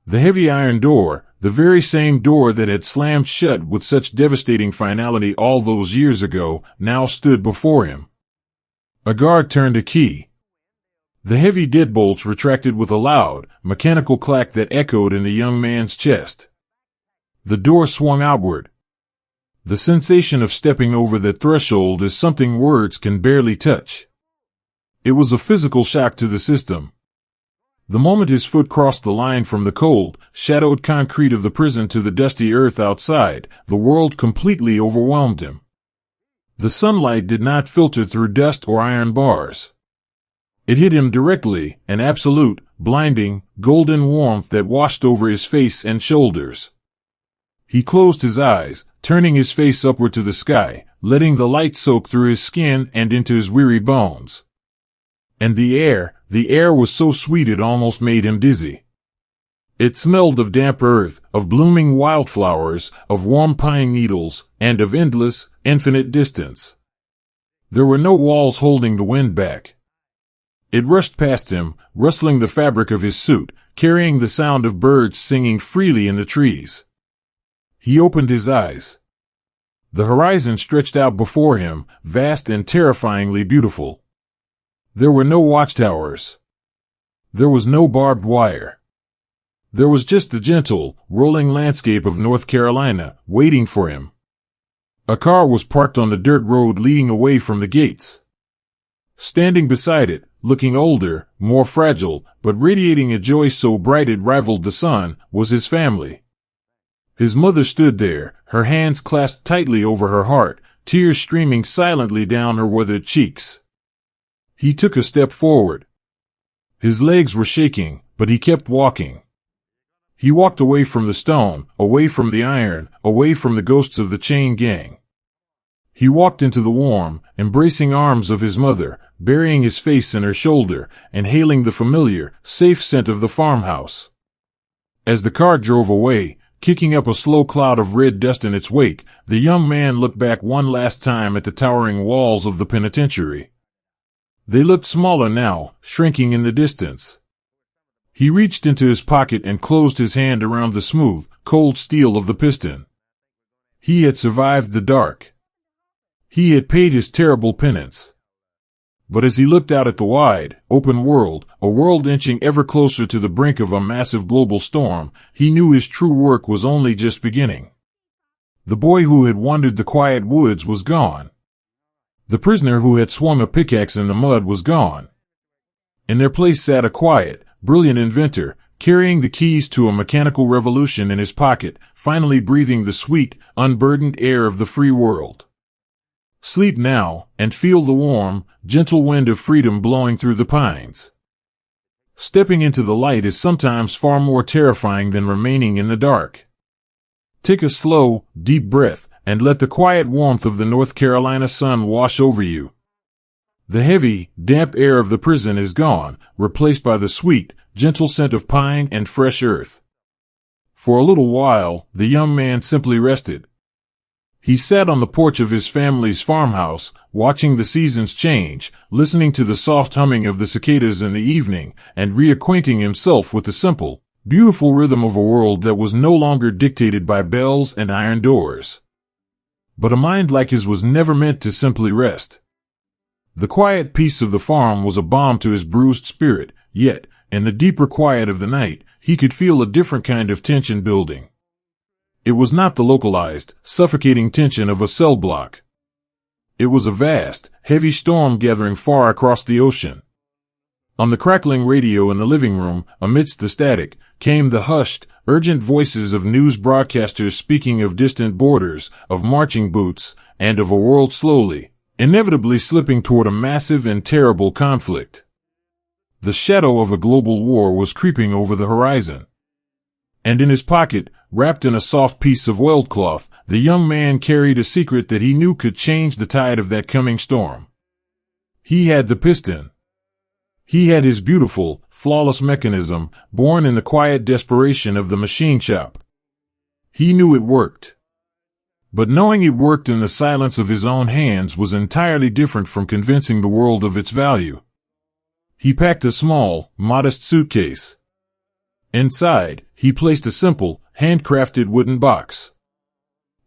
The heavy iron door, the very same door that had slammed shut with such devastating finality all those years ago, now stood before him. A guard turned a key. The heavy deadbolts retracted with a loud, mechanical clack that echoed in the young man's chest. The door swung outward. The sensation of stepping over that threshold is something words can barely touch. It was a physical shock to the system. The moment his foot crossed the line from the cold, shadowed concrete of the prison to the dusty earth outside, the world completely overwhelmed him. The sunlight did not filter through dust or iron bars. It hit him directly, an absolute, blinding, golden warmth that washed over his face and shoulders. He closed his eyes, turning his face upward to the sky, letting the light soak through his skin and into his weary bones. And the air was so sweet it almost made him dizzy. It smelled of damp earth, of blooming wildflowers, of warm pine needles, and of endless, infinite distance. There were no walls holding the wind back. It rushed past him, rustling the fabric of his suit, carrying the sound of birds singing freely in the trees. He opened his eyes. The horizon stretched out before him, vast and terrifyingly beautiful. There were no watchtowers. There was no barbed wire. There was just the gentle, rolling landscape of North Carolina, waiting for him. A car was parked on the dirt road leading away from the gates. Standing beside it, looking older, more fragile, but radiating a joy so bright it rivaled the sun, was his family. His mother stood there, her hands clasped tightly over her heart, tears streaming silently down her withered cheeks. He took a step forward. His legs were shaking, but he kept walking. He walked away from the stone, away from the iron, away from the ghosts of the chain gang. He walked into the warm, embracing arms of his mother, burying his face in her shoulder, and inhaling the familiar, safe scent of the farmhouse. As the car drove away, kicking up a slow cloud of red dust in its wake, the young man looked back one last time at the towering walls of the penitentiary. They looked smaller now, shrinking in the distance. He reached into his pocket and closed his hand around the smooth, cold steel of the piston. He had survived the dark. He had paid his terrible penance. But as he looked out at the wide, open world, a world inching ever closer to the brink of a massive global storm, he knew his true work was only just beginning. The boy who had wandered the quiet woods was gone. The prisoner who had swung a pickaxe in the mud was gone. In their place sat a quiet, brilliant inventor, carrying the keys to a mechanical revolution in his pocket, finally breathing the sweet, unburdened air of the free world. Sleep now, and feel the warm, gentle wind of freedom blowing through the pines. Stepping into the light is sometimes far more terrifying than remaining in the dark. Take a slow, deep breath, and let the quiet warmth of the North Carolina sun wash over you. The heavy, damp air of the prison is gone, replaced by the sweet, gentle scent of pine and fresh earth. For a little while, the young man simply rested. He sat on the porch of his family's farmhouse, watching the seasons change, listening to the soft humming of the cicadas in the evening, and reacquainting himself with the simple, beautiful rhythm of a world that was no longer dictated by bells and iron doors. But a mind like his was never meant to simply rest. The quiet peace of the farm was a balm to his bruised spirit, yet, in the deeper quiet of the night, he could feel a different kind of tension building. It was not the localized, suffocating tension of a cell block. It was a vast, heavy storm gathering far across the ocean. On the crackling radio in the living room, amidst the static, came the hushed, urgent voices of news broadcasters speaking of distant borders, of marching boots, and of a world slowly, inevitably slipping toward a massive and terrible conflict. The shadow of a global war was creeping over the horizon. And in his pocket, wrapped in a soft piece of oilcloth, the young man carried a secret that he knew could change the tide of that coming storm. He had the piston. He had his beautiful, flawless mechanism, born in the quiet desperation of the machine shop. He knew it worked. But knowing it worked in the silence of his own hands was entirely different from convincing the world of its value. He packed a small, modest suitcase. Inside, he placed a simple, handcrafted wooden box.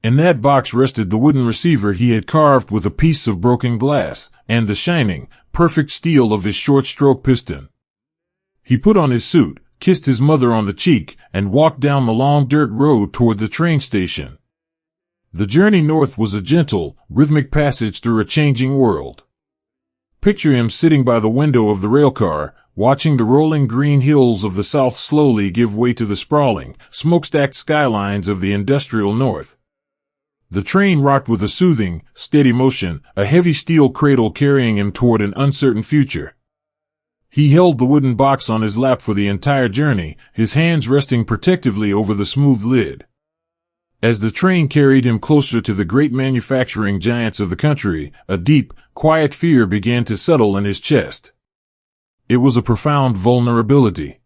In that box rested the wooden receiver he had carved with a piece of broken glass, and the shining, perfect steel of his short-stroke piston. He put on his suit, kissed his mother on the cheek, and walked down the long dirt road toward the train station. The journey north was a gentle, rhythmic passage through a changing world. Picture him sitting by the window of the railcar, watching the rolling green hills of the south slowly give way to the sprawling, smokestacked skylines of the industrial north. The train rocked with a soothing, steady motion, a heavy steel cradle carrying him toward an uncertain future. He held the wooden box on his lap for the entire journey, his hands resting protectively over the smooth lid. As the train carried him closer to the great manufacturing giants of the country, a deep, quiet fear began to settle in his chest. It was a profound vulnerability.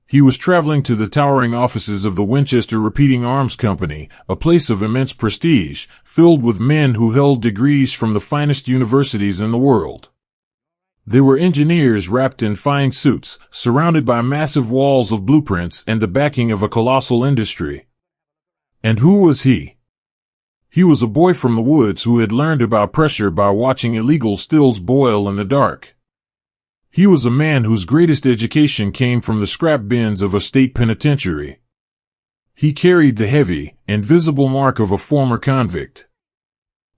He was traveling to the towering offices of the Winchester Repeating Arms Company, a place of immense prestige, filled with men who held degrees from the finest universities in the world. They were engineers wrapped in fine suits, surrounded by massive walls of blueprints and the backing of a colossal industry. And who was he? He was a boy from the woods who had learned about pressure by watching illegal stills boil in the dark. He was a man whose greatest education came from the scrap bins of a state penitentiary. He carried the heavy, invisible mark of a former convict.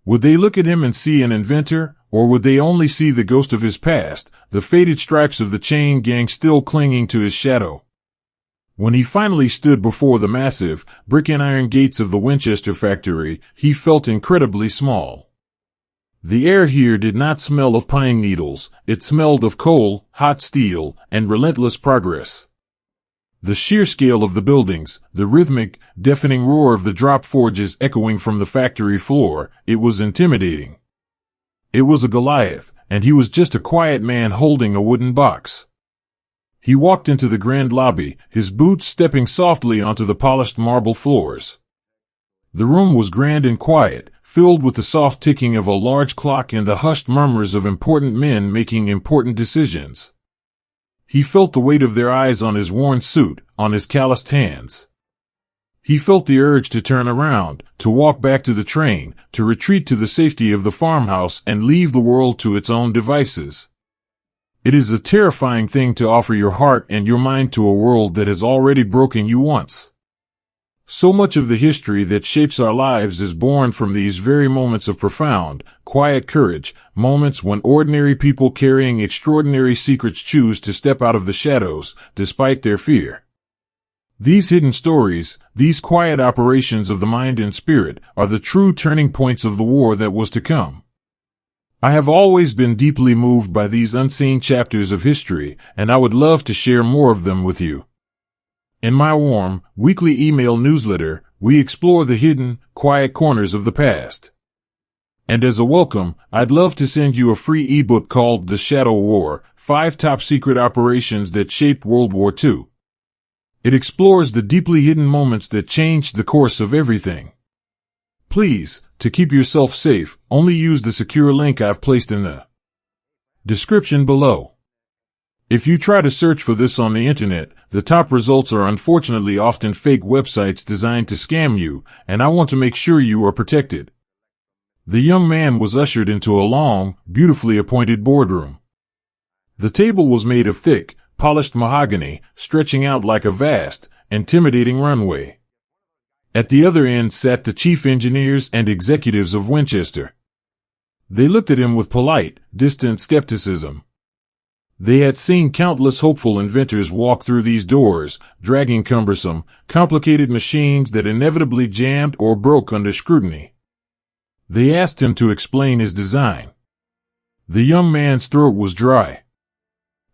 Would they look at him and see an inventor, or would they only see the ghost of his past, the faded stripes of the chain gang still clinging to his shadow? When he finally stood before the massive, brick-and-iron gates of the Winchester factory, he felt incredibly small. The air here did not smell of pine needles, it smelled of coal, hot steel, and relentless progress. The sheer scale of the buildings, the rhythmic, deafening roar of the drop forges echoing from the factory floor, it was intimidating. It was a Goliath, and he was just a quiet man holding a wooden box. He walked into the grand lobby, his boots stepping softly onto the polished marble floors. The room was grand and quiet, filled with the soft ticking of a large clock and the hushed murmurs of important men making important decisions. He felt the weight of their eyes on his worn suit, on his calloused hands. He felt the urge to turn around, to walk back to the train, to retreat to the safety of the farmhouse and leave the world to its own devices. It is a terrifying thing to offer your heart and your mind to a world that has already broken you once. So much of the history that shapes our lives is born from these very moments of profound, quiet courage, moments when ordinary people carrying extraordinary secrets choose to step out of the shadows, despite their fear. These hidden stories, these quiet operations of the mind and spirit, are the true turning points of the war that was to come. I have always been deeply moved by these unseen chapters of history, and I would love to share more of them with you. In my warm, weekly email newsletter, we explore the hidden, quiet corners of the past. And as a welcome, I'd love to send you a free ebook called The Shadow War, 5 Top Secret Operations That Shaped World War II. It explores the deeply hidden moments that changed the course of everything. Please, to keep yourself safe, only use the secure link I've placed in the description below. If you try to search for this on the internet, the top results are unfortunately often fake websites designed to scam you, and I want to make sure you are protected. The young man was ushered into a long, beautifully appointed boardroom. The table was made of thick, polished mahogany, stretching out like a vast, intimidating runway. At the other end sat the chief engineers and executives of Winchester. They looked at him with polite, distant skepticism. They had seen countless hopeful inventors walk through these doors, dragging cumbersome, complicated machines that inevitably jammed or broke under scrutiny. They asked him to explain his design. The young man's throat was dry.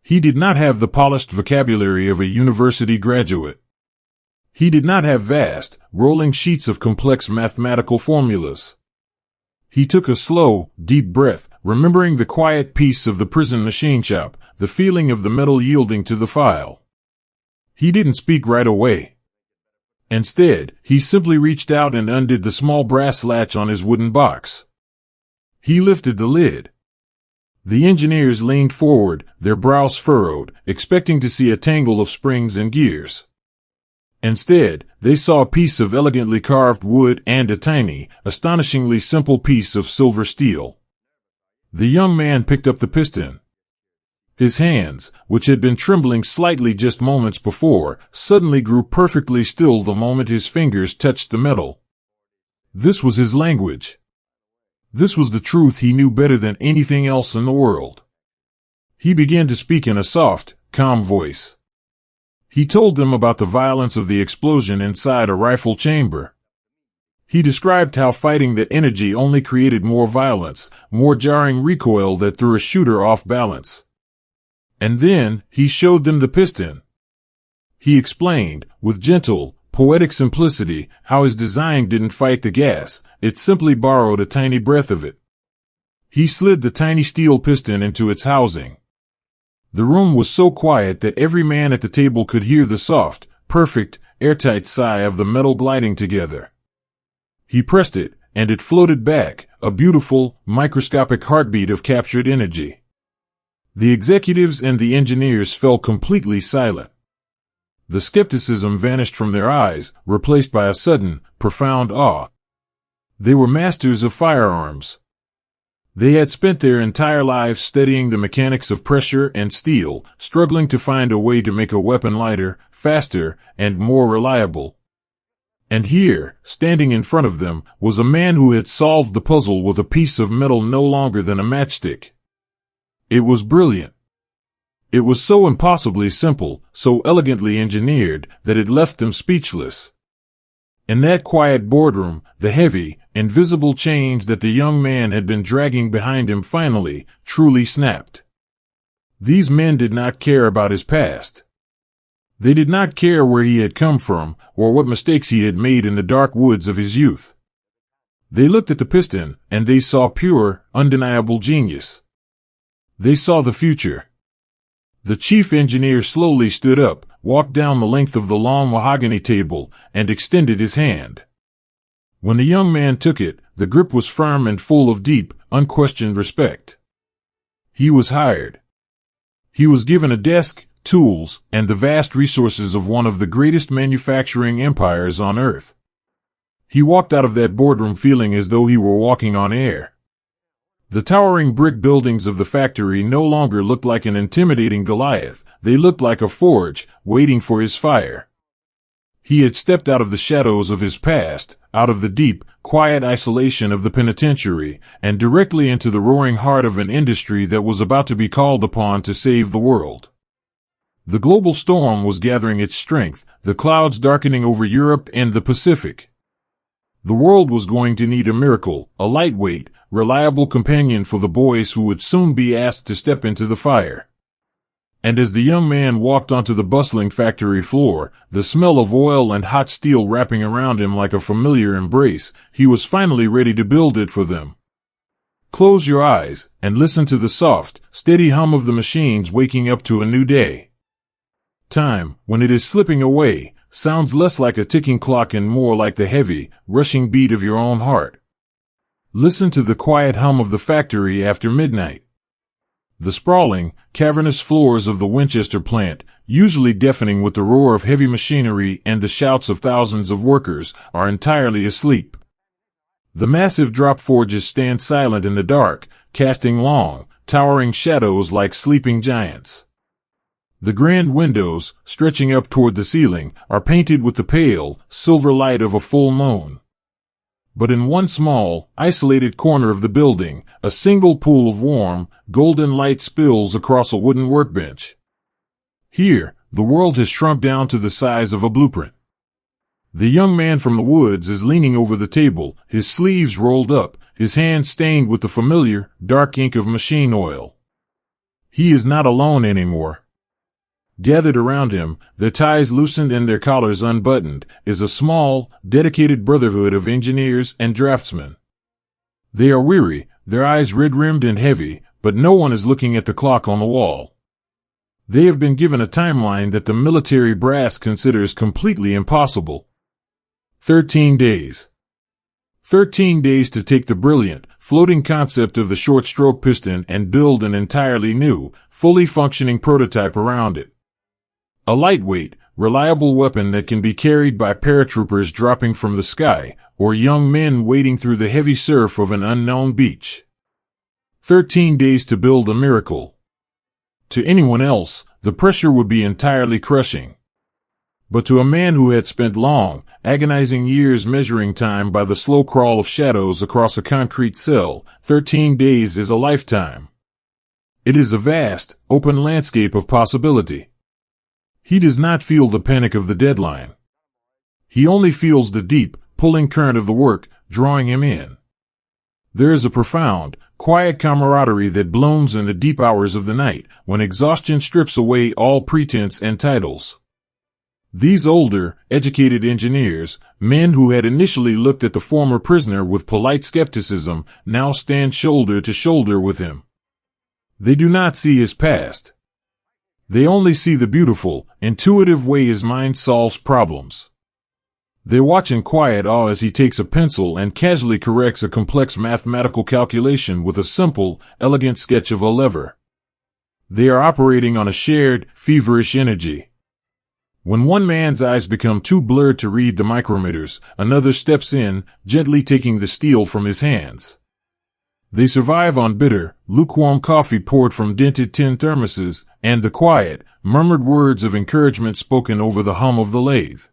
He did not have the polished vocabulary of a university graduate. He did not have vast, rolling sheets of complex mathematical formulas. He took a slow, deep breath, remembering the quiet peace of the prison machine shop, the feeling of the metal yielding to the file. He didn't speak right away. Instead, he simply reached out and undid the small brass latch on his wooden box. He lifted the lid. The engineers leaned forward, their brows furrowed, expecting to see a tangle of springs and gears. Instead, they saw a piece of elegantly carved wood and a tiny, astonishingly simple piece of silver steel. The young man picked up the piston. His hands, which had been trembling slightly just moments before, suddenly grew perfectly still the moment his fingers touched the metal. This was his language. This was the truth he knew better than anything else in the world. He began to speak in a soft, calm voice. He told them about the violence of the explosion inside a rifle chamber. He described how fighting that energy only created more violence, more jarring recoil that threw a shooter off balance. And then, he showed them the piston. He explained, with gentle, poetic simplicity, how his design didn't fight the gas, it simply borrowed a tiny breath of it. He slid the tiny steel piston into its housing. The room was so quiet that every man at the table could hear the soft, perfect, airtight sigh of the metal gliding together. He pressed it, and it floated back, a beautiful, microscopic heartbeat of captured energy. The executives and the engineers fell completely silent. The skepticism vanished from their eyes, replaced by a sudden, profound awe. They were masters of firearms. They had spent their entire lives studying the mechanics of pressure and steel, struggling to find a way to make a weapon lighter, faster, and more reliable. And here, standing in front of them, was a man who had solved the puzzle with a piece of metal no longer than a matchstick. It was brilliant. It was so impossibly simple, so elegantly engineered, that it left them speechless. In that quiet boardroom, the heavy, invisible chains that the young man had been dragging behind him finally, truly snapped. These men did not care about his past. They did not care where he had come from, or what mistakes he had made in the dark woods of his youth. They looked at the piston, and they saw pure, undeniable genius. They saw the future. The chief engineer slowly stood up, walked down the length of the long mahogany table, and extended his hand. When the young man took it, the grip was firm and full of deep, unquestioned respect. He was hired. He was given a desk, tools, and the vast resources of one of the greatest manufacturing empires on earth. He walked out of that boardroom feeling as though he were walking on air. The towering brick buildings of the factory no longer looked like an intimidating Goliath, they looked like a forge, waiting for his fire. He had stepped out of the shadows of his past, out of the deep, quiet isolation of the penitentiary, and directly into the roaring heart of an industry that was about to be called upon to save the world. The global storm was gathering its strength, the clouds darkening over Europe and the Pacific. The world was going to need a miracle, a lightweight, reliable companion for the boys who would soon be asked to step into the fire. And as the young man walked onto the bustling factory floor, the smell of oil and hot steel wrapping around him like a familiar embrace, he was finally ready to build it for them. Close your eyes and listen to the soft, steady hum of the machines waking up to a new day. Time, when it is slipping away, sounds less like a ticking clock and more like the heavy, rushing beat of your own heart. Listen to the quiet hum of the factory after midnight. The sprawling, cavernous floors of the Winchester plant, usually deafening with the roar of heavy machinery and the shouts of thousands of workers, are entirely asleep. The massive drop forges stand silent in the dark, casting long, towering shadows like sleeping giants. The grand windows, stretching up toward the ceiling, are painted with the pale, silver light of a full moon. But in one small, isolated corner of the building, a single pool of warm, golden light spills across a wooden workbench. Here, the world has shrunk down to the size of a blueprint. The young man from the woods is leaning over the table, his sleeves rolled up, his hands stained with the familiar, dark ink of machine oil. He is not alone anymore. Gathered around him, their ties loosened and their collars unbuttoned, is a small, dedicated brotherhood of engineers and draftsmen. They are weary, their eyes red-rimmed and heavy, but no one is looking at the clock on the wall. They have been given a timeline that the military brass considers completely impossible. 13 days. 13 days to take the brilliant, floating concept of the short-stroke piston and build an entirely new, fully functioning prototype around it. A lightweight, reliable weapon that can be carried by paratroopers dropping from the sky, or young men wading through the heavy surf of an unknown beach. 13 days to build a miracle. To anyone else, the pressure would be entirely crushing. But to a man who had spent long, agonizing years measuring time by the slow crawl of shadows across a concrete cell, 13 days is a lifetime. It is a vast, open landscape of possibility. He does not feel the panic of the deadline. He only feels the deep, pulling current of the work, drawing him in. There is a profound, quiet camaraderie that blooms in the deep hours of the night, when exhaustion strips away all pretense and titles. These older, educated engineers, men who had initially looked at the former prisoner with polite skepticism, now stand shoulder to shoulder with him. They do not see his past. They only see the beautiful, intuitive way his mind solves problems. They watch in quiet awe as he takes a pencil and casually corrects a complex mathematical calculation with a simple, elegant sketch of a lever. They are operating on a shared, feverish energy. When one man's eyes become too blurred to read the micrometers, another steps in, gently taking the steel from his hands. They survive on bitter, lukewarm coffee poured from dented tin thermoses, and the quiet, murmured words of encouragement spoken over the hum of the lathe.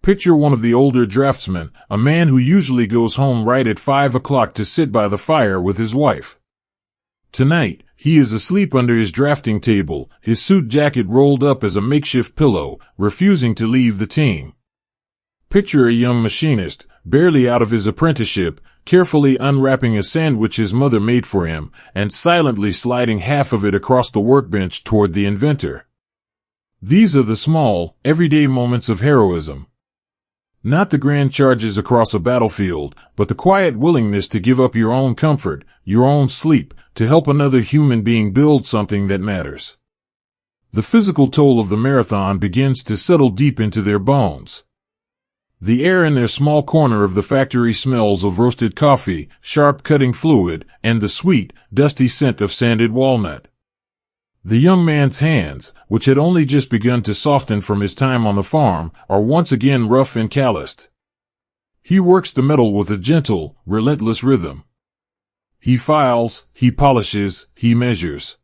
Picture one of the older draftsmen, a man who usually goes home right at 5 o'clock to sit by the fire with his wife. Tonight, he is asleep under his drafting table, his suit jacket rolled up as a makeshift pillow, refusing to leave the team. Picture a young machinist, barely out of his apprenticeship, carefully unwrapping a sandwich his mother made for him, and silently sliding half of it across the workbench toward the inventor. These are the small, everyday moments of heroism. Not the grand charges across a battlefield, but the quiet willingness to give up your own comfort, your own sleep, to help another human being build something that matters. The physical toll of the marathon begins to settle deep into their bones. The air in their small corner of the factory smells of roasted coffee, sharp cutting fluid, and the sweet, dusty scent of sanded walnut. The young man's hands, which had only just begun to soften from his time on the farm, are once again rough and calloused. He works the metal with a gentle, relentless rhythm. He files, he polishes, he measures.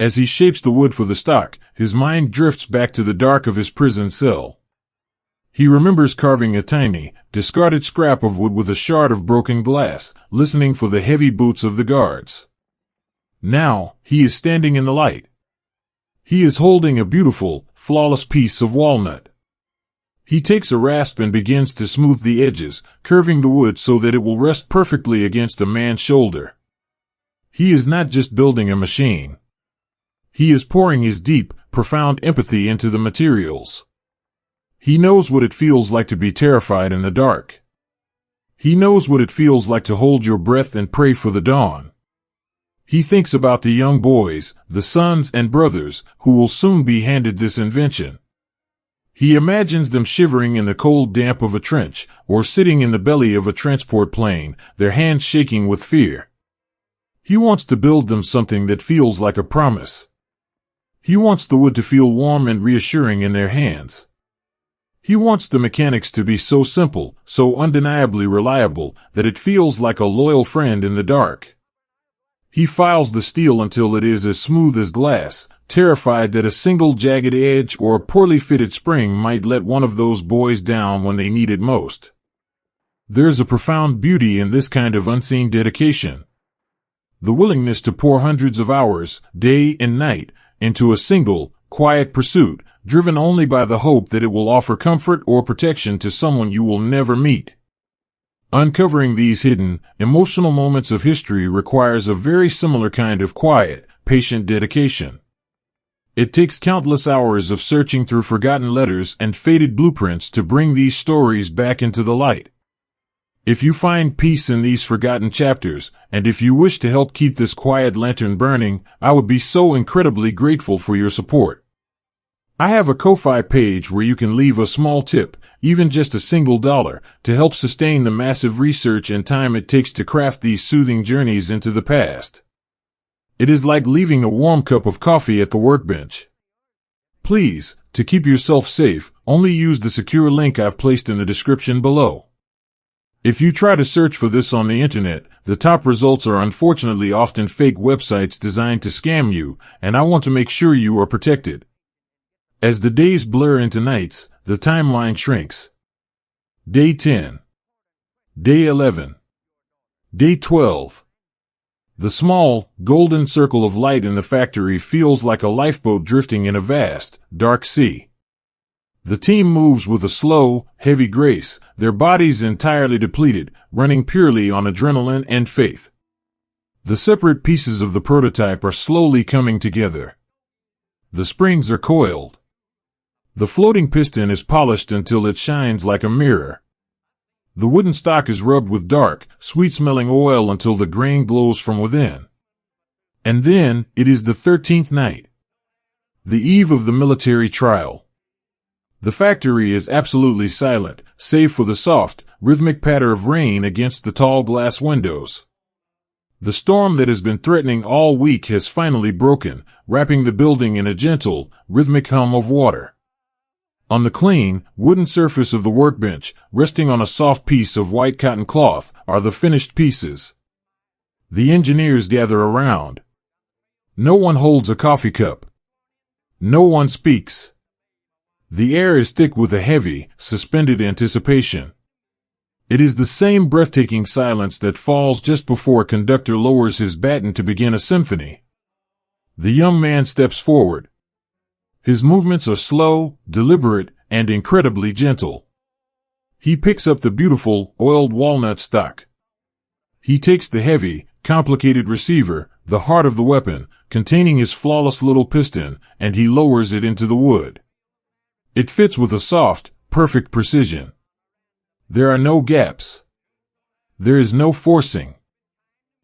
As he shapes the wood for the stock, his mind drifts back to the dark of his prison cell. He remembers carving a tiny, discarded scrap of wood with a shard of broken glass, listening for the heavy boots of the guards. Now, he is standing in the light. He is holding a beautiful, flawless piece of walnut. He takes a rasp and begins to smooth the edges, curving the wood so that it will rest perfectly against a man's shoulder. He is not just building a machine. He is pouring his deep, profound empathy into the materials. He knows what it feels like to be terrified in the dark. He knows what it feels like to hold your breath and pray for the dawn. He thinks about the young boys, the sons and brothers, who will soon be handed this invention. He imagines them shivering in the cold damp of a trench, or sitting in the belly of a transport plane, their hands shaking with fear. He wants to build them something that feels like a promise. He wants the wood to feel warm and reassuring in their hands. He wants the mechanics to be so simple, so undeniably reliable, that it feels like a loyal friend in the dark. He files the steel until it is as smooth as glass, terrified that a single jagged edge or a poorly fitted spring might let one of those boys down when they need it most. There's a profound beauty in this kind of unseen dedication. The willingness to pour hundreds of hours, day and night, into a single, quiet pursuit, driven only by the hope that it will offer comfort or protection to someone you will never meet. Uncovering these hidden, emotional moments of history requires a very similar kind of quiet, patient dedication. It takes countless hours of searching through forgotten letters and faded blueprints to bring these stories back into the light. If you find peace in these forgotten chapters, and if you wish to help keep this quiet lantern burning, I would be so incredibly grateful for your support. I have a Ko-Fi page where you can leave a small tip, even just a single $1, to help sustain the massive research and time it takes to craft these soothing journeys into the past. It is like leaving a warm cup of coffee at the workbench. Please, to keep yourself safe, only use the secure link I've placed in the description below. If you try to search for this on the internet, the top results are unfortunately often fake websites designed to scam you, and I want to make sure you are protected. As the days blur into nights, the timeline shrinks. Day 10. Day 11. Day 12. The small, golden circle of light in the factory feels like a lifeboat drifting in a vast, dark sea. The team moves with a slow, heavy grace, their bodies entirely depleted, running purely on adrenaline and faith. The separate pieces of the prototype are slowly coming together. The springs are coiled. The floating piston is polished until it shines like a mirror. The wooden stock is rubbed with dark, sweet-smelling oil until the grain glows from within. And then, it is the 13th night. The eve of the military trial. The factory is absolutely silent, save for the soft, rhythmic patter of rain against the tall glass windows. The storm that has been threatening all week has finally broken, wrapping the building in a gentle, rhythmic hum of water. On the clean, wooden surface of the workbench, resting on a soft piece of white cotton cloth, are the finished pieces. The engineers gather around. No one holds a coffee cup. No one speaks. The air is thick with a heavy, suspended anticipation. It is the same breathtaking silence that falls just before a conductor lowers his baton to begin a symphony. The young man steps forward. His movements are slow, deliberate, and incredibly gentle. He picks up the beautiful, oiled walnut stock. He takes the heavy, complicated receiver, the heart of the weapon, containing his flawless little piston, and he lowers it into the wood. It fits with a soft, perfect precision. There are no gaps. There is no forcing.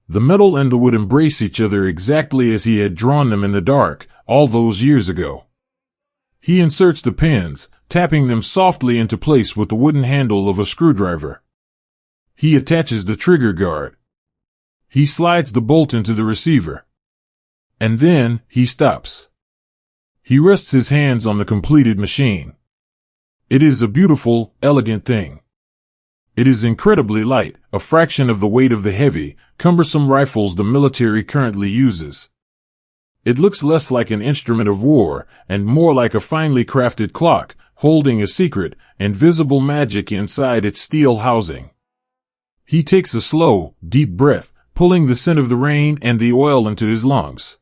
The metal and the wood embrace each other exactly as he had drawn them in the dark, all those years ago. He inserts the pins, tapping them softly into place with the wooden handle of a screwdriver. He attaches the trigger guard. He slides the bolt into the receiver. And then, he stops. He rests his hands on the completed machine. It is a beautiful, elegant thing. It is incredibly light, a fraction of the weight of the heavy, cumbersome rifles the military currently uses. It looks less like an instrument of war, and more like a finely crafted clock, holding a secret, invisible magic inside its steel housing. He takes a slow, deep breath, pulling the scent of the rain and the oil into his lungs.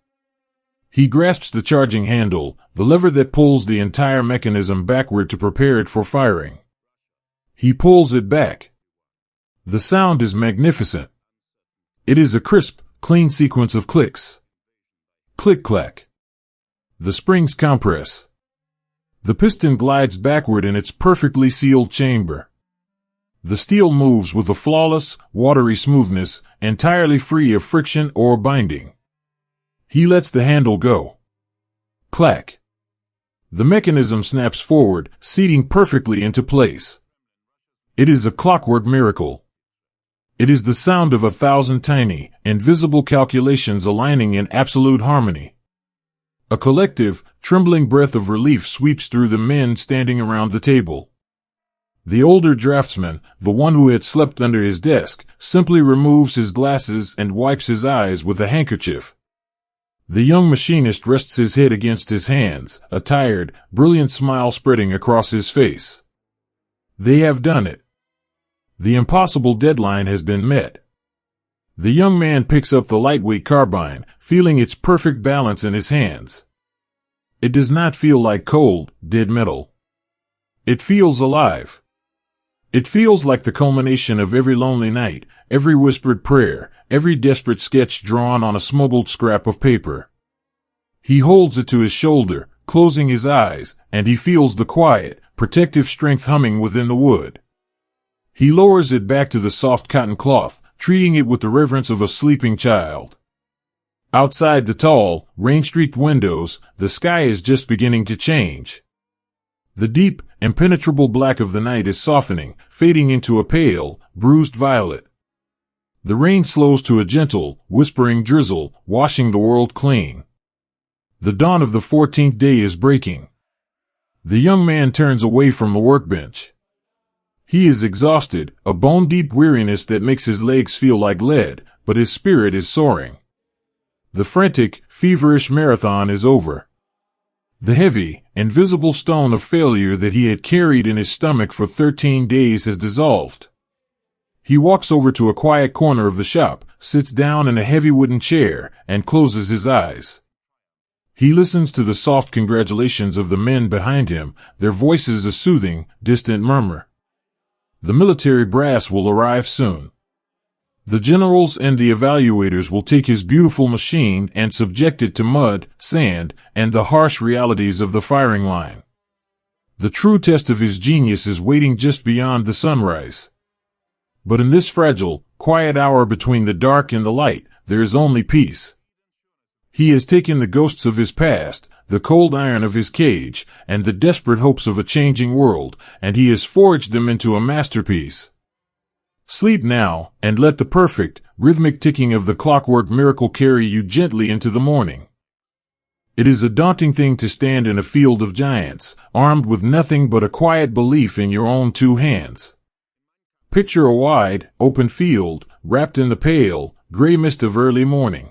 He grasps the charging handle, the lever that pulls the entire mechanism backward to prepare it for firing. He pulls it back. The sound is magnificent. It is a crisp, clean sequence of clicks. Click-clack. The springs compress. The piston glides backward in its perfectly sealed chamber. The steel moves with a flawless, watery smoothness, entirely free of friction or binding. He lets the handle go. Clack. The mechanism snaps forward, seating perfectly into place. It is a clockwork miracle. It is the sound of 1,000 tiny, invisible calculations aligning in absolute harmony. A collective, trembling breath of relief sweeps through the men standing around the table. The older draftsman, the one who had slept under his desk, simply removes his glasses and wipes his eyes with a handkerchief. The young machinist rests his head against his hands, a tired, brilliant smile spreading across his face. They have done it. The impossible deadline has been met. The young man picks up the lightweight carbine, feeling its perfect balance in his hands. It does not feel like cold, dead metal. It feels alive. It feels like the culmination of every lonely night, every whispered prayer, every desperate sketch drawn on a smuggled scrap of paper. He holds it to his shoulder, closing his eyes, and he feels the quiet, protective strength humming within the wood. He lowers it back to the soft cotton cloth, treating it with the reverence of a sleeping child. Outside the tall, rain-streaked windows, the sky is just beginning to change. The deep, impenetrable black of the night is softening, fading into a pale, bruised violet. The rain slows to a gentle, whispering drizzle, washing the world clean. The dawn of the 14th day is breaking. The young man turns away from the workbench. He is exhausted, a bone-deep weariness that makes his legs feel like lead, but his spirit is soaring. The frantic, feverish marathon is over. The heavy, invisible stone of failure that he had carried in his stomach for 13 days has dissolved. He walks over to a quiet corner of the shop, sits down in a heavy wooden chair, and closes his eyes. He listens to the soft congratulations of the men behind him, their voices a soothing, distant murmur. The military brass will arrive soon. The generals and the evaluators will take his beautiful machine and subject it to mud, sand, and the harsh realities of the firing line. The true test of his genius is waiting just beyond the sunrise. But in this fragile, quiet hour between the dark and the light, there is only peace. He has taken the ghosts of his past, the cold iron of his cage, and the desperate hopes of a changing world, and he has forged them into a masterpiece. Sleep now, and let the perfect, rhythmic ticking of the clockwork miracle carry you gently into the morning. It is a daunting thing to stand in a field of giants, armed with nothing but a quiet belief in your own two hands. Picture a wide, open field, wrapped in the pale, gray mist of early morning.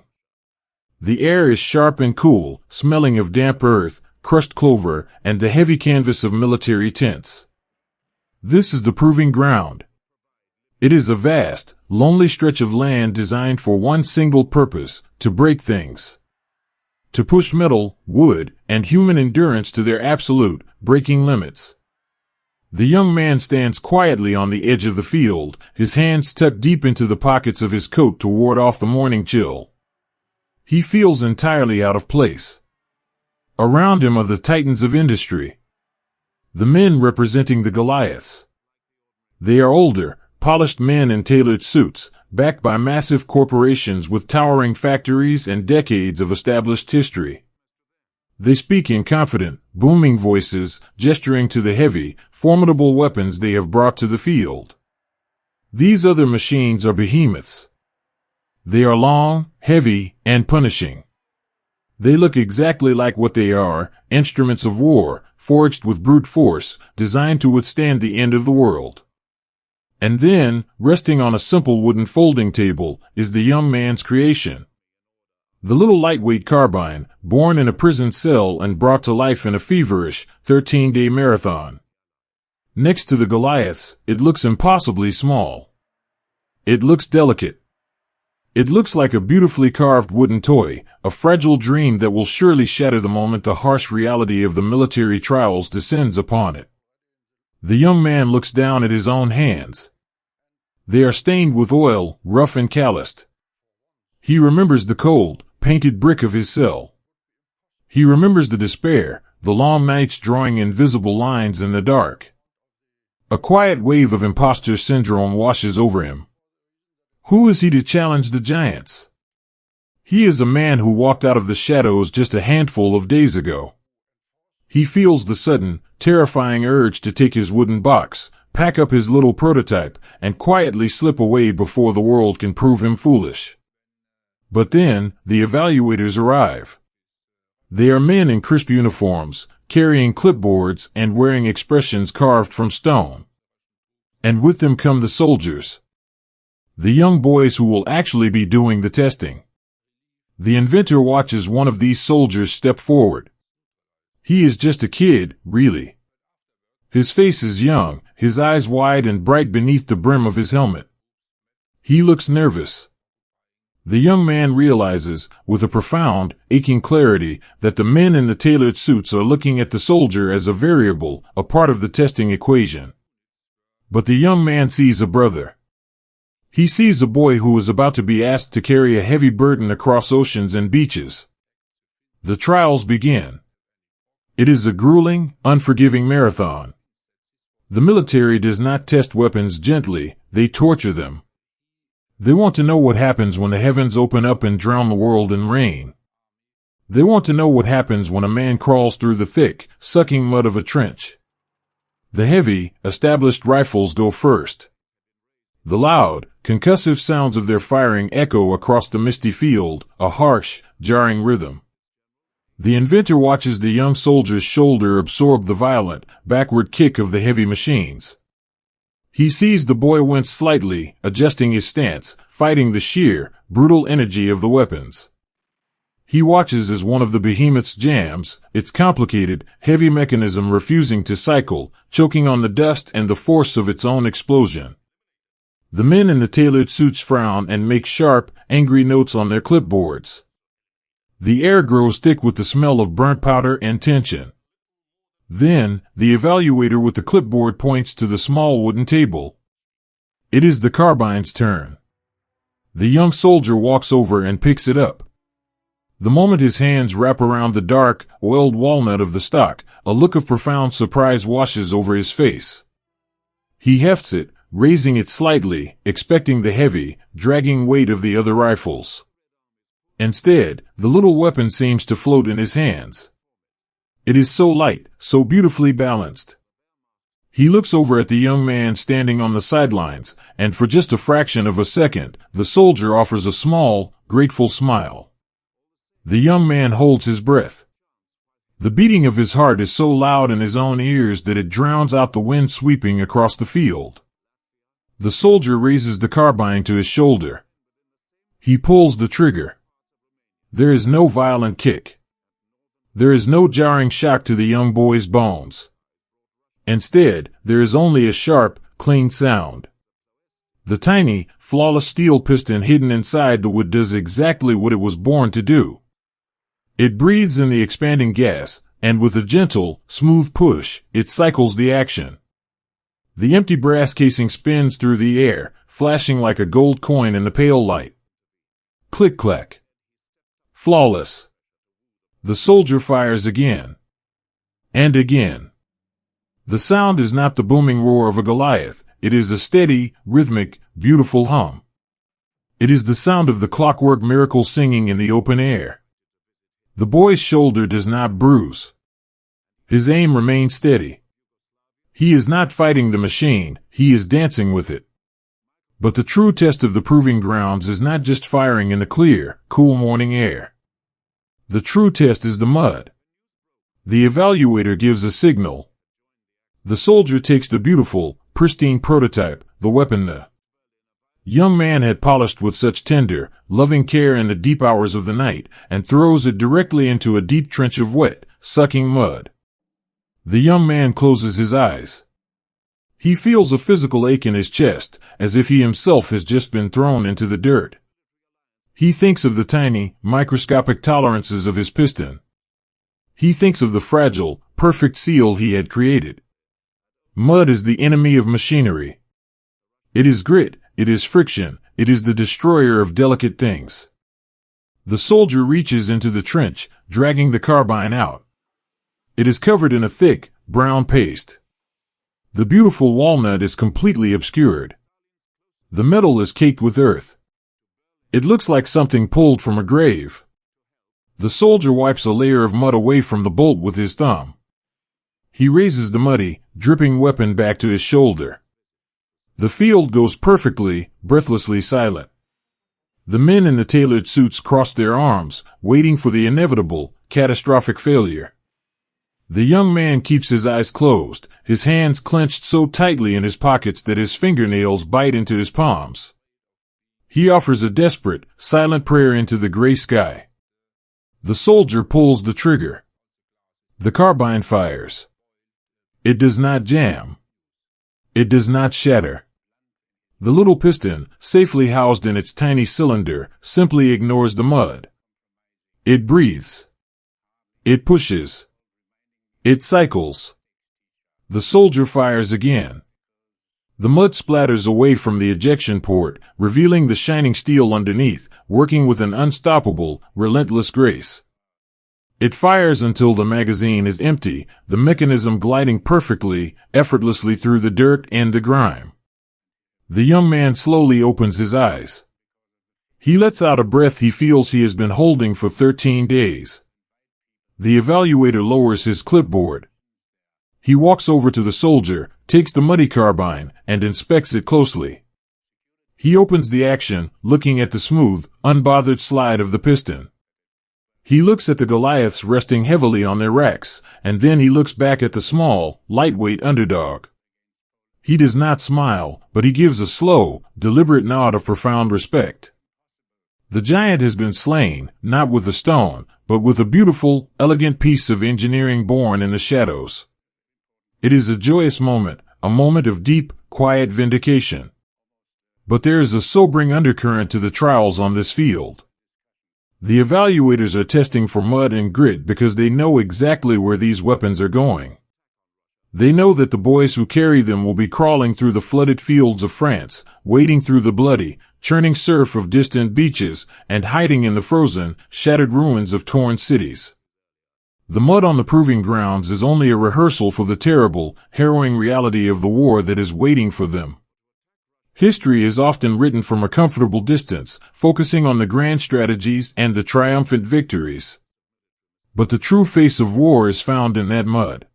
The air is sharp and cool, smelling of damp earth, crushed clover, and the heavy canvas of military tents. This is the proving ground. It is a vast, lonely stretch of land designed for one single purpose, to break things. To push metal, wood, and human endurance to their absolute, breaking limits. The young man stands quietly on the edge of the field, his hands tucked deep into the pockets of his coat to ward off the morning chill. He feels entirely out of place. Around him are the titans of industry. The men representing the Goliaths. They are older, polished men in tailored suits, backed by massive corporations with towering factories and decades of established history. They speak in confident, booming voices, gesturing to the heavy, formidable weapons they have brought to the field. These other machines are behemoths. They are long, heavy, and punishing. They look exactly like what they are, instruments of war, forged with brute force, designed to withstand the end of the world. And then, resting on a simple wooden folding table, is the young man's creation. The little lightweight carbine, born in a prison cell and brought to life in a feverish, 13-day marathon. Next to the Goliaths, it looks impossibly small. It looks delicate. It looks like a beautifully carved wooden toy, a fragile dream that will surely shatter the moment the harsh reality of the military trials descends upon it. The young man looks down at his own hands. They are stained with oil, rough and calloused. He remembers the cold, painted brick of his cell. He remembers the despair, the long nights drawing invisible lines in the dark. A quiet wave of imposter syndrome washes over him. Who is he to challenge the giants? He is a man who walked out of the shadows just a handful of days ago. He feels the sudden, terrifying urge to take his wooden box, pack up his little prototype, and quietly slip away before the world can prove him foolish. But then, the evaluators arrive. They are men in crisp uniforms, carrying clipboards and wearing expressions carved from stone. And with them come the soldiers. The young boys who will actually be doing the testing. The inventor watches one of these soldiers step forward. He is just a kid, really. His face is young, his eyes wide and bright beneath the brim of his helmet. He looks nervous. The young man realizes, with a profound, aching clarity, that the men in the tailored suits are looking at the soldier as a variable, a part of the testing equation. But the young man sees a brother. He sees a boy who is about to be asked to carry a heavy burden across oceans and beaches. The trials begin. It is a grueling, unforgiving marathon. The military does not test weapons gently, they torture them. They want to know what happens when the heavens open up and drown the world in rain. They want to know what happens when a man crawls through the thick, sucking mud of a trench. The heavy, established rifles go first. The loud, concussive sounds of their firing echo across the misty field, a harsh, jarring rhythm. The inventor watches the young soldier's shoulder absorb the violent, backward kick of the heavy machines. He sees the boy wince slightly, adjusting his stance, fighting the sheer, brutal energy of the weapons. He watches as one of the behemoths jams, its complicated, heavy mechanism refusing to cycle, choking on the dust and the force of its own explosion. The men in the tailored suits frown and make sharp, angry notes on their clipboards. The air grows thick with the smell of burnt powder and tension. Then, the evaluator with the clipboard points to the small wooden table. It is the carbine's turn. The young soldier walks over and picks it up. The moment his hands wrap around the dark, oiled walnut of the stock, a look of profound surprise washes over his face. He hefts it, raising it slightly, expecting the heavy, dragging weight of the other rifles. Instead, the little weapon seems to float in his hands. It is so light, so beautifully balanced. He looks over at the young man standing on the sidelines, and for just a fraction of a second, the soldier offers a small, grateful smile. The young man holds his breath. The beating of his heart is so loud in his own ears that it drowns out the wind sweeping across the field. The soldier raises the carbine to his shoulder. He pulls the trigger. There is no violent kick. There is no jarring shock to the young boy's bones. Instead, there is only a sharp, clean sound. The tiny, flawless steel piston hidden inside the wood does exactly what it was born to do. It breathes in the expanding gas, and with a gentle, smooth push, it cycles the action. The empty brass casing spins through the air, flashing like a gold coin in the pale light. Click-clack. Flawless. The soldier fires again. And again. The sound is not the booming roar of a Goliath, it is a steady, rhythmic, beautiful hum. It is the sound of the clockwork miracle singing in the open air. The boy's shoulder does not bruise. His aim remains steady. He is not fighting the machine, he is dancing with it. But the true test of the proving grounds is not just firing in the clear, cool morning air. The true test is the mud. The evaluator gives a signal. The soldier takes the beautiful, pristine prototype, the weapon the young man had polished with such tender, loving care in the deep hours of the night, and throws it directly into a deep trench of wet, sucking mud. The young man closes his eyes. He feels a physical ache in his chest, as if he himself has just been thrown into the dirt. He thinks of the tiny, microscopic tolerances of his piston. He thinks of the fragile, perfect seal he had created. Mud is the enemy of machinery. It is grit, it is friction, it is the destroyer of delicate things. The soldier reaches into the trench, dragging the carbine out. It is covered in a thick, brown paste. The beautiful walnut is completely obscured. The metal is caked with earth. It looks like something pulled from a grave. The soldier wipes a layer of mud away from the bolt with his thumb. He raises the muddy, dripping weapon back to his shoulder. The field goes perfectly, breathlessly silent. The men in the tailored suits cross their arms, waiting for the inevitable, catastrophic failure. The young man keeps his eyes closed, his hands clenched so tightly in his pockets that his fingernails bite into his palms. He offers a desperate, silent prayer into the gray sky. The soldier pulls the trigger. The carbine fires. It does not jam. It does not shatter. The little piston, safely housed in its tiny cylinder, simply ignores the mud. It breathes. It pushes. It cycles. The soldier fires again. The mud splatters away from the ejection port, revealing the shining steel underneath, working with an unstoppable, relentless grace. It fires until the magazine is empty, the mechanism gliding perfectly, effortlessly through the dirt and the grime. The young man slowly opens his eyes. He lets out a breath he feels he has been holding for 13 days. The evaluator lowers his clipboard. He walks over to the soldier, takes the muddy carbine, and inspects it closely. He opens the action, looking at the smooth, unbothered slide of the piston. He looks at the Goliaths resting heavily on their racks, and then he looks back at the small, lightweight underdog. He does not smile, but he gives a slow, deliberate nod of profound respect. The giant has been slain, not with a stone, but with a beautiful, elegant piece of engineering born in the shadows. It is a joyous moment, a moment of deep, quiet vindication. But there is a sobering undercurrent to the trials on this field. The evaluators are testing for mud and grit because they know exactly where these weapons are going. They know that the boys who carry them will be crawling through the flooded fields of France, wading through the bloody, churning surf of distant beaches, and hiding in the frozen, shattered ruins of torn cities. The mud on the proving grounds is only a rehearsal for the terrible, harrowing reality of the war that is waiting for them. History is often written from a comfortable distance, focusing on the grand strategies and the triumphant victories. But the true face of war is found in that mud.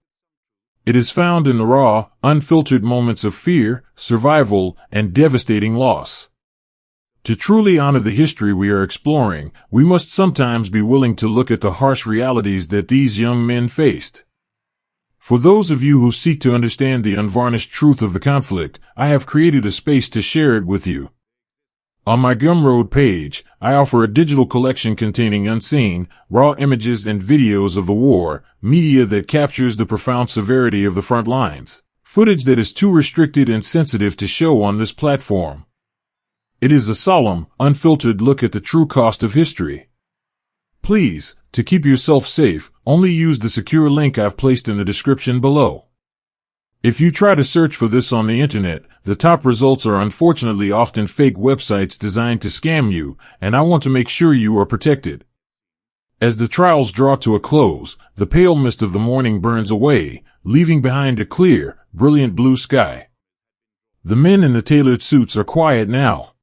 It is found in the raw, unfiltered moments of fear, survival, and devastating loss. To truly honor the history we are exploring, we must sometimes be willing to look at the harsh realities that these young men faced. For those of you who seek to understand the unvarnished truth of the conflict, I have created a space to share it with you. On my Gumroad page, I offer a digital collection containing unseen, raw images and videos of the war, media that captures the profound severity of the front lines, footage that is too restricted and sensitive to show on this platform. It is a solemn, unfiltered look at the true cost of history. Please, to keep yourself safe, only use the secure link I've placed in the description below. If you try to search for this on the internet, the top results are unfortunately often fake websites designed to scam you, and I want to make sure you are protected. As the trials draw to a close, the pale mist of the morning burns away, leaving behind a clear, brilliant blue sky. The men in the tailored suits are quiet now.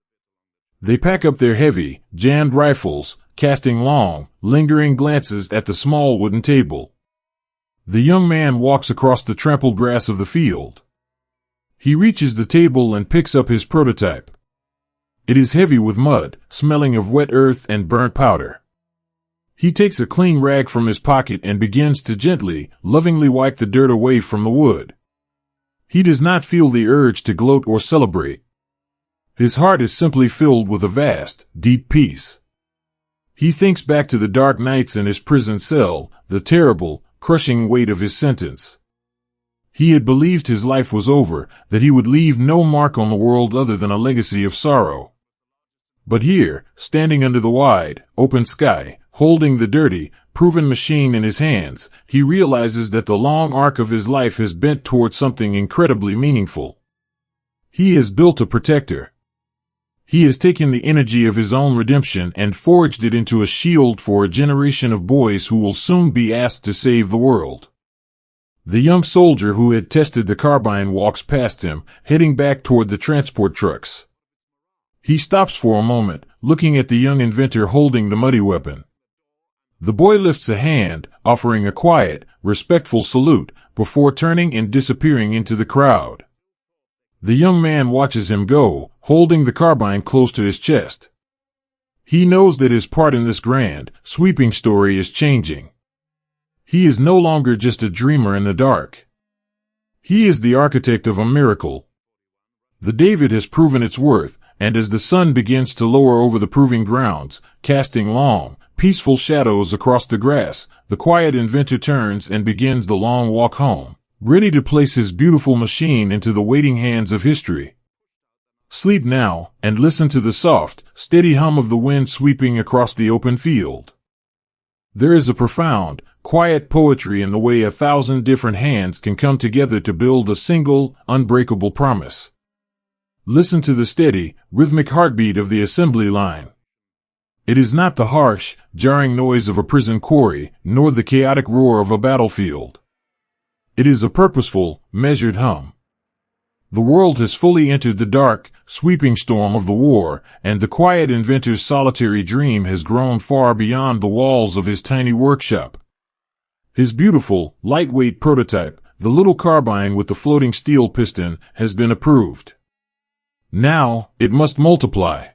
They pack up their heavy, jammed rifles, casting long, lingering glances at the small wooden table. The young man walks across the trampled grass of the field. He reaches the table and picks up his prototype. It is heavy with mud, smelling of wet earth and burnt powder. He takes a clean rag from his pocket and begins to gently, lovingly wipe the dirt away from the wood. He does not feel the urge to gloat or celebrate. His heart is simply filled with a vast, deep peace. He thinks back to the dark nights in his prison cell, the terrible, crushing weight of his sentence. He had believed his life was over, that he would leave no mark on the world other than a legacy of sorrow. But here, standing under the wide, open sky, holding the dirty, proven machine in his hands, he realizes that the long arc of his life has bent toward something incredibly meaningful. He has built a protector. He has taken the energy of his own redemption and forged it into a shield for a generation of boys who will soon be asked to save the world. The young soldier who had tested the carbine walks past him, heading back toward the transport trucks. He stops for a moment, looking at the young inventor holding the muddy weapon. The boy lifts a hand, offering a quiet, respectful salute, before turning and disappearing into the crowd. The young man watches him go, holding the carbine close to his chest. He knows that his part in this grand, sweeping story is changing. He is no longer just a dreamer in the dark. He is the architect of a miracle. The David has proven its worth, and as the sun begins to lower over the proving grounds, casting long, peaceful shadows across the grass, the quiet inventor turns and begins the long walk home, ready to place his beautiful machine into the waiting hands of history. Sleep now, and listen to the soft, steady hum of the wind sweeping across the open field. There is a profound, quiet poetry in the way 1,000 different hands can come together to build a single, unbreakable promise. Listen to the steady, rhythmic heartbeat of the assembly line. It is not the harsh, jarring noise of a prison quarry, nor the chaotic roar of a battlefield. It is a purposeful, measured hum. The world has fully entered the dark, sweeping storm of the war, and the quiet inventor's solitary dream has grown far beyond the walls of his tiny workshop. His beautiful, lightweight prototype, The little carbine with the floating steel piston has been approved. Now, it must multiply.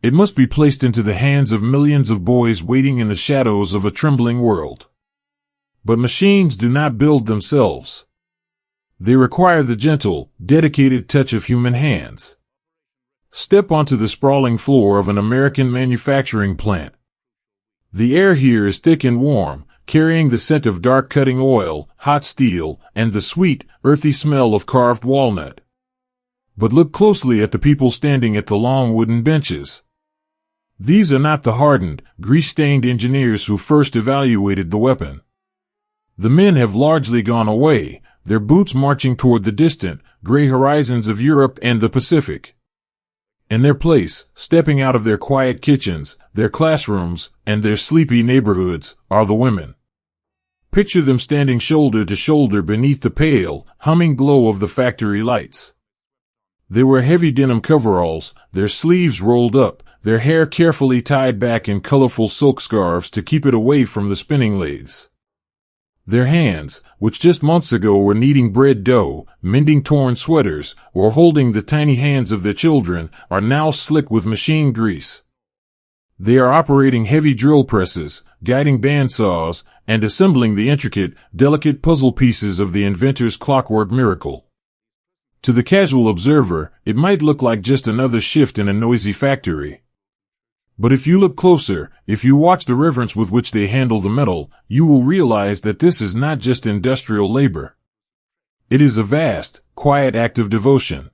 It must be placed into the hands of millions of boys waiting in the shadows of a trembling world. But machines do not build themselves. They require the gentle, dedicated touch of human hands. Step onto the sprawling floor of an American manufacturing plant. The air here is thick and warm, carrying the scent of dark cutting oil, hot steel, and the sweet, earthy smell of carved walnut. But look closely at the people standing at the long wooden benches. These are not the hardened, grease-stained engineers who first evaluated the weapon. The men have largely gone away, their boots marching toward the distant, gray horizons of Europe and the Pacific. In their place, stepping out of their quiet kitchens, their classrooms, and their sleepy neighborhoods, are the women. Picture them standing shoulder to shoulder beneath the pale, humming glow of the factory lights. They wear heavy denim coveralls, their sleeves rolled up, their hair carefully tied back in colorful silk scarves to keep it away from the spinning lathes. Their hands, which just months ago were kneading bread dough, mending torn sweaters, or holding the tiny hands of their children, are now slick with machine grease. They are operating heavy drill presses, guiding bandsaws, and assembling the intricate, delicate puzzle pieces of the inventor's clockwork miracle. To the casual observer, it might look like just another shift in a noisy factory. But if you look closer, if you watch the reverence with which they handle the metal, you will realize that this is not just industrial labor. It is a vast, quiet act of devotion.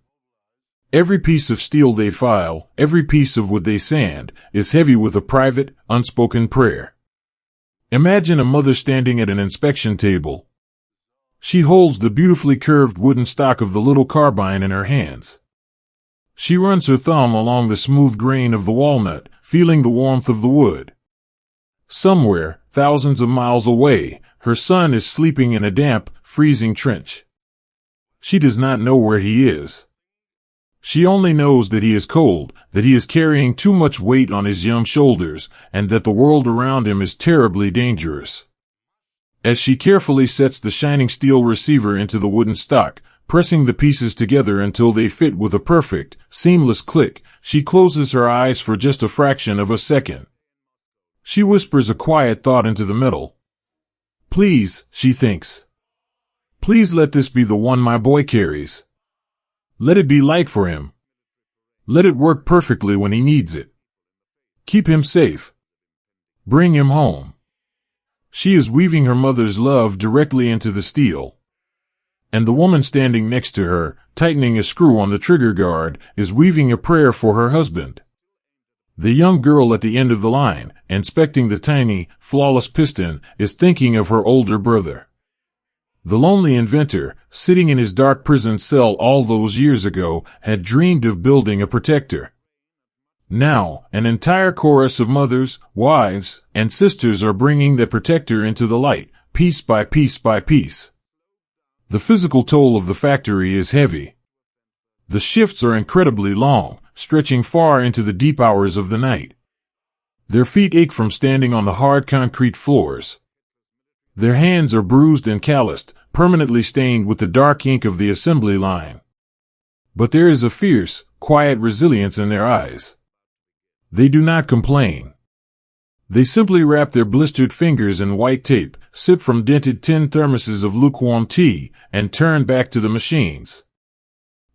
Every piece of steel they file, every piece of wood they sand, is heavy with a private, unspoken prayer. Imagine a mother standing at an inspection table. She holds the beautifully curved wooden stock of the little carbine in her hands. She runs her thumb along the smooth grain of the walnut, feeling the warmth of the wood. Somewhere, thousands of miles away, her son is sleeping in a damp, freezing trench. She does not know where he is. She only knows that he is cold, that he is carrying too much weight on his young shoulders, and that the world around him is terribly dangerous. As she carefully sets the shining steel receiver into the wooden stock, pressing the pieces together until they fit with a perfect, seamless click, she closes her eyes for just a fraction of a second. She whispers a quiet thought into the metal. Please, she thinks. Please let this be the one my boy carries. Let it be light for him. Let it work perfectly when he needs it. Keep him safe. Bring him home. She is weaving her mother's love directly into the steel. And the woman standing next to her, tightening a screw on the trigger guard, is weaving a prayer for her husband. The young girl at the end of the line, inspecting the tiny, flawless piston, is thinking of her older brother. The lonely inventor, sitting in his dark prison cell all those years ago, had dreamed of building a protector. Now, an entire chorus of mothers, wives, and sisters are bringing that protector into the light, piece by piece by piece. The physical toll of the factory is heavy. The shifts are incredibly long, stretching far into the deep hours of the night. Their feet ache from standing on the hard concrete floors. Their hands are bruised and calloused, permanently stained with the dark ink of the assembly line. But there is a fierce, quiet resilience in their eyes. They do not complain. They simply wrap their blistered fingers in white tape, sip from dented tin thermoses of lukewarm tea, and turn back to the machines.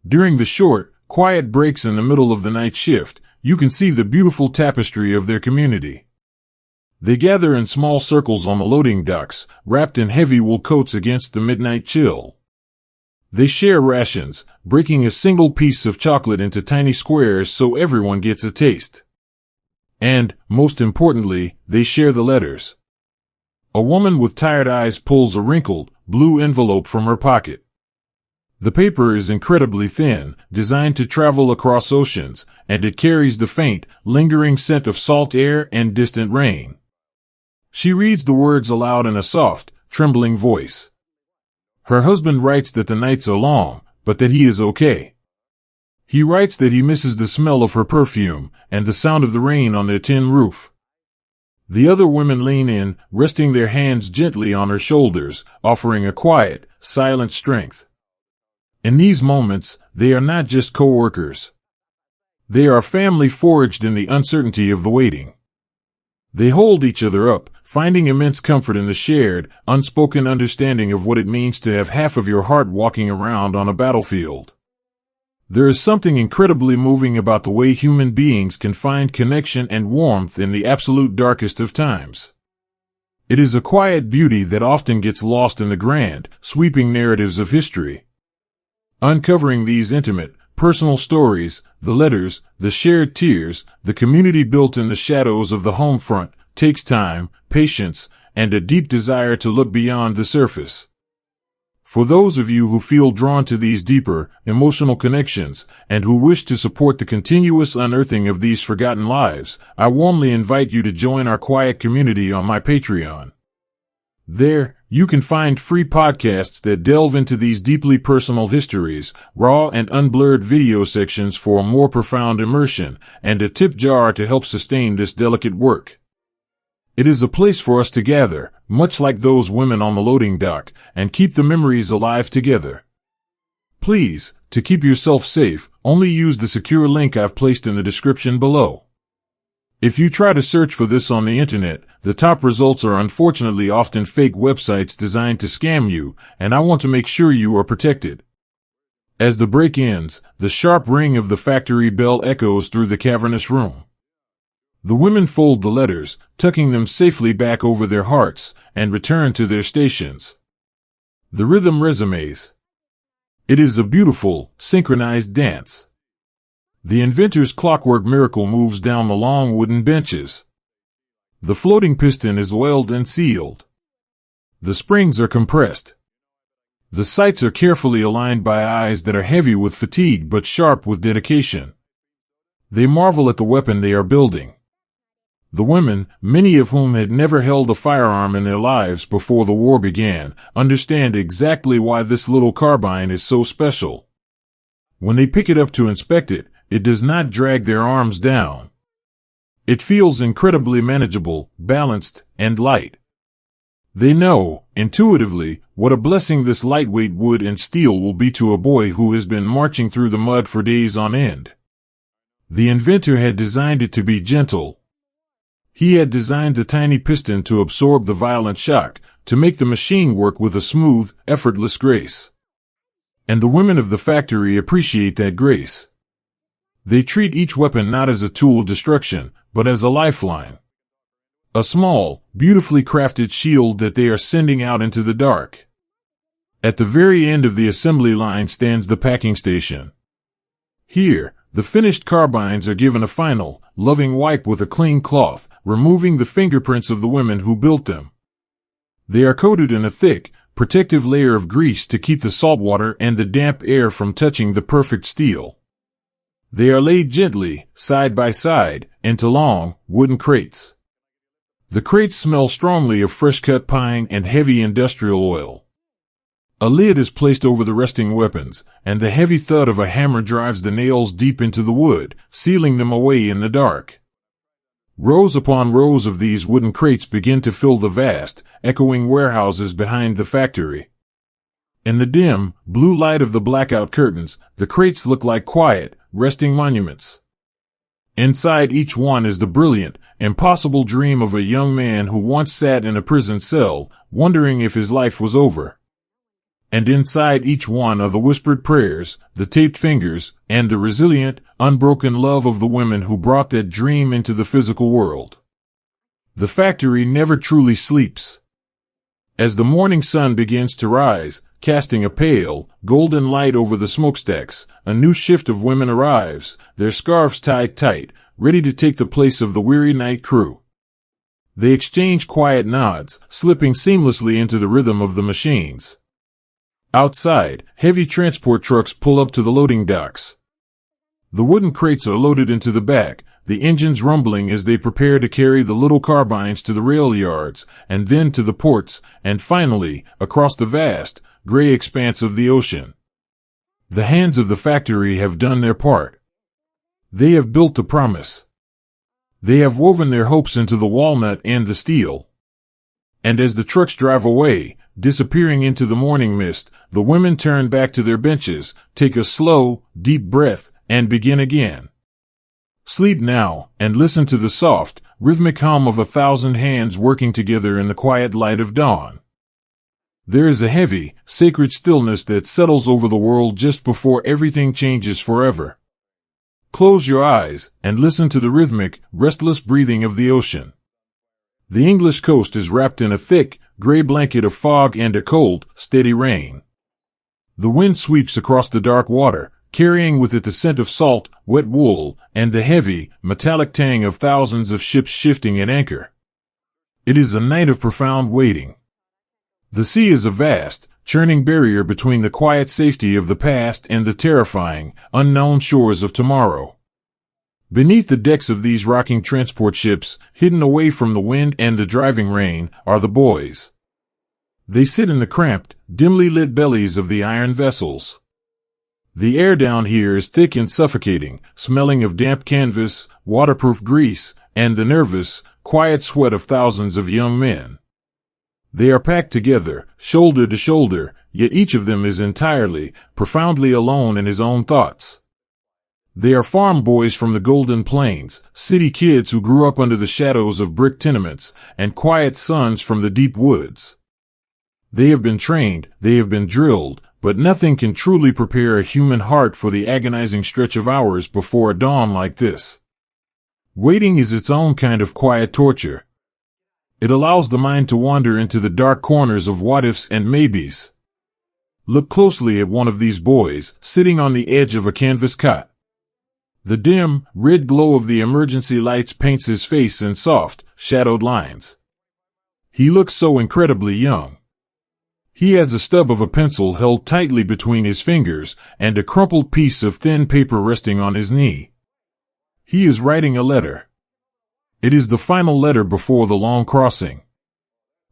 During the short, quiet breaks in the middle of the night shift, you can see the beautiful tapestry of their community. They gather in small circles on the loading docks, wrapped in heavy wool coats against the midnight chill. They share rations, breaking a single piece of chocolate into tiny squares so everyone gets a taste. And, most importantly, they share the letters. A woman with tired eyes pulls a wrinkled, blue envelope from her pocket. The paper is incredibly thin, designed to travel across oceans, and it carries the faint, lingering scent of salt air and distant rain. She reads the words aloud in a soft, trembling voice. Her husband writes that the nights are long, but that he is okay. He writes that he misses the smell of her perfume and the sound of the rain on their tin roof. The other women lean in, resting their hands gently on her shoulders, offering a quiet, silent strength. In these moments, they are not just co-workers. They are a family forged in the uncertainty of the waiting. They hold each other up, finding immense comfort in the shared, unspoken understanding of what it means to have half of your heart walking around on a battlefield. There is something incredibly moving about the way human beings can find connection and warmth in the absolute darkest of times. It is a quiet beauty that often gets lost in the grand, sweeping narratives of history. Uncovering these intimate, personal stories, the letters, the shared tears, the community built in the shadows of the home front, takes time, patience, and a deep desire to look beyond the surface. For those of you who feel drawn to these deeper, emotional connections, and who wish to support the continuous unearthing of these forgotten lives, I warmly invite you to join our quiet community on my Patreon. There, you can find free podcasts that delve into these deeply personal histories, raw and unblurred video sections for a more profound immersion, and a tip jar to help sustain this delicate work. It is a place for us to gather, much like those women on the loading dock, and keep the memories alive together. Please, to keep yourself safe, only use the secure link I've placed in the description below. If you try to search for this on the internet, the top results are unfortunately often fake websites designed to scam you, and I want to make sure you are protected. As the break ends, the sharp ring of the factory bell echoes through the cavernous room. The women fold the letters, tucking them safely back over their hearts, and return to their stations. The rhythm resumes. It is a beautiful, synchronized dance. The inventor's clockwork miracle moves down the long wooden benches. The floating piston is oiled and sealed. The springs are compressed. The sights are carefully aligned by eyes that are heavy with fatigue but sharp with dedication. They marvel at the weapon they are building. The women, many of whom had never held a firearm in their lives before the war began, understand exactly why this little carbine is so special. When they pick it up to inspect it, it does not drag their arms down. It feels incredibly manageable, balanced, and light. They know, intuitively, what a blessing this lightweight wood and steel will be to a boy who has been marching through the mud for days on end. The inventor had designed it to be gentle. He had designed the tiny piston to absorb the violent shock, to make the machine work with a smooth, effortless grace. And the women of the factory appreciate that grace. They treat each weapon not as a tool of destruction, but as a lifeline. A small, beautifully crafted shield that they are sending out into the dark. At the very end of the assembly line stands the packing station. Here, the finished carbines are given a final, loving wipe with a clean cloth, removing the fingerprints of the women who built them. They are coated in a thick, protective layer of grease to keep the salt water and the damp air from touching the perfect steel. They are laid gently, side by side, into long, wooden crates. The crates smell strongly of fresh-cut pine and heavy industrial oil. A lid is placed over the resting weapons, and the heavy thud of a hammer drives the nails deep into the wood, sealing them away in the dark. Rows upon rows of these wooden crates begin to fill the vast, echoing warehouses behind the factory. In the dim, blue light of the blackout curtains, the crates look like quiet, resting monuments. Inside each one is the brilliant, impossible dream of a young man who once sat in a prison cell, wondering if his life was over. And inside each one are the whispered prayers, the taped fingers, and the resilient, unbroken love of the women who brought that dream into the physical world. The factory never truly sleeps. As the morning sun begins to rise, casting a pale, golden light over the smokestacks, a new shift of women arrives, their scarves tied tight, ready to take the place of the weary night crew. They exchange quiet nods, slipping seamlessly into the rhythm of the machines. Outside, heavy transport trucks pull up to the loading docks. The wooden crates are loaded into the back, the engines rumbling as they prepare to carry the little carbines to the rail yards, and then to the ports, and finally, across the vast, gray expanse of the ocean. The hands of the factory have done their part. They have built the promise. They have woven their hopes into the walnut and the steel. And as the trucks drive away, disappearing into the morning mist, the women turn back to their benches, take a slow, deep breath, and begin again. Sleep now, and listen to the soft, rhythmic hum of 1,000 hands working together in the quiet light of dawn. There is a heavy, sacred stillness that settles over the world just before everything changes forever. Close your eyes, and listen to the rhythmic, restless breathing of the ocean. The English coast is wrapped in a thick, gray blanket of fog and a cold, steady rain. The wind sweeps across the dark water, carrying with it the scent of salt, wet wool, and the heavy, metallic tang of thousands of ships shifting at anchor. It is a night of profound waiting. The sea is a vast, churning barrier between the quiet safety of the past and the terrifying, unknown shores of tomorrow. Beneath the decks of these rocking transport ships, hidden away from the wind and the driving rain, are the boys. They sit in the cramped, dimly lit bellies of the iron vessels. The air down here is thick and suffocating, smelling of damp canvas, waterproof grease, and the nervous, quiet sweat of thousands of young men. They are packed together, shoulder to shoulder, yet each of them is entirely, profoundly alone in his own thoughts. They are farm boys from the Golden Plains, city kids who grew up under the shadows of brick tenements, and quiet sons from the deep woods. They have been trained, they have been drilled, but nothing can truly prepare a human heart for the agonizing stretch of hours before a dawn like this. Waiting is its own kind of quiet torture. It allows the mind to wander into the dark corners of what-ifs and maybes. Look closely at one of these boys, sitting on the edge of a canvas cot. The dim, red glow of the emergency lights paints his face in soft, shadowed lines. He looks so incredibly young. He has a stub of a pencil held tightly between his fingers and a crumpled piece of thin paper resting on his knee. He is writing a letter. It is the final letter before the long crossing.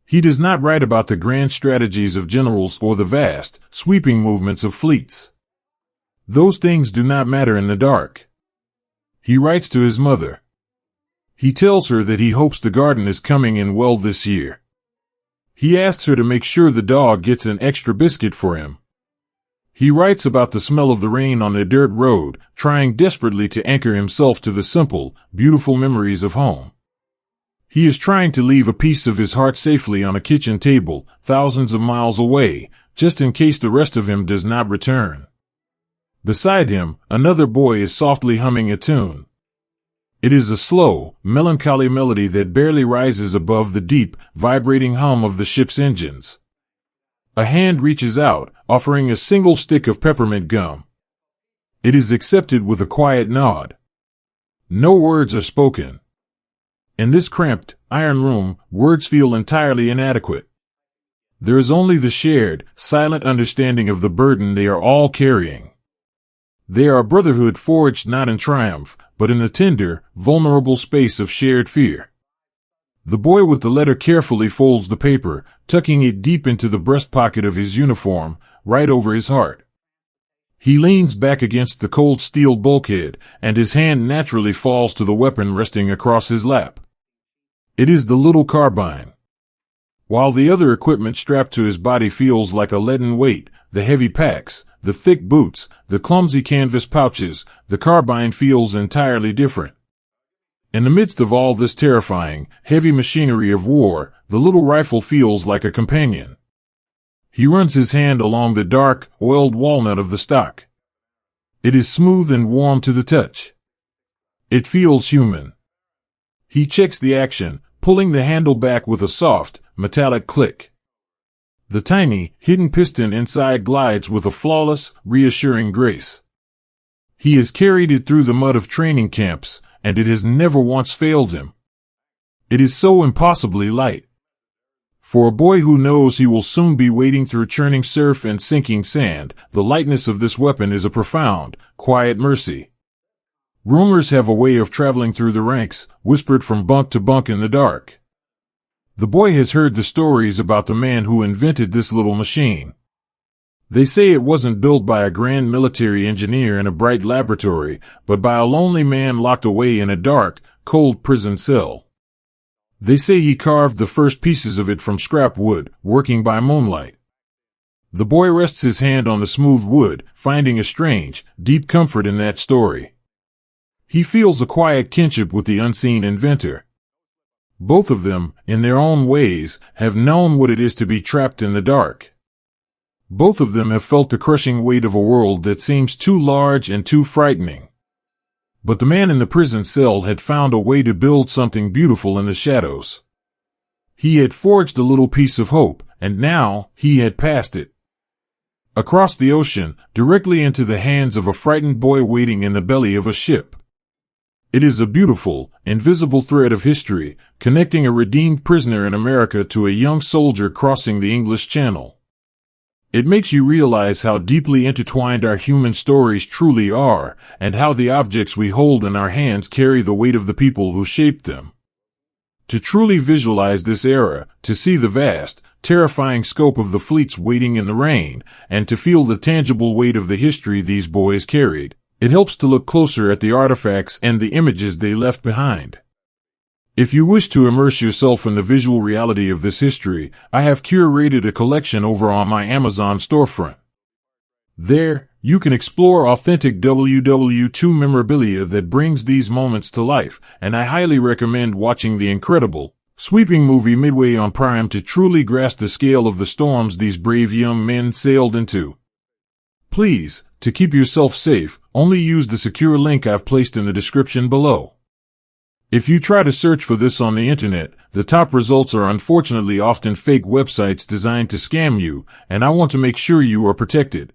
He does not write about the grand strategies of generals or the vast, sweeping movements of fleets. Those things do not matter in the dark. He writes to his mother. He tells her that he hopes the garden is coming in well this year. He asks her to make sure the dog gets an extra biscuit for him. He writes about the smell of the rain on the dirt road, trying desperately to anchor himself to the simple, beautiful memories of home. He is trying to leave a piece of his heart safely on a kitchen table, thousands of miles away, just in case the rest of him does not return. Beside him, another boy is softly humming a tune. It is a slow, melancholy melody that barely rises above the deep, vibrating hum of the ship's engines. A hand reaches out, offering a single stick of peppermint gum. It is accepted with a quiet nod. No words are spoken. In this cramped, iron room, words feel entirely inadequate. There is only the shared, silent understanding of the burden they are all carrying. They are a brotherhood forged not in triumph, but in the tender, vulnerable space of shared fear. The boy with the letter carefully folds the paper, tucking it deep into the breast pocket of his uniform, right over his heart. He leans back against the cold steel bulkhead, and his hand naturally falls to the weapon resting across his lap. It is the little carbine. While the other equipment strapped to his body feels like a leaden weight, the heavy packs, the thick boots, the clumsy canvas pouches, the carbine feels entirely different. In the midst of all this terrifying, heavy machinery of war, the little rifle feels like a companion. He runs his hand along the dark, oiled walnut of the stock. It is smooth and warm to the touch. It feels human. He checks the action, pulling the handle back with a soft, metallic click. The tiny, hidden piston inside glides with a flawless, reassuring grace. He has carried it through the mud of training camps, and it has never once failed him. It is so impossibly light. For a boy who knows he will soon be wading through churning surf and sinking sand, the lightness of this weapon is a profound, quiet mercy. Rumors have a way of traveling through the ranks, whispered from bunk to bunk in the dark. The boy has heard the stories about the man who invented this little machine. They say it wasn't built by a grand military engineer in a bright laboratory, but by a lonely man locked away in a dark, cold prison cell. They say he carved the first pieces of it from scrap wood, working by moonlight. The boy rests his hand on the smooth wood, finding a strange, deep comfort in that story. He feels a quiet kinship with the unseen inventor. Both of them, in their own ways, have known what it is to be trapped in the dark. Both of them have felt the crushing weight of a world that seems too large and too frightening. But the man in the prison cell had found a way to build something beautiful in the shadows. He had forged a little piece of hope, and now he had passed it across the ocean, directly into the hands of a frightened boy waiting in the belly of a ship. It is a beautiful, invisible thread of history, connecting a redeemed prisoner in America to a young soldier crossing the English Channel. It makes you realize how deeply intertwined our human stories truly are, and how the objects we hold in our hands carry the weight of the people who shaped them. To truly visualize this era, to see the vast, terrifying scope of the fleets waiting in the rain, and to feel the tangible weight of the history these boys carried, it helps to look closer at the artifacts and the images they left behind. If you wish to immerse yourself in the visual reality of this history, I have curated a collection over on my Amazon storefront. There, you can explore authentic WWII memorabilia that brings these moments to life, and I highly recommend watching the incredible, sweeping movie midway on Prime to truly grasp the scale of the storms these brave young men sailed into. Please, to keep yourself safe, only use the secure link I've placed in the description below. If you try to search for this on the internet, the top results are unfortunately often fake websites designed to scam you, and I want to make sure you are protected.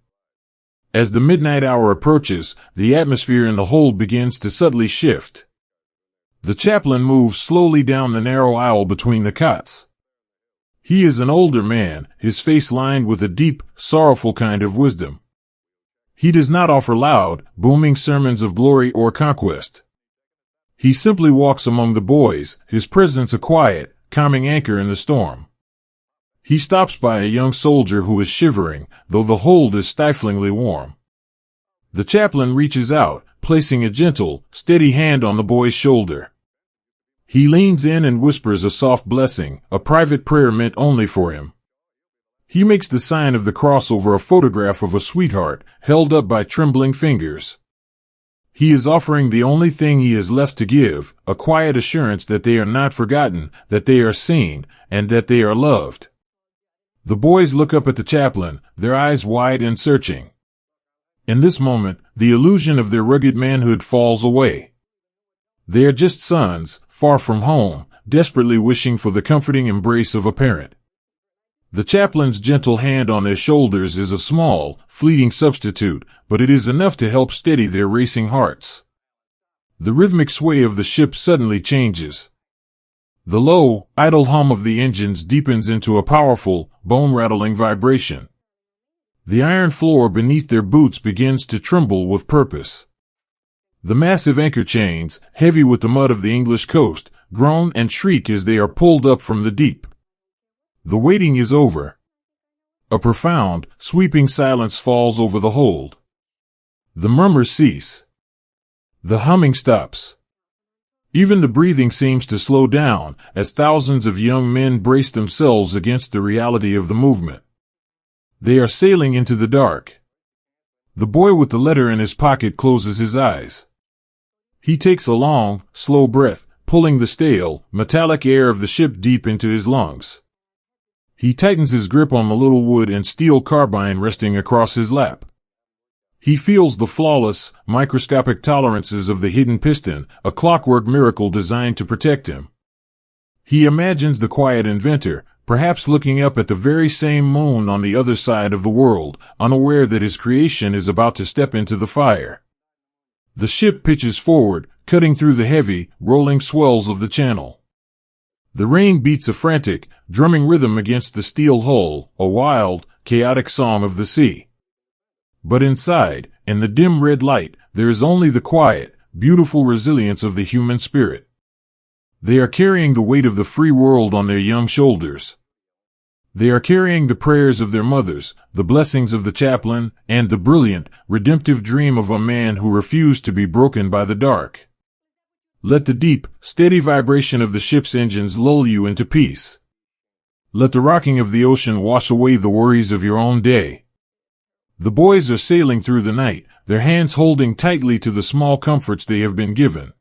As the midnight hour approaches, the atmosphere in the hold begins to subtly shift. The chaplain moves slowly down the narrow aisle between the cots. He is an older man, his face lined with a deep, sorrowful kind of wisdom. He does not offer loud, booming sermons of glory or conquest. He simply walks among the boys, his presence a quiet, calming anchor in the storm. He stops by a young soldier who is shivering, though the hold is stiflingly warm. The chaplain reaches out, placing a gentle, steady hand on the boy's shoulder. He leans in and whispers a soft blessing, a private prayer meant only for him. He makes the sign of the cross over a photograph of a sweetheart, held up by trembling fingers. He is offering the only thing he has left to give, a quiet assurance that they are not forgotten, that they are seen, and that they are loved. The boys look up at the chaplain, their eyes wide and searching. In this moment, the illusion of their rugged manhood falls away. They are just sons, far from home, desperately wishing for the comforting embrace of a parent. The chaplain's gentle hand on their shoulders is a small, fleeting substitute, but it is enough to help steady their racing hearts. The rhythmic sway of the ship suddenly changes. The low, idle hum of the engines deepens into a powerful, bone-rattling vibration. The iron floor beneath their boots begins to tremble with purpose. The massive anchor chains, heavy with the mud of the English coast, groan and shriek as they are pulled up from the deep. The waiting is over. A profound, sweeping silence falls over the hold. The murmurs cease. The humming stops. Even the breathing seems to slow down, as thousands of young men brace themselves against the reality of the movement. They are sailing into the dark. The boy with the letter in his pocket closes his eyes. He takes a long, slow breath, pulling the stale, metallic air of the ship deep into his lungs. He tightens his grip on the little wood and steel carbine resting across his lap. He feels the flawless, microscopic tolerances of the hidden piston, a clockwork miracle designed to protect him. He imagines the quiet inventor, perhaps looking up at the very same moon on the other side of the world, unaware that his creation is about to step into the fire. The ship pitches forward, cutting through the heavy, rolling swells of the channel. The rain beats a frantic, drumming rhythm against the steel hull, a wild, chaotic song of the sea. But inside, in the dim red light, there is only the quiet, beautiful resilience of the human spirit. They are carrying the weight of the free world on their young shoulders. They are carrying the prayers of their mothers, the blessings of the chaplain, and the brilliant, redemptive dream of a man who refused to be broken by the dark. Let the deep, steady vibration of the ship's engines lull you into peace. Let the rocking of the ocean wash away the worries of your own day. The boys are sailing through the night, their hands holding tightly to the small comforts they have been given.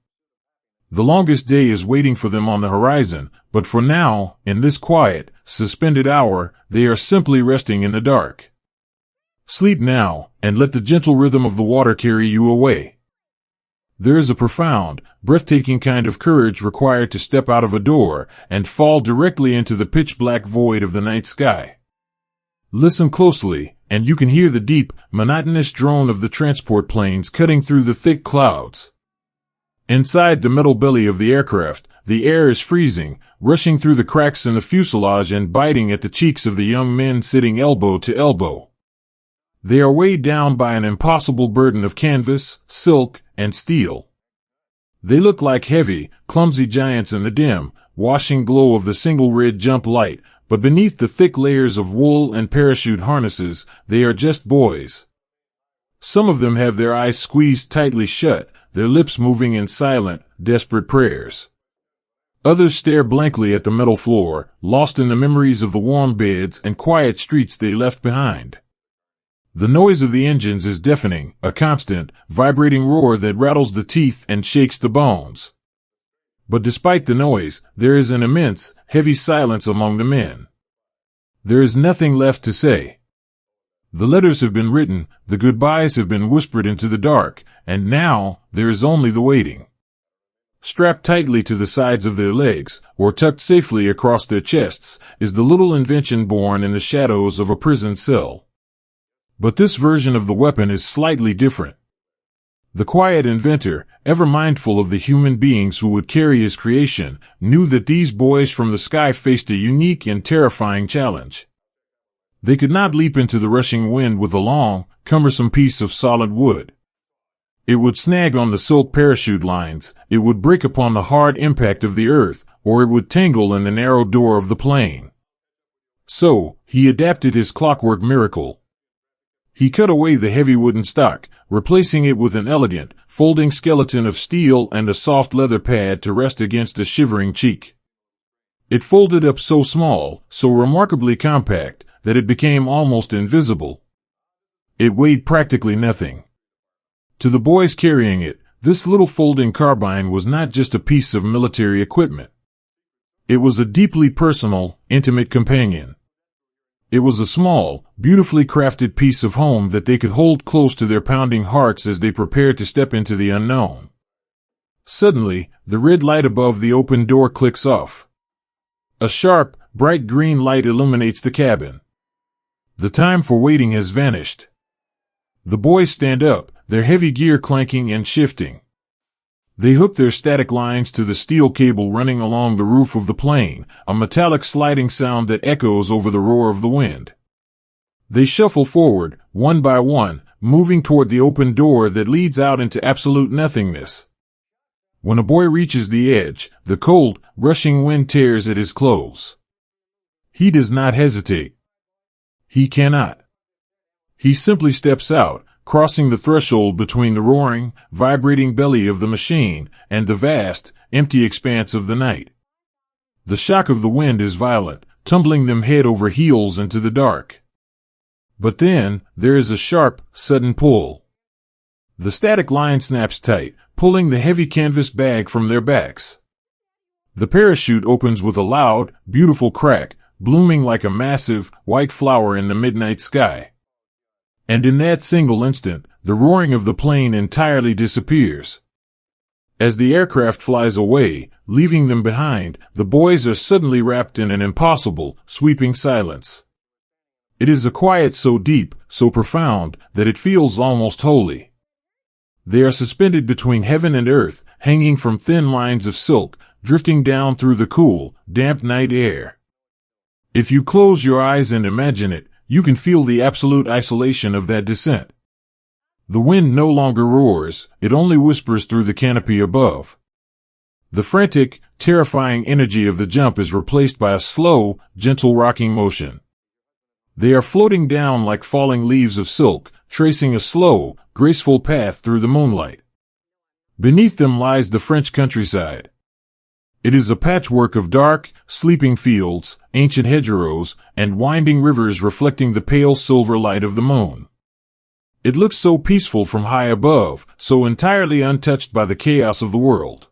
The longest day is waiting for them on the horizon, but for now, in this quiet, suspended hour, they are simply resting in the dark. Sleep now, and let the gentle rhythm of the water carry you away. There is a profound, breathtaking kind of courage required to step out of a door and fall directly into the pitch-black void of the night sky. Listen closely, and you can hear the deep, monotonous drone of the transport planes cutting through the thick clouds. Inside the metal belly of the aircraft, the air is freezing, rushing through the cracks in the fuselage and biting at the cheeks of the young men sitting elbow to elbow. They are weighed down by an impossible burden of canvas, silk, and steel. They look like heavy, clumsy giants in the dim, washing glow of the single red jump light, but beneath the thick layers of wool and parachute harnesses, they are just boys. Some of them have their eyes squeezed tightly shut, their lips moving in silent, desperate prayers. Others stare blankly at the metal floor, lost in the memories of the warm beds and quiet streets they left behind. The noise of the engines is deafening, a constant, vibrating roar that rattles the teeth and shakes the bones. But despite the noise, there is an immense, heavy silence among the men. There is nothing left to say. The letters have been written, the goodbyes have been whispered into the dark, and now there is only the waiting. Strapped tightly to the sides of their legs, or tucked safely across their chests, is the little invention born in the shadows of a prison cell. But this version of the weapon is slightly different. The quiet inventor, ever mindful of the human beings who would carry his creation, knew that these boys from the sky faced a unique and terrifying challenge. They could not leap into the rushing wind with a long, cumbersome piece of solid wood. It would snag on the silk parachute lines, it would break upon the hard impact of the earth, or it would tangle in the narrow door of the plane. So, he adapted his clockwork miracle. He cut away the heavy wooden stock, replacing it with an elegant, folding skeleton of steel and a soft leather pad to rest against a shivering cheek. It folded up so small, so remarkably compact, that it became almost invisible. It weighed practically nothing. To the boys carrying it, this little folding carbine was not just a piece of military equipment. It was a deeply personal, intimate companion. It was a small, beautifully crafted piece of home that they could hold close to their pounding hearts as they prepared to step into the unknown. Suddenly, the red light above the open door clicks off. A sharp, bright green light illuminates the cabin. The time for waiting has vanished. The boys stand up, their heavy gear clanking and shifting. They hook their static lines to the steel cable running along the roof of the plane, a metallic sliding sound that echoes over the roar of the wind. They shuffle forward, one by one, moving toward the open door that leads out into absolute nothingness. When a boy reaches the edge, the cold, rushing wind tears at his clothes. He does not hesitate. He cannot. He simply steps out, crossing the threshold between the roaring, vibrating belly of the machine and the vast, empty expanse of the night. The shock of the wind is violent, tumbling them head over heels into the dark. But then, there is a sharp, sudden pull. The static line snaps tight, pulling the heavy canvas bag from their backs. The parachute opens with a loud, beautiful crack, blooming like a massive, white flower in the midnight sky. And in that single instant, the roaring of the plane entirely disappears. As the aircraft flies away, leaving them behind, the boys are suddenly wrapped in an impossible, sweeping silence. It is a quiet so deep, so profound, that it feels almost holy. They are suspended between heaven and earth, hanging from thin lines of silk, drifting down through the cool, damp night air. If you close your eyes and imagine it, you can feel the absolute isolation of that descent. The wind no longer roars, it only whispers through the canopy above. The frantic, terrifying energy of the jump is replaced by a slow, gentle rocking motion. They are floating down like falling leaves of silk, tracing a slow, graceful path through the moonlight. Beneath them lies the French countryside. It is a patchwork of dark, sleeping fields, ancient hedgerows, and winding rivers reflecting the pale silver light of the moon. It looks so peaceful from high above, so entirely untouched by the chaos of the world.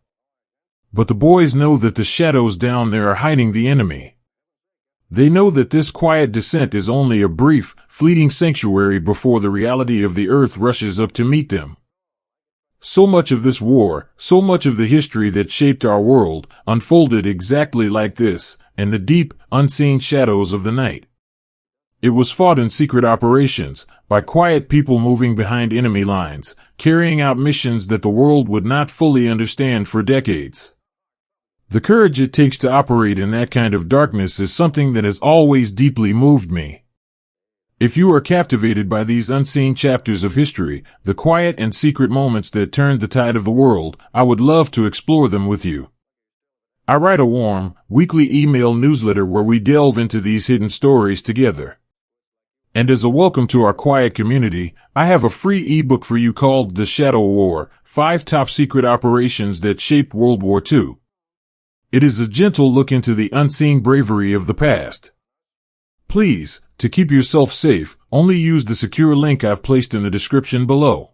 But the boys know that the shadows down there are hiding the enemy. They know that this quiet descent is only a brief, fleeting sanctuary before the reality of the earth rushes up to meet them. So much of this war, so much of the history that shaped our world, unfolded exactly like this, in the deep, unseen shadows of the night. It was fought in secret operations, by quiet people moving behind enemy lines, carrying out missions that the world would not fully understand for decades. The courage it takes to operate in that kind of darkness is something that has always deeply moved me. If you are captivated by these unseen chapters of history, the quiet and secret moments that turned the tide of the world, I would love to explore them with you. I write a warm, weekly email newsletter where we delve into these hidden stories together. And as a welcome to our quiet community, I have a free ebook for you called The Shadow War: 5 Top Secret Operations That Shaped World War II. It is a gentle look into the unseen bravery of the past. Please, to keep yourself safe, only use the secure link I've placed in the description below.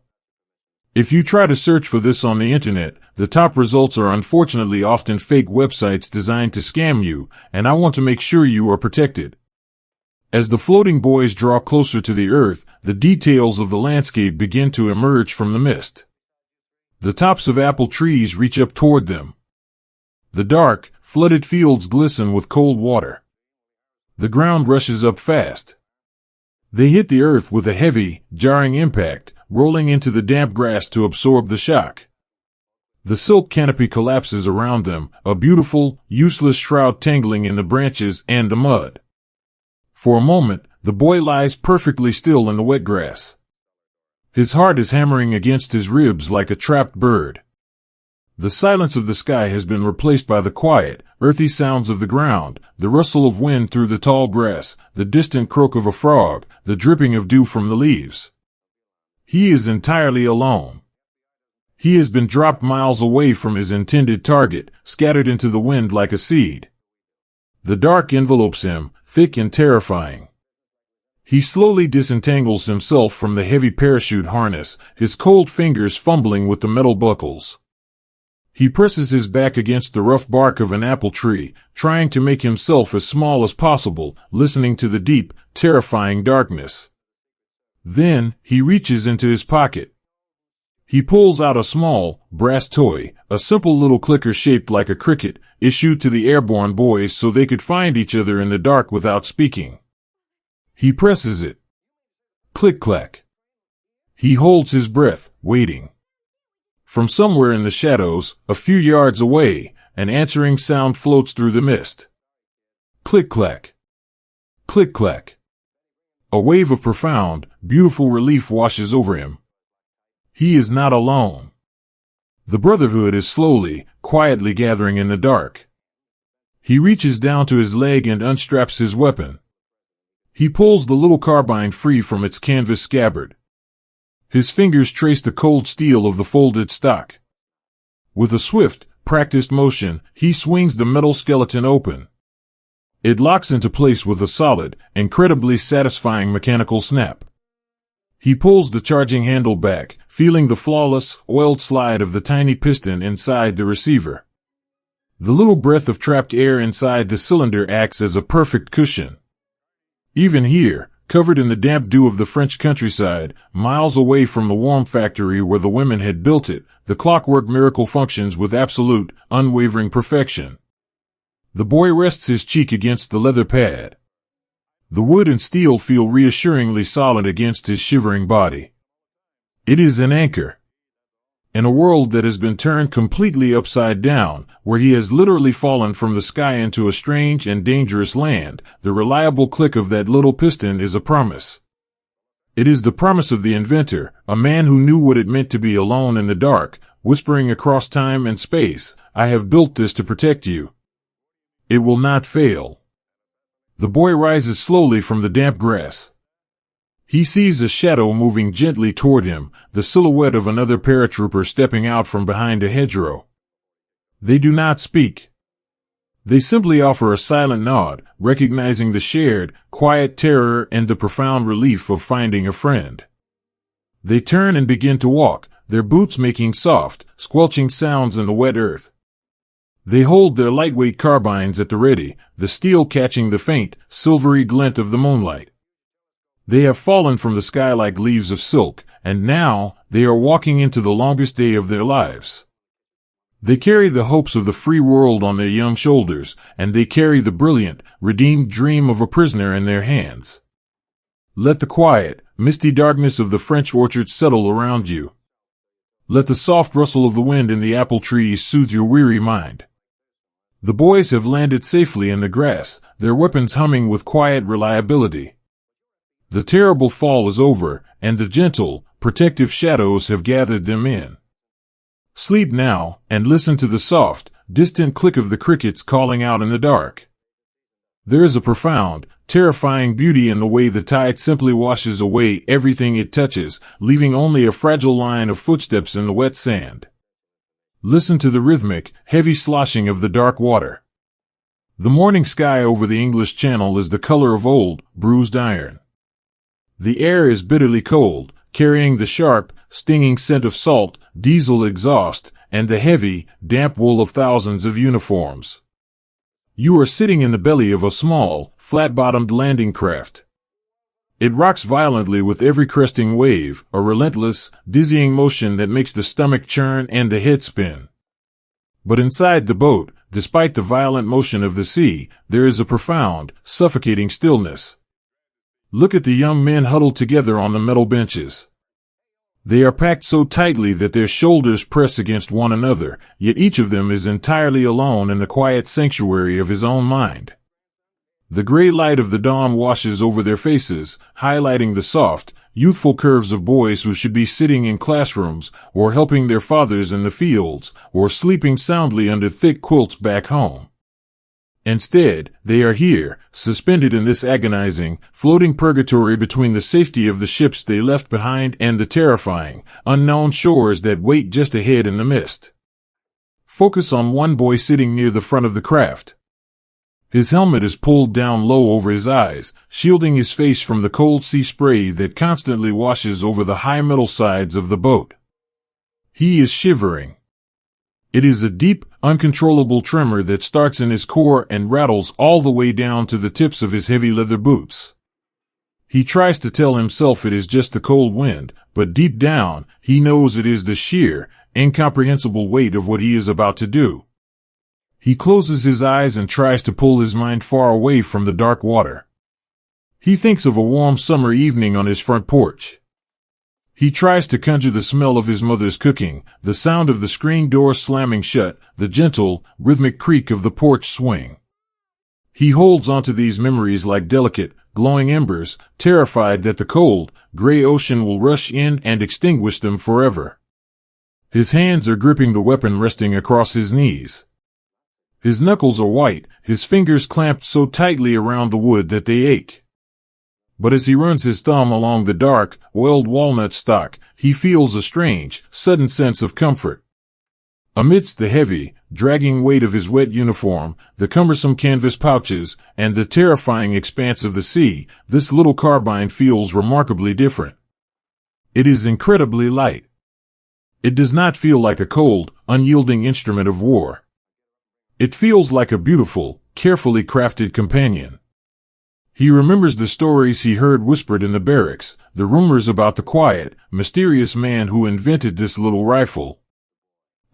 If you try to search for this on the internet, the top results are unfortunately often fake websites designed to scam you, and I want to make sure you are protected. As the floating boys draw closer to the earth, the details of the landscape begin to emerge from the mist. The tops of apple trees reach up toward them. The dark, flooded fields glisten with cold water. The ground rushes up fast. They hit the earth with a heavy, jarring impact, rolling into the damp grass to absorb the shock. The silk canopy collapses around them, a beautiful, useless shroud tangling in the branches and the mud. For a moment, the boy lies perfectly still in the wet grass. His heart is hammering against his ribs like a trapped bird. The silence of the sky has been replaced by the quiet, earthy sounds of the ground, the rustle of wind through the tall grass, the distant croak of a frog, the dripping of dew from the leaves. He is entirely alone. He has been dropped miles away from his intended target, scattered into the wind like a seed. The dark envelopes him, thick and terrifying. He slowly disentangles himself from the heavy parachute harness, his cold fingers fumbling with the metal buckles. He presses his back against the rough bark of an apple tree, trying to make himself as small as possible, listening to the deep, terrifying darkness. Then, he reaches into his pocket. He pulls out a small, brass toy, a simple little clicker shaped like a cricket, issued to the airborne boys so they could find each other in the dark without speaking. He presses it. Click-clack. He holds his breath, waiting. From somewhere in the shadows, a few yards away, an answering sound floats through the mist. Click-clack. Click-clack. A wave of profound, beautiful relief washes over him. He is not alone. The Brotherhood is slowly, quietly gathering in the dark. He reaches down to his leg and unstraps his weapon. He pulls the little carbine free from its canvas scabbard. His fingers trace the cold steel of the folded stock. With a swift, practiced motion, he swings the metal skeleton open. It locks into place with a solid, incredibly satisfying mechanical snap. He pulls the charging handle back, feeling the flawless, oiled slide of the tiny piston inside the receiver. The little breath of trapped air inside the cylinder acts as a perfect cushion. Even here, covered in the damp dew of the French countryside, miles away from the warm factory where the women had built it, the clockwork miracle functions with absolute, unwavering perfection. The boy rests his cheek against the leather pad. The wood and steel feel reassuringly solid against his shivering body. It is an anchor. In a world that has been turned completely upside down, where he has literally fallen from the sky into a strange and dangerous land, the reliable click of that little piston is a promise. It is the promise of the inventor, a man who knew what it meant to be alone in the dark, whispering across time and space, "I have built this to protect you. It will not fail." The boy rises slowly from the damp grass. He sees a shadow moving gently toward him, the silhouette of another paratrooper stepping out from behind a hedgerow. They do not speak. They simply offer a silent nod, recognizing the shared, quiet terror and the profound relief of finding a friend. They turn and begin to walk, their boots making soft, squelching sounds in the wet earth. They hold their lightweight carbines at the ready, the steel catching the faint, silvery glint of the moonlight. They have fallen from the sky like leaves of silk, and now they are walking into the longest day of their lives. They carry the hopes of the free world on their young shoulders, and they carry the brilliant, redeemed dream of a prisoner in their hands. Let the quiet, misty darkness of the French orchard settle around you. Let the soft rustle of the wind in the apple trees soothe your weary mind. The boys have landed safely in the grass, their weapons humming with quiet reliability. The terrible fall is over, and the gentle, protective shadows have gathered them in. Sleep now, and listen to the soft, distant click of the crickets calling out in the dark. There is a profound, terrifying beauty in the way the tide simply washes away everything it touches, leaving only a fragile line of footsteps in the wet sand. Listen to the rhythmic, heavy sloshing of the dark water. The morning sky over the English Channel is the color of old, bruised iron. The air is bitterly cold, carrying the sharp, stinging scent of salt, diesel exhaust, and the heavy, damp wool of thousands of uniforms. You are sitting in the belly of a small, flat-bottomed landing craft. It rocks violently with every cresting wave, a relentless, dizzying motion that makes the stomach churn and the head spin. But inside the boat, despite the violent motion of the sea, there is a profound, suffocating stillness. Look at the young men huddled together on the metal benches. They are packed so tightly that their shoulders press against one another, yet each of them is entirely alone in the quiet sanctuary of his own mind. The gray light of the dawn washes over their faces, highlighting the soft, youthful curves of boys who should be sitting in classrooms, or helping their fathers in the fields, or sleeping soundly under thick quilts back home. Instead, they are here, suspended in this agonizing, floating purgatory between the safety of the ships they left behind and the terrifying, unknown shores that wait just ahead in the mist. Focus on one boy sitting near the front of the craft. His helmet is pulled down low over his eyes, shielding his face from the cold sea spray that constantly washes over the high metal sides of the boat. He is shivering. It is a deep, uncontrollable tremor that starts in his core and rattles all the way down to the tips of his heavy leather boots. He tries to tell himself it is just the cold wind, but deep down, he knows it is the sheer, incomprehensible weight of what he is about to do. He closes his eyes and tries to pull his mind far away from the dark water. He thinks of a warm summer evening on his front porch. He tries to conjure the smell of his mother's cooking, the sound of the screen door slamming shut, the gentle, rhythmic creak of the porch swing. He holds onto these memories like delicate, glowing embers, terrified that the cold, gray ocean will rush in and extinguish them forever. His hands are gripping the weapon resting across his knees. His knuckles are white, his fingers clamped so tightly around the wood that they ache. But as he runs his thumb along the dark, oiled walnut stock, he feels a strange, sudden sense of comfort. Amidst the heavy, dragging weight of his wet uniform, the cumbersome canvas pouches, and the terrifying expanse of the sea, this little carbine feels remarkably different. It is incredibly light. It does not feel like a cold, unyielding instrument of war. It feels like a beautiful, carefully crafted companion. He remembers the stories he heard whispered in the barracks, the rumors about the quiet, mysterious man who invented this little rifle.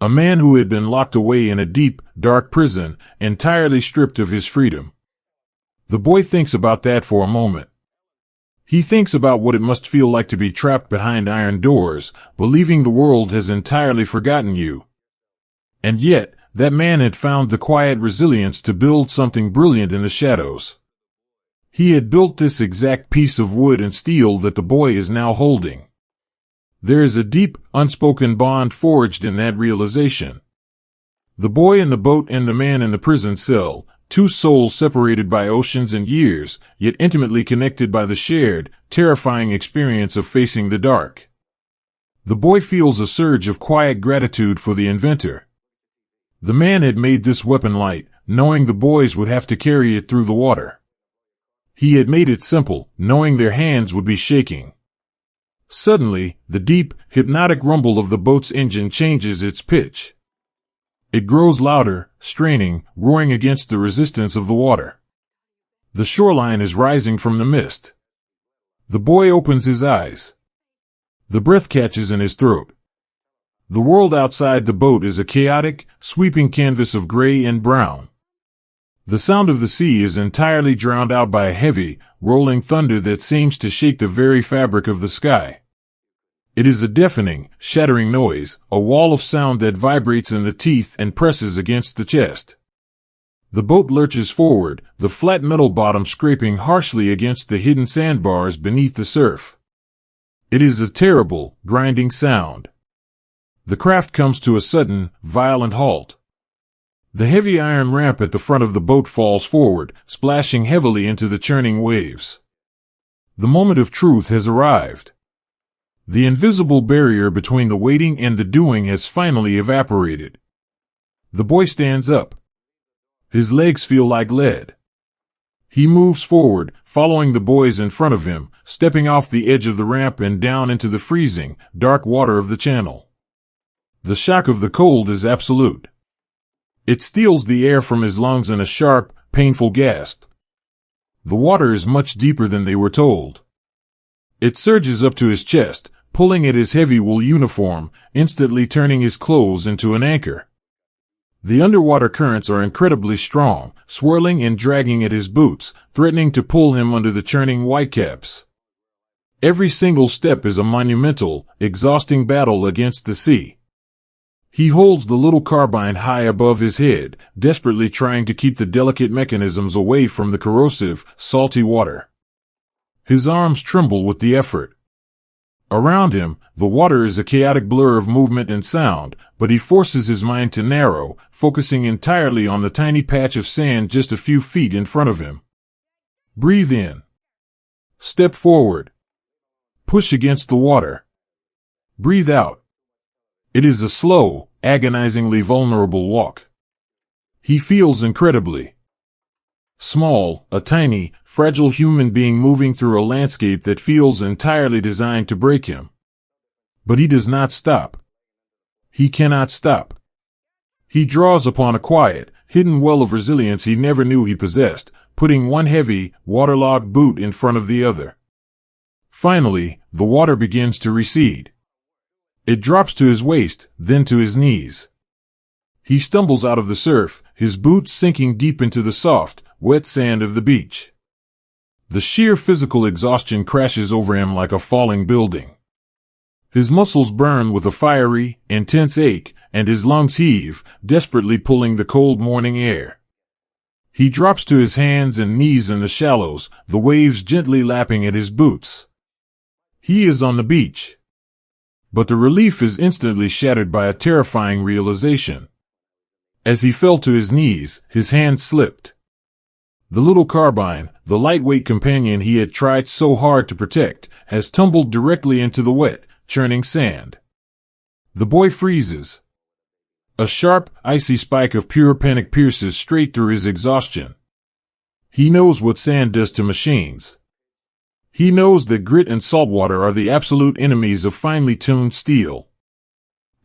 A man who had been locked away in a deep, dark prison, entirely stripped of his freedom. The boy thinks about that for a moment. He thinks about what it must feel like to be trapped behind iron doors, believing the world has entirely forgotten you. And yet, that man had found the quiet resilience to build something brilliant in the shadows. He had built this exact piece of wood and steel that the boy is now holding. There is a deep, unspoken bond forged in that realization. The boy in the boat and the man in the prison cell, two souls separated by oceans and years, yet intimately connected by the shared, terrifying experience of facing the dark. The boy feels a surge of quiet gratitude for the inventor. The man had made this weapon light, knowing the boys would have to carry it through the water. He had made it simple, knowing their hands would be shaking. Suddenly, the deep, hypnotic rumble of the boat's engine changes its pitch. It grows louder, straining, roaring against the resistance of the water. The shoreline is rising from the mist. The boy opens his eyes. The breath catches in his throat. The world outside the boat is a chaotic, sweeping canvas of gray and brown. The sound of the sea is entirely drowned out by a heavy, rolling thunder that seems to shake the very fabric of the sky. It is a deafening, shattering noise, a wall of sound that vibrates in the teeth and presses against the chest. The boat lurches forward, the flat metal bottom scraping harshly against the hidden sandbars beneath the surf. It is a terrible, grinding sound. The craft comes to a sudden, violent halt. The heavy iron ramp at the front of the boat falls forward, splashing heavily into the churning waves. The moment of truth has arrived. The invisible barrier between the waiting and the doing has finally evaporated. The boy stands up. His legs feel like lead. He moves forward, following the boys in front of him, stepping off the edge of the ramp and down into the freezing, dark water of the channel. The shock of the cold is absolute. It steals the air from his lungs in a sharp, painful gasp. The water is much deeper than they were told. It surges up to his chest, pulling at his heavy wool uniform, instantly turning his clothes into an anchor. The underwater currents are incredibly strong, swirling and dragging at his boots, threatening to pull him under the churning whitecaps. Every single step is a monumental, exhausting battle against the sea. He holds the little carbine high above his head, desperately trying to keep the delicate mechanisms away from the corrosive, salty water. His arms tremble with the effort. Around him, the water is a chaotic blur of movement and sound, but he forces his mind to narrow, focusing entirely on the tiny patch of sand just a few feet in front of him. Breathe in. Step forward. Push against the water. Breathe out. It is a slow, agonizingly vulnerable walk. He feels incredibly small, a tiny, fragile human being moving through a landscape that feels entirely designed to break him. But he does not stop. He cannot stop. He draws upon a quiet, hidden well of resilience he never knew he possessed, putting one heavy, waterlogged boot in front of the other. Finally, the water begins to recede. It drops to his waist, then to his knees. He stumbles out of the surf, his boots sinking deep into the soft, wet sand of the beach. The sheer physical exhaustion crashes over him like a falling building. His muscles burn with a fiery, intense ache, and his lungs heave, desperately pulling the cold morning air. He drops to his hands and knees in the shallows, the waves gently lapping at his boots. He is on the beach. But the relief is instantly shattered by a terrifying realization. As he fell to his knees, his hand slipped. The little carbine, the lightweight companion he had tried so hard to protect, has tumbled directly into the wet, churning sand. The boy freezes. A sharp, icy spike of pure panic pierces straight through his exhaustion. He knows what sand does to machines. He knows that grit and salt water are the absolute enemies of finely tuned steel.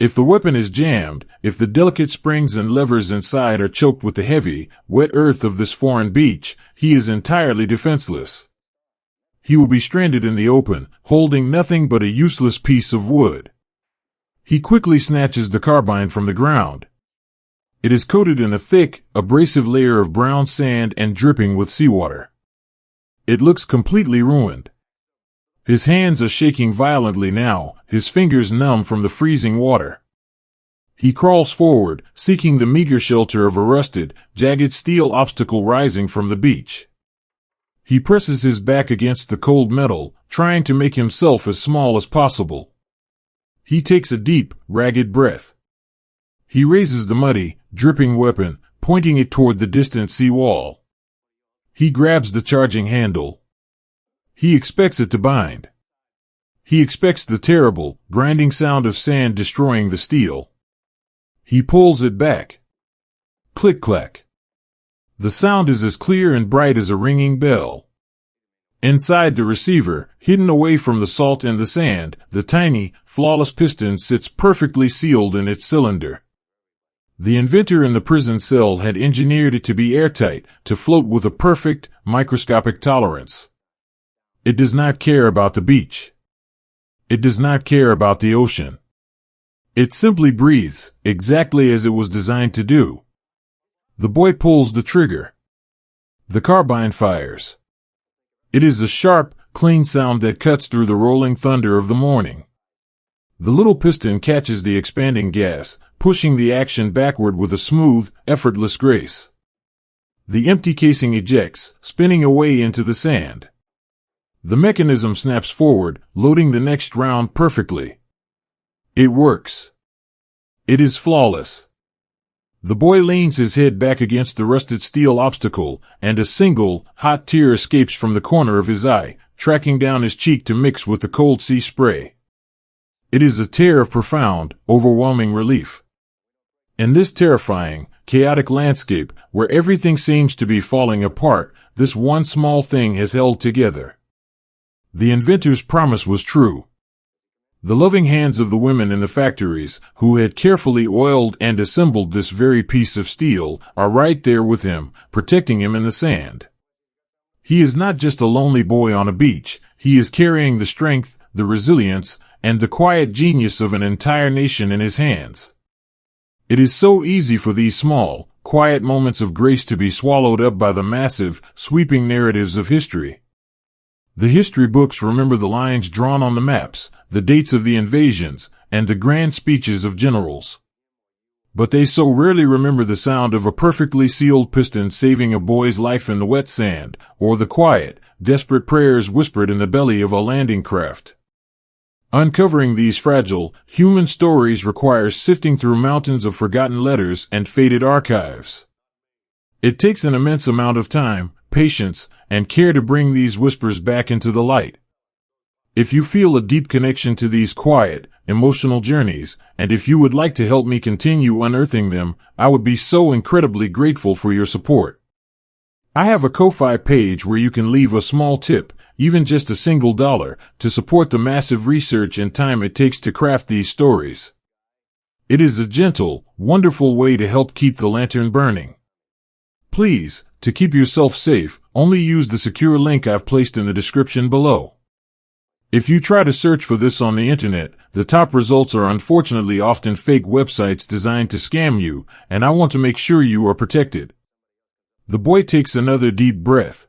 If the weapon is jammed, if the delicate springs and levers inside are choked with the heavy, wet earth of this foreign beach, he is entirely defenseless. He will be stranded in the open, holding nothing but a useless piece of wood. He quickly snatches the carbine from the ground. It is coated in a thick, abrasive layer of brown sand and dripping with seawater. It looks completely ruined. His hands are shaking violently now, his fingers numb from the freezing water. He crawls forward, seeking the meager shelter of a rusted, jagged steel obstacle rising from the beach. He presses his back against the cold metal, trying to make himself as small as possible. He takes a deep, ragged breath. He raises the muddy, dripping weapon, pointing it toward the distant sea wall. He grabs the charging handle. He expects it to bind. He expects the terrible, grinding sound of sand destroying the steel. He pulls it back. Click-clack. The sound is as clear and bright as a ringing bell. Inside the receiver, hidden away from the salt and the sand, the tiny, flawless piston sits perfectly sealed in its cylinder. The inventor in the prison cell had engineered it to be airtight, to float with a perfect, microscopic tolerance. It does not care about the beach. It does not care about the ocean. It simply breathes, exactly as it was designed to do. The boy pulls the trigger. The carbine fires. It is a sharp, clean sound that cuts through the rolling thunder of the morning. The little piston catches the expanding gas, pushing the action backward with a smooth, effortless grace. The empty casing ejects, spinning away into the sand. The mechanism snaps forward, loading the next round perfectly. It works. It is flawless. The boy leans his head back against the rusted steel obstacle, and a single, hot tear escapes from the corner of his eye, tracking down his cheek to mix with the cold sea spray. It is a tear of profound, overwhelming relief. In this terrifying, chaotic landscape, where everything seems to be falling apart, this one small thing has held together. The inventor's promise was true. The loving hands of the women in the factories, who had carefully oiled and assembled this very piece of steel, are right there with him, protecting him in the sand. He is not just a lonely boy on a beach, he is carrying the strength, the resilience, and the quiet genius of an entire nation in his hands. It is so easy for these small, quiet moments of grace to be swallowed up by the massive, sweeping narratives of history. The history books remember the lines drawn on the maps, the dates of the invasions, and the grand speeches of generals. But they so rarely remember the sound of a perfectly sealed piston saving a boy's life in the wet sand, or the quiet, desperate prayers whispered in the belly of a landing craft. Uncovering these fragile, human stories requires sifting through mountains of forgotten letters and faded archives. It takes an immense amount of time, patience, and care to bring these whispers back into the light. If you feel a deep connection to these quiet, emotional journeys, and if you would like to help me continue unearthing them, I would be so incredibly grateful for your support. I have a Ko-Fi page where you can leave a small tip, even just a single $1, to support the massive research and time it takes to craft these stories. It is a gentle, wonderful way to help keep the lantern burning. Please, to keep yourself safe, only use the secure link I've placed in the description below. If you try to search for this on the internet, the top results are unfortunately often fake websites designed to scam you, and I want to make sure you are protected. The boy takes another deep breath.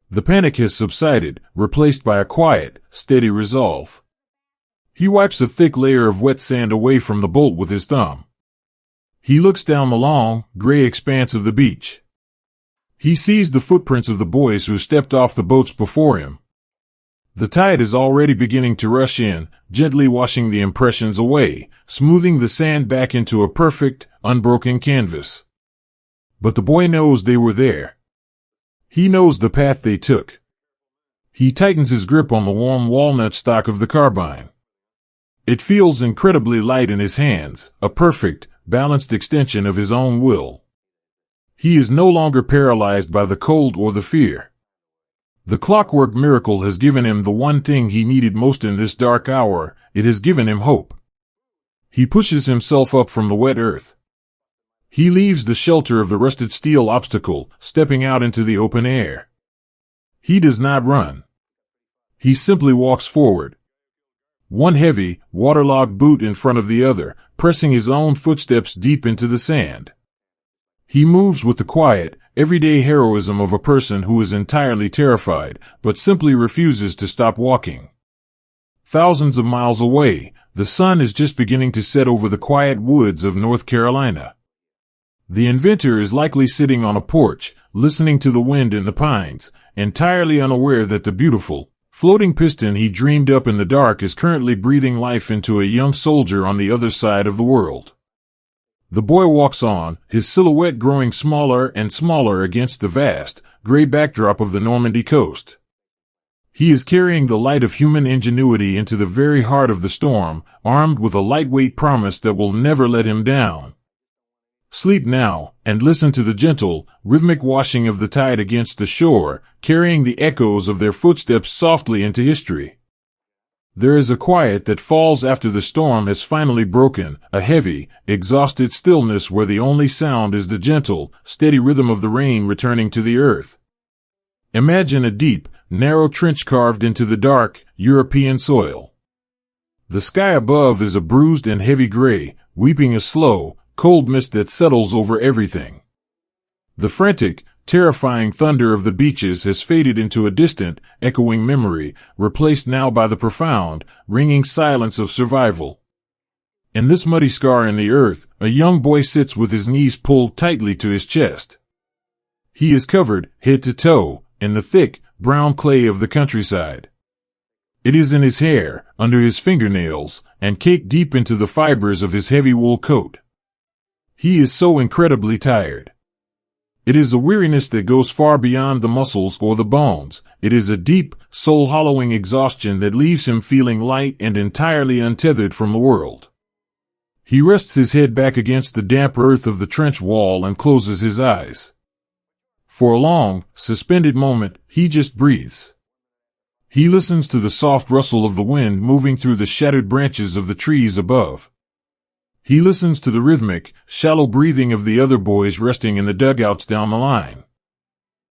The panic has subsided, replaced by a quiet, steady resolve. He wipes a thick layer of wet sand away from the bolt with his thumb. He looks down the long, gray expanse of the beach. He sees the footprints of the boys who stepped off the boats before him. The tide is already beginning to rush in, gently washing the impressions away, smoothing the sand back into a perfect, unbroken canvas. But the boy knows they were there. He knows the path they took. He tightens his grip on the warm walnut stock of the carbine. It feels incredibly light in his hands, a perfect, balanced extension of his own will. He is no longer paralyzed by the cold or the fear. The clockwork miracle has given him the one thing he needed most in this dark hour. It has given him hope. He pushes himself up from the wet earth. He leaves the shelter of the rusted steel obstacle, stepping out into the open air. He does not run. He simply walks forward. One heavy, waterlogged boot in front of the other, pressing his own footsteps deep into the sand. He moves with the quiet, everyday heroism of a person who is entirely terrified, but simply refuses to stop walking. Thousands of miles away, the sun is just beginning to set over the quiet woods of North Carolina. The inventor is likely sitting on a porch, listening to the wind in the pines, entirely unaware that the beautiful, floating piston he dreamed up in the dark is currently breathing life into a young soldier on the other side of the world. The boy walks on, his silhouette growing smaller and smaller against the vast, gray backdrop of the Normandy coast. He is carrying the light of human ingenuity into the very heart of the storm, armed with a lightweight promise that will never let him down. Sleep now, and listen to the gentle, rhythmic washing of the tide against the shore, carrying the echoes of their footsteps softly into history. There is a quiet that falls after the storm has finally broken, a heavy, exhausted stillness where the only sound is the gentle, steady rhythm of the rain returning to the earth. Imagine a deep, narrow trench carved into the dark, European soil. The sky above is a bruised and heavy gray, weeping a slow, cold mist that settles over everything. The frantic, terrifying thunder of the beaches has faded into a distant, echoing memory, replaced now by the profound, ringing silence of survival. In this muddy scar in the earth, a young boy sits with his knees pulled tightly to his chest. He is covered, head to toe, in the thick, brown clay of the countryside. It is in his hair, under his fingernails, and caked deep into the fibers of his heavy wool coat. He is so incredibly tired. It is a weariness that goes far beyond the muscles or the bones. It is a deep, soul-hollowing exhaustion that leaves him feeling light and entirely untethered from the world. He rests his head back against the damp earth of the trench wall and closes his eyes. For a long, suspended moment, he just breathes. He listens to the soft rustle of the wind moving through the shattered branches of the trees above. He listens to the rhythmic, shallow breathing of the other boys resting in the dugouts down the line.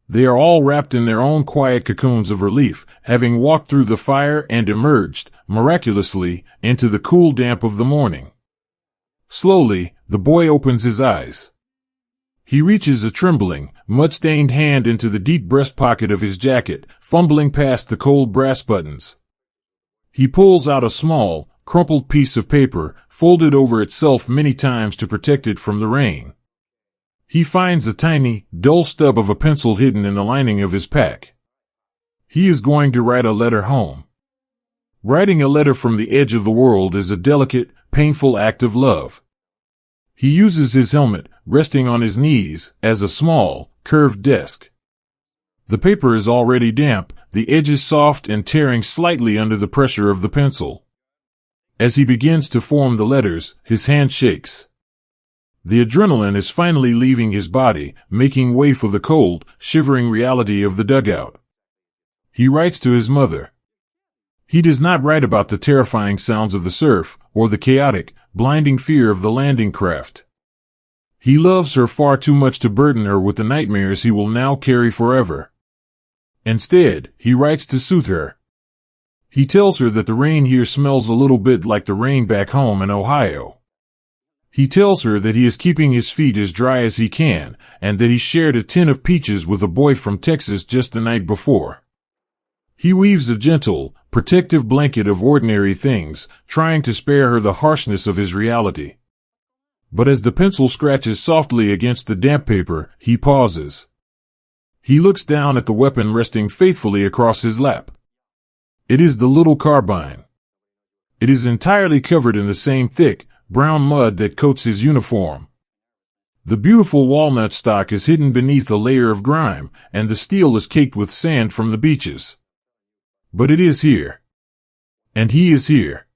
They are all wrapped in their own quiet cocoons of relief, having walked through the fire and emerged, miraculously, into the cool damp of the morning. Slowly, the boy opens his eyes. He reaches a trembling, mud-stained hand into the deep breast pocket of his jacket, fumbling past the cold brass buttons. He pulls out a small, crumpled piece of paper, folded over itself many times to protect it from the rain. He finds a tiny, dull stub of a pencil hidden in the lining of his pack. He is going to write a letter home. Writing a letter from the edge of the world is a delicate, painful act of love. He uses his helmet, resting on his knees, as a small, curved desk. The paper is already damp, the edges soft and tearing slightly under the pressure of the pencil. As he begins to form the letters, his hand shakes. The adrenaline is finally leaving his body, making way for the cold, shivering reality of the dugout. He writes to his mother. He does not write about the terrifying sounds of the surf, or the chaotic, blinding fear of the landing craft. He loves her far too much to burden her with the nightmares he will now carry forever. Instead, he writes to soothe her. He tells her that the rain here smells a little bit like the rain back home in Ohio. He tells her that he is keeping his feet as dry as he can, and that he shared a tin of peaches with a boy from Texas just the night before. He weaves a gentle, protective blanket of ordinary things, trying to spare her the harshness of his reality. But as the pencil scratches softly against the damp paper, he pauses. He looks down at the weapon resting faithfully across his lap. It is the little carbine. It is entirely covered in the same thick, brown mud that coats his uniform. The beautiful walnut stock is hidden beneath a layer of grime, and the steel is caked with sand from the beaches. But it is here. And he is here.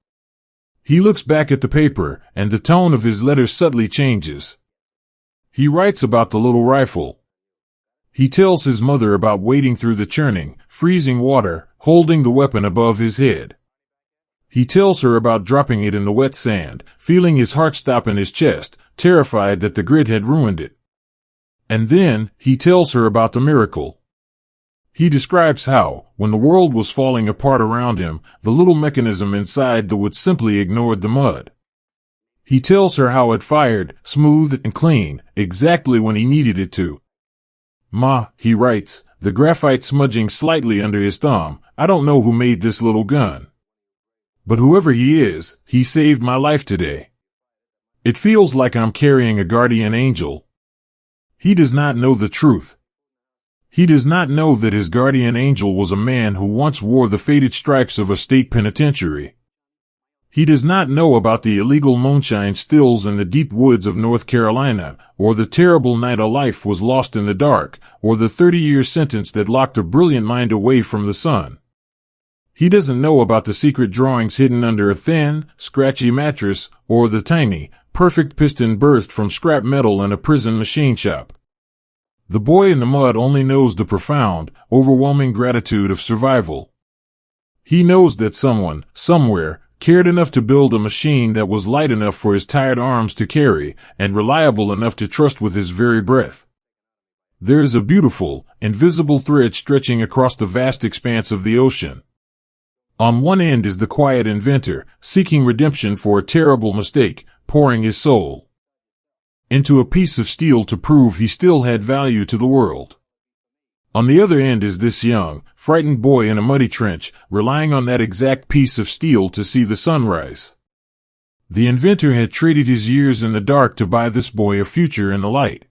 He looks back at the paper, and the tone of his letter subtly changes. He writes about the little rifle. He tells his mother about wading through the churning, freezing water, holding the weapon above his head. He tells her about dropping it in the wet sand, feeling his heart stop in his chest, terrified that the grit had ruined it. And then, he tells her about the miracle. He describes how, when the world was falling apart around him, the little mechanism inside the wood simply ignored the mud. He tells her how it fired, smooth and clean, exactly when he needed it to. "Ma," he writes, the graphite smudging slightly under his thumb, "I don't know who made this little gun. But whoever he is, he saved my life today. It feels like I'm carrying a guardian angel." He does not know the truth. He does not know that his guardian angel was a man who once wore the faded stripes of a state penitentiary. He does not know about the illegal moonshine stills in the deep woods of North Carolina, or the terrible night a life was lost in the dark, or the 30-year sentence that locked a brilliant mind away from the sun. He doesn't know about the secret drawings hidden under a thin, scratchy mattress, or the tiny, perfect piston burst from scrap metal in a prison machine shop. The boy in the mud only knows the profound, overwhelming gratitude of survival. He knows that someone, somewhere, cared enough to build a machine that was light enough for his tired arms to carry, and reliable enough to trust with his very breath. There is a beautiful, invisible thread stretching across the vast expanse of the ocean. On one end is the quiet inventor, seeking redemption for a terrible mistake, pouring his soul into a piece of steel to prove he still had value to the world. On the other end is this young, frightened boy in a muddy trench, relying on that exact piece of steel to see the sunrise. The inventor had traded his years in the dark to buy this boy a future in the light.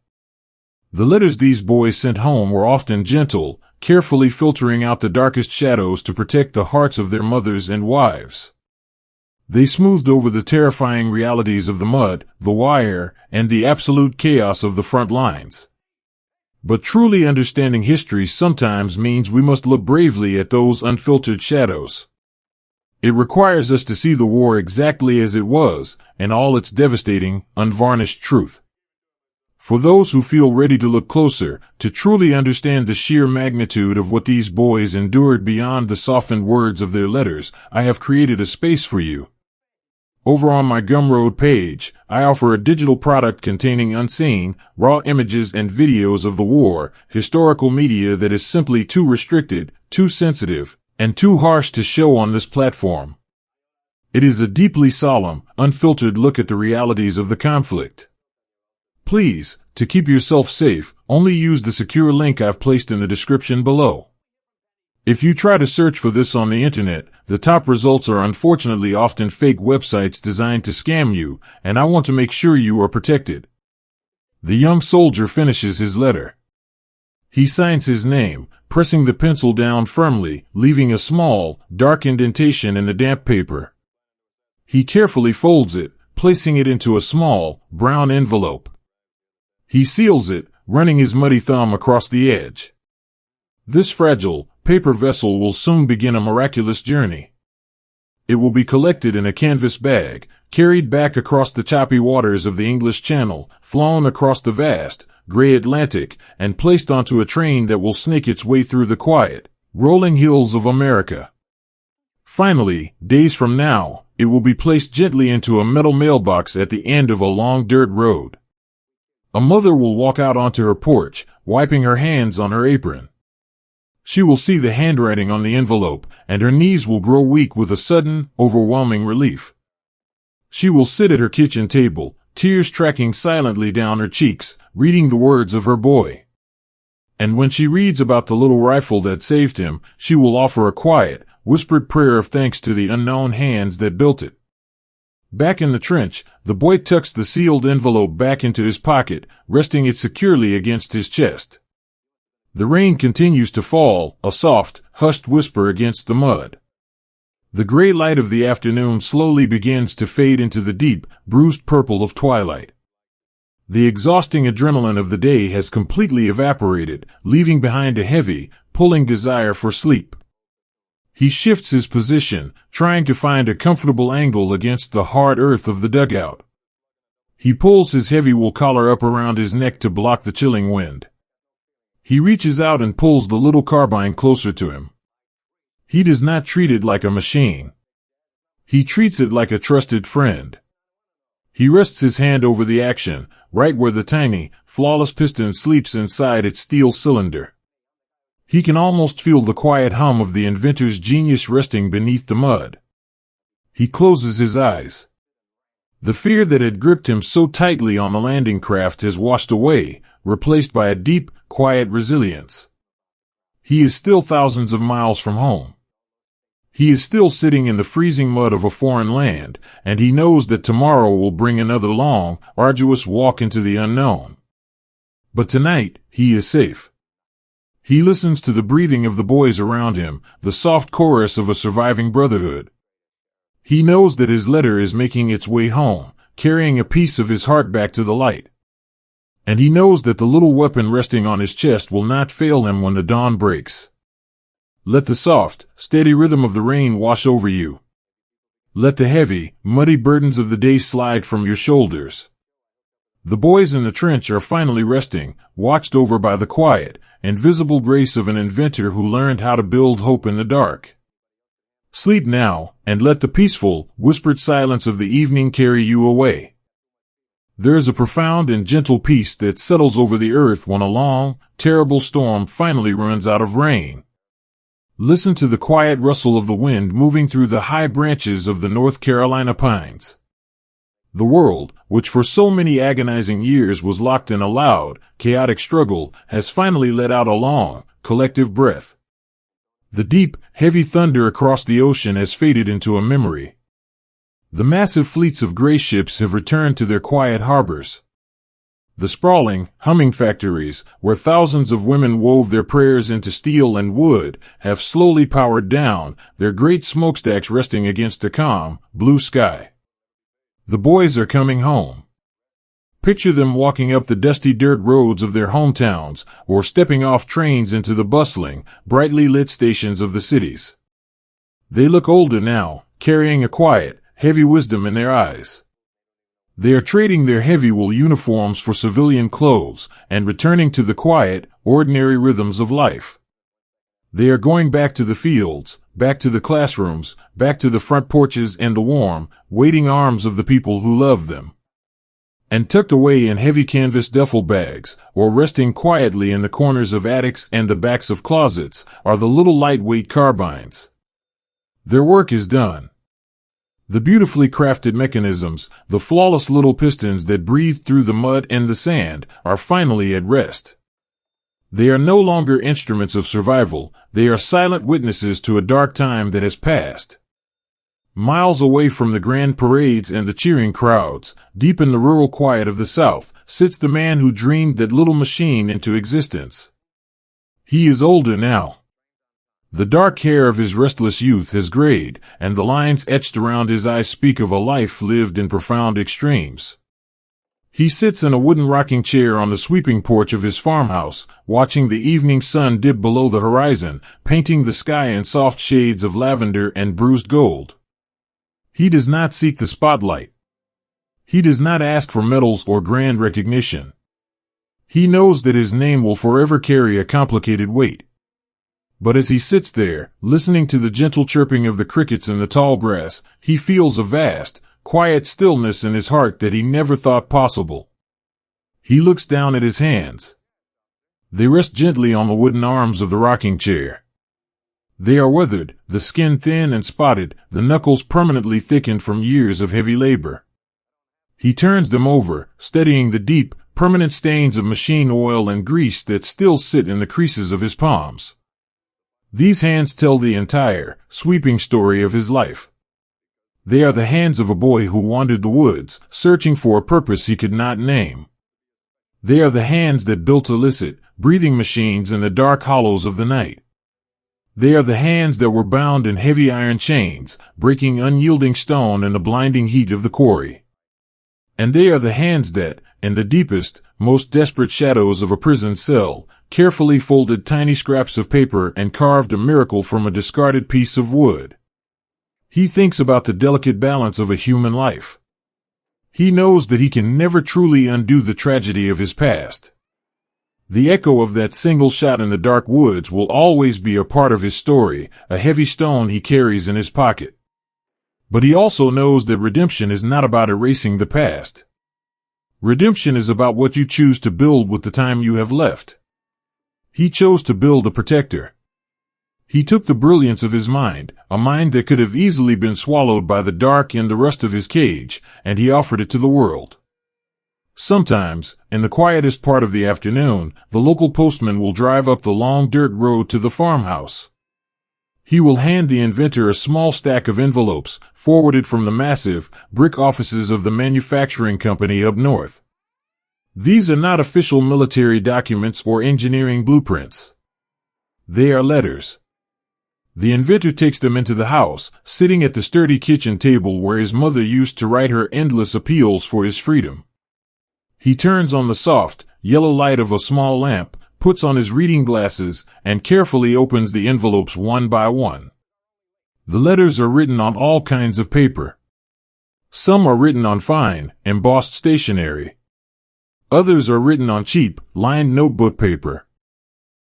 The letters these boys sent home were often gentle, carefully filtering out the darkest shadows to protect the hearts of their mothers and wives. They smoothed over the terrifying realities of the mud, the wire, and the absolute chaos of the front lines. But truly understanding history sometimes means we must look bravely at those unfiltered shadows. It requires us to see the war exactly as it was, and all its devastating, unvarnished truth. For those who feel ready to look closer, to truly understand the sheer magnitude of what these boys endured beyond the softened words of their letters, I have created a space for you. Over on my Gumroad page, I offer a digital product containing unseen, raw images and videos of the war, historical media that is simply too restricted, too sensitive, and too harsh to show on this platform. It is a deeply solemn, unfiltered look at the realities of the conflict. Please, to keep yourself safe, only use the secure link I've placed in the description below. If you try to search for this on the internet, the top results are unfortunately often fake websites designed to scam you, and I want to make sure you are protected. The young soldier finishes his letter. He signs his name, pressing the pencil down firmly, leaving a small, dark indentation in the damp paper. He carefully folds it, placing it into a small, brown envelope. He seals it, running his muddy thumb across the edge. This fragile, paper vessel will soon begin a miraculous journey. It will be collected in a canvas bag, carried back across the choppy waters of the English Channel, flown across the vast, gray Atlantic, and placed onto a train that will snake its way through the quiet, rolling hills of America. Finally, days from now, it will be placed gently into a metal mailbox at the end of a long dirt road. A mother will walk out onto her porch, wiping her hands on her apron. She will see the handwriting on the envelope, and her knees will grow weak with a sudden, overwhelming relief. She will sit at her kitchen table, tears tracking silently down her cheeks, reading the words of her boy. And when she reads about the little rifle that saved him, she will offer a quiet, whispered prayer of thanks to the unknown hands that built it. Back in the trench, the boy tucks the sealed envelope back into his pocket, resting it securely against his chest. The rain continues to fall, a soft, hushed whisper against the mud. The gray light of the afternoon slowly begins to fade into the deep, bruised purple of twilight. The exhausting adrenaline of the day has completely evaporated, leaving behind a heavy, pulling desire for sleep. He shifts his position, trying to find a comfortable angle against the hard earth of the dugout. He pulls his heavy wool collar up around his neck to block the chilling wind. He reaches out and pulls the little carbine closer to him. He does not treat it like a machine. He treats it like a trusted friend. He rests his hand over the action, right where the tiny, flawless piston sleeps inside its steel cylinder. He can almost feel the quiet hum of the inventor's genius resting beneath the mud. He closes his eyes. The fear that had gripped him so tightly on the landing craft has washed away, replaced by a deep, quiet resilience. He is still thousands of miles from home. He is still sitting in the freezing mud of a foreign land, and he knows that tomorrow will bring another long, arduous walk into the unknown. But tonight, he is safe. He listens to the breathing of the boys around him, the soft chorus of a surviving brotherhood. He knows that his letter is making its way home, carrying a piece of his heart back to the light. And he knows that the little weapon resting on his chest will not fail him when the dawn breaks. Let the soft, steady rhythm of the rain wash over you. Let the heavy, muddy burdens of the day slide from your shoulders. The boys in the trench are finally resting, watched over by the quiet, invisible grace of an inventor who learned how to build hope in the dark. Sleep now, and let the peaceful, whispered silence of the evening carry you away. There is a profound and gentle peace that settles over the earth when a long, terrible storm finally runs out of rain. Listen to the quiet rustle of the wind moving through the high branches of the North Carolina pines. The world, which for so many agonizing years was locked in a loud, chaotic struggle, has finally let out a long, collective breath. The deep, heavy thunder across the ocean has faded into a memory. The massive fleets of gray ships have returned to their quiet harbors. The sprawling, humming factories, where thousands of women wove their prayers into steel and wood, have slowly powered down, their great smokestacks resting against a calm, blue sky. The boys are coming home. Picture them walking up the dusty dirt roads of their hometowns, or stepping off trains into the bustling, brightly lit stations of the cities. They look older now, carrying a quiet, heavy wisdom in their eyes. They are trading their heavy wool uniforms for civilian clothes, and returning to the quiet, ordinary rhythms of life. They are going back to the fields, back to the classrooms, back to the front porches and the warm, waiting arms of the people who love them. And tucked away in heavy canvas duffel bags, or resting quietly in the corners of attics and the backs of closets, are the little lightweight carbines. Their work is done. The beautifully crafted mechanisms, the flawless little pistons that breathe through the mud and the sand, are finally at rest. They are no longer instruments of survival, they are silent witnesses to a dark time that has passed. Miles away from the grand parades and the cheering crowds, deep in the rural quiet of the South, sits the man who dreamed that little machine into existence. He is older now. The dark hair of his restless youth has grayed, and the lines etched around his eyes speak of a life lived in profound extremes. He sits in a wooden rocking chair on the sweeping porch of his farmhouse, watching the evening sun dip below the horizon, painting the sky in soft shades of lavender and bruised gold. He does not seek the spotlight. He does not ask for medals or grand recognition. He knows that his name will forever carry a complicated weight. But as he sits there, listening to the gentle chirping of the crickets in the tall grass, he feels a vast, quiet stillness in his heart that he never thought possible. He looks down at his hands. They rest gently on the wooden arms of the rocking chair. They are weathered, the skin thin and spotted, the knuckles permanently thickened from years of heavy labor. He turns them over, studying the deep, permanent stains of machine oil and grease that still sit in the creases of his palms. These hands tell the entire, sweeping story of his life. They are the hands of a boy who wandered the woods, searching for a purpose he could not name. They are the hands that built illicit, breathing machines in the dark hollows of the night. They are the hands that were bound in heavy iron chains, breaking unyielding stone in the blinding heat of the quarry. And they are the hands that, in the deepest, most desperate shadows of a prison cell, carefully folded tiny scraps of paper and carved a miracle from a discarded piece of wood. He thinks about the delicate balance of a human life. He knows that he can never truly undo the tragedy of his past. The echo of that single shot in the dark woods will always be a part of his story, a heavy stone he carries in his pocket. But he also knows that redemption is not about erasing the past. Redemption is about what you choose to build with the time you have left. He chose to build a protector. He took the brilliance of his mind, a mind that could have easily been swallowed by the dark and the rust of his cage, and he offered it to the world. Sometimes, in the quietest part of the afternoon, the local postman will drive up the long dirt road to the farmhouse. He will hand the inventor a small stack of envelopes, forwarded from the massive, brick offices of the manufacturing company up north. These are not official military documents or engineering blueprints. They are letters. The inventor takes them into the house, sitting at the sturdy kitchen table where his mother used to write her endless appeals for his freedom. He turns on the soft, yellow light of a small lamp, puts on his reading glasses, and carefully opens the envelopes one by one. The letters are written on all kinds of paper. Some are written on fine, embossed stationery. Others are written on cheap, lined notebook paper.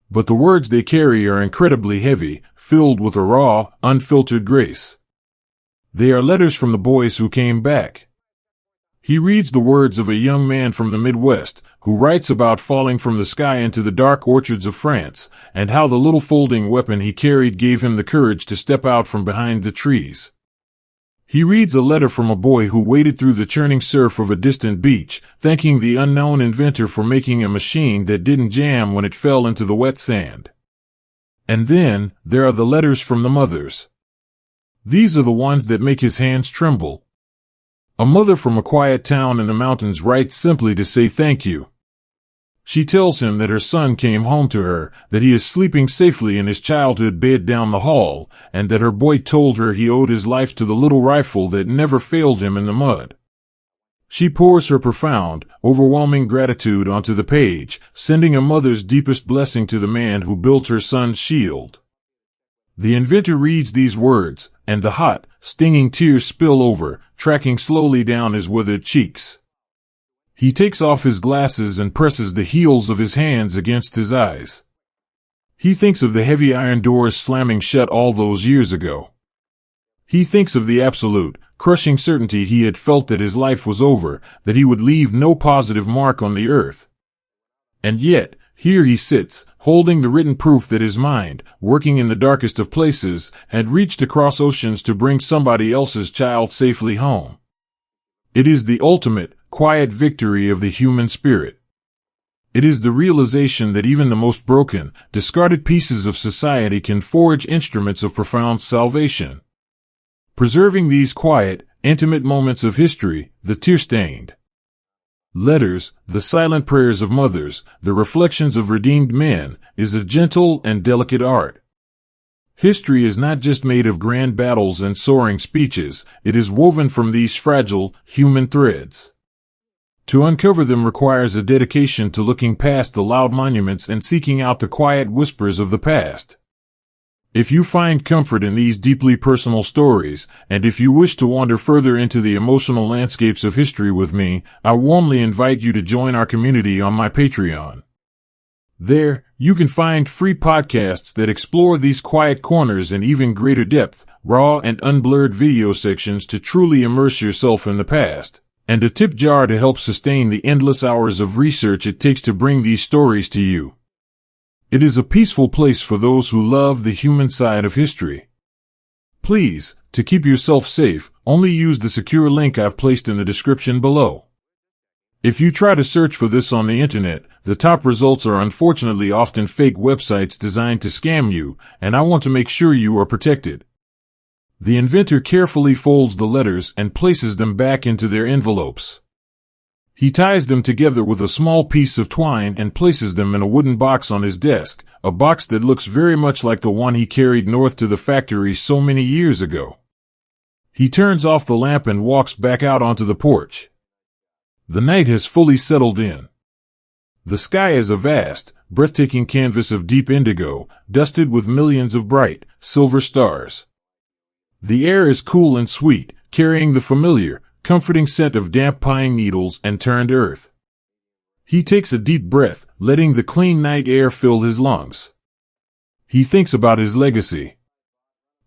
But the words they carry are incredibly heavy, filled with a raw, unfiltered grace. They are letters from the boys who came back. He reads the words of a young man from the Midwest, who writes about falling from the sky into the dark orchards of France, and how the little folding weapon he carried gave him the courage to step out from behind the trees. He reads a letter from a boy who waded through the churning surf of a distant beach, thanking the unknown inventor for making a machine that didn't jam when it fell into the wet sand. And then, there are the letters from the mothers. These are the ones that make his hands tremble. A mother from a quiet town in the mountains writes simply to say thank you. She tells him that her son came home to her, that he is sleeping safely in his childhood bed down the hall, and that her boy told her he owed his life to the little rifle that never failed him in the mud. She pours her profound, overwhelming gratitude onto the page, sending a mother's deepest blessing to the man who built her son's shield. The inventor reads these words, and the hot, stinging tears spill over, tracking slowly down his withered cheeks. He takes off his glasses and presses the heels of his hands against his eyes. He thinks of the heavy iron doors slamming shut all those years ago. He thinks of the absolute, crushing certainty he had felt that his life was over, that he would leave no positive mark on the earth. And yet, here he sits, holding the written proof that his mind, working in the darkest of places, had reached across oceans to bring somebody else's child safely home. It is the ultimate, quiet victory of the human spirit. It is the realization that even the most broken, discarded pieces of society can forge instruments of profound salvation. Preserving these quiet, intimate moments of history, the tear-stained letters, the silent prayers of mothers, the reflections of redeemed men, is a gentle and delicate art. History is not just made of grand battles and soaring speeches, it is woven from these fragile, human threads. To uncover them requires a dedication to looking past the loud monuments and seeking out the quiet whispers of the past. If you find comfort in these deeply personal stories, and if you wish to wander further into the emotional landscapes of history with me, I warmly invite you to join our community on my Patreon. There, you can find free podcasts that explore these quiet corners in even greater depth, raw and unblurred video sections to truly immerse yourself in the past, and a tip jar to help sustain the endless hours of research it takes to bring these stories to you. It is a peaceful place for those who love the human side of history. Please, to keep yourself safe, only use the secure link I've placed in the description below. If you try to search for this on the internet, the top results are unfortunately often fake websites designed to scam you, and I want to make sure you are protected. The inventor carefully folds the letters and places them back into their envelopes. He ties them together with a small piece of twine and places them in a wooden box on his desk, a box that looks very much like the one he carried north to the factory so many years ago. He turns off the lamp and walks back out onto the porch. The night has fully settled in. The sky is a vast, breathtaking canvas of deep indigo, dusted with millions of bright, silver stars. The air is cool and sweet, carrying the familiar, comforting scent of damp pine needles and turned earth. He takes a deep breath, letting the clean night air fill his lungs. He thinks about his legacy.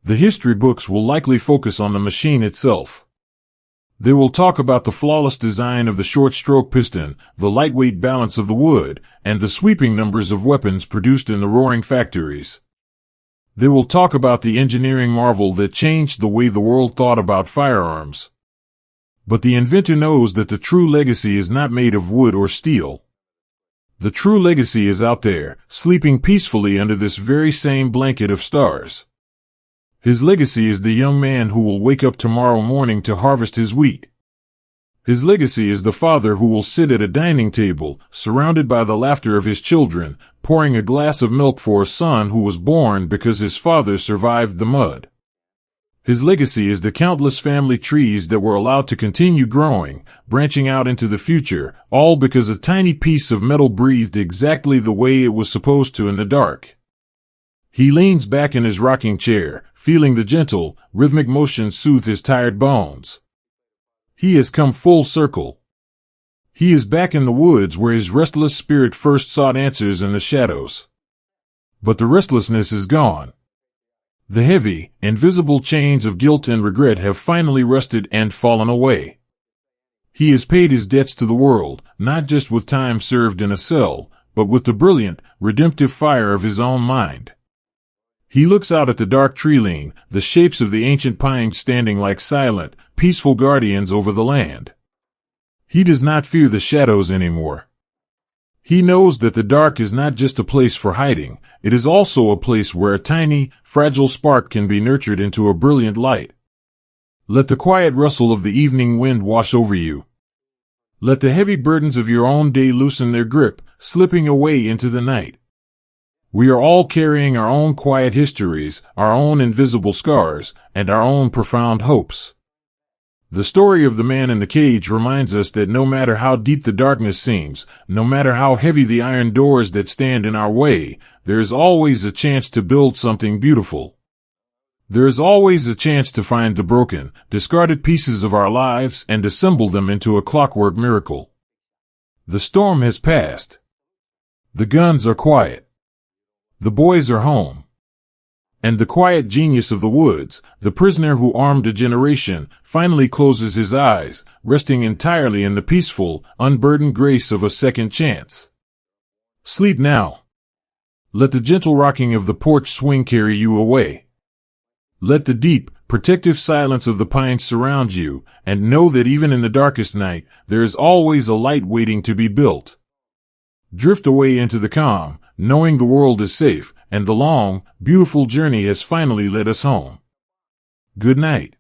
The history books will likely focus on the machine itself. They will talk about the flawless design of the short-stroke piston, the lightweight balance of the wood, and the sweeping numbers of weapons produced in the roaring factories. They will talk about the engineering marvel that changed the way the world thought about firearms. But the inventor knows that the true legacy is not made of wood or steel. The true legacy is out there, sleeping peacefully under this very same blanket of stars. His legacy is the young man who will wake up tomorrow morning to harvest his wheat. His legacy is the father who will sit at a dining table, surrounded by the laughter of his children, pouring a glass of milk for a son who was born because his father survived the mud. His legacy is the countless family trees that were allowed to continue growing, branching out into the future, all because a tiny piece of metal breathed exactly the way it was supposed to in the dark. He leans back in his rocking chair, feeling the gentle, rhythmic motion soothe his tired bones. He has come full circle. He is back in the woods where his restless spirit first sought answers in the shadows. But the restlessness is gone. The heavy, invisible chains of guilt and regret have finally rusted and fallen away. He has paid his debts to the world, not just with time served in a cell, but with the brilliant, redemptive fire of his own mind. He looks out at the dark tree line, the shapes of the ancient pines standing like silent, peaceful guardians over the land. He does not fear the shadows anymore. He knows that the dark is not just a place for hiding, it is also a place where a tiny, fragile spark can be nurtured into a brilliant light. Let the quiet rustle of the evening wind wash over you. Let the heavy burdens of your own day loosen their grip, slipping away into the night. We are all carrying our own quiet histories, our own invisible scars, and our own profound hopes. The story of the man in the cage reminds us that no matter how deep the darkness seems, no matter how heavy the iron doors that stand in our way, there is always a chance to build something beautiful. There is always a chance to find the broken, discarded pieces of our lives and assemble them into a clockwork miracle. The storm has passed. The guns are quiet. The boys are home. And the quiet genius of the woods, the prisoner who armed a generation, finally closes his eyes, resting entirely in the peaceful, unburdened grace of a second chance. Sleep now. Let the gentle rocking of the porch swing carry you away. Let the deep, protective silence of the pines surround you, and know that even in the darkest night, there is always a light waiting to be built. Drift away into the calm, knowing the world is safe, and the long, beautiful journey has finally led us home. Good night.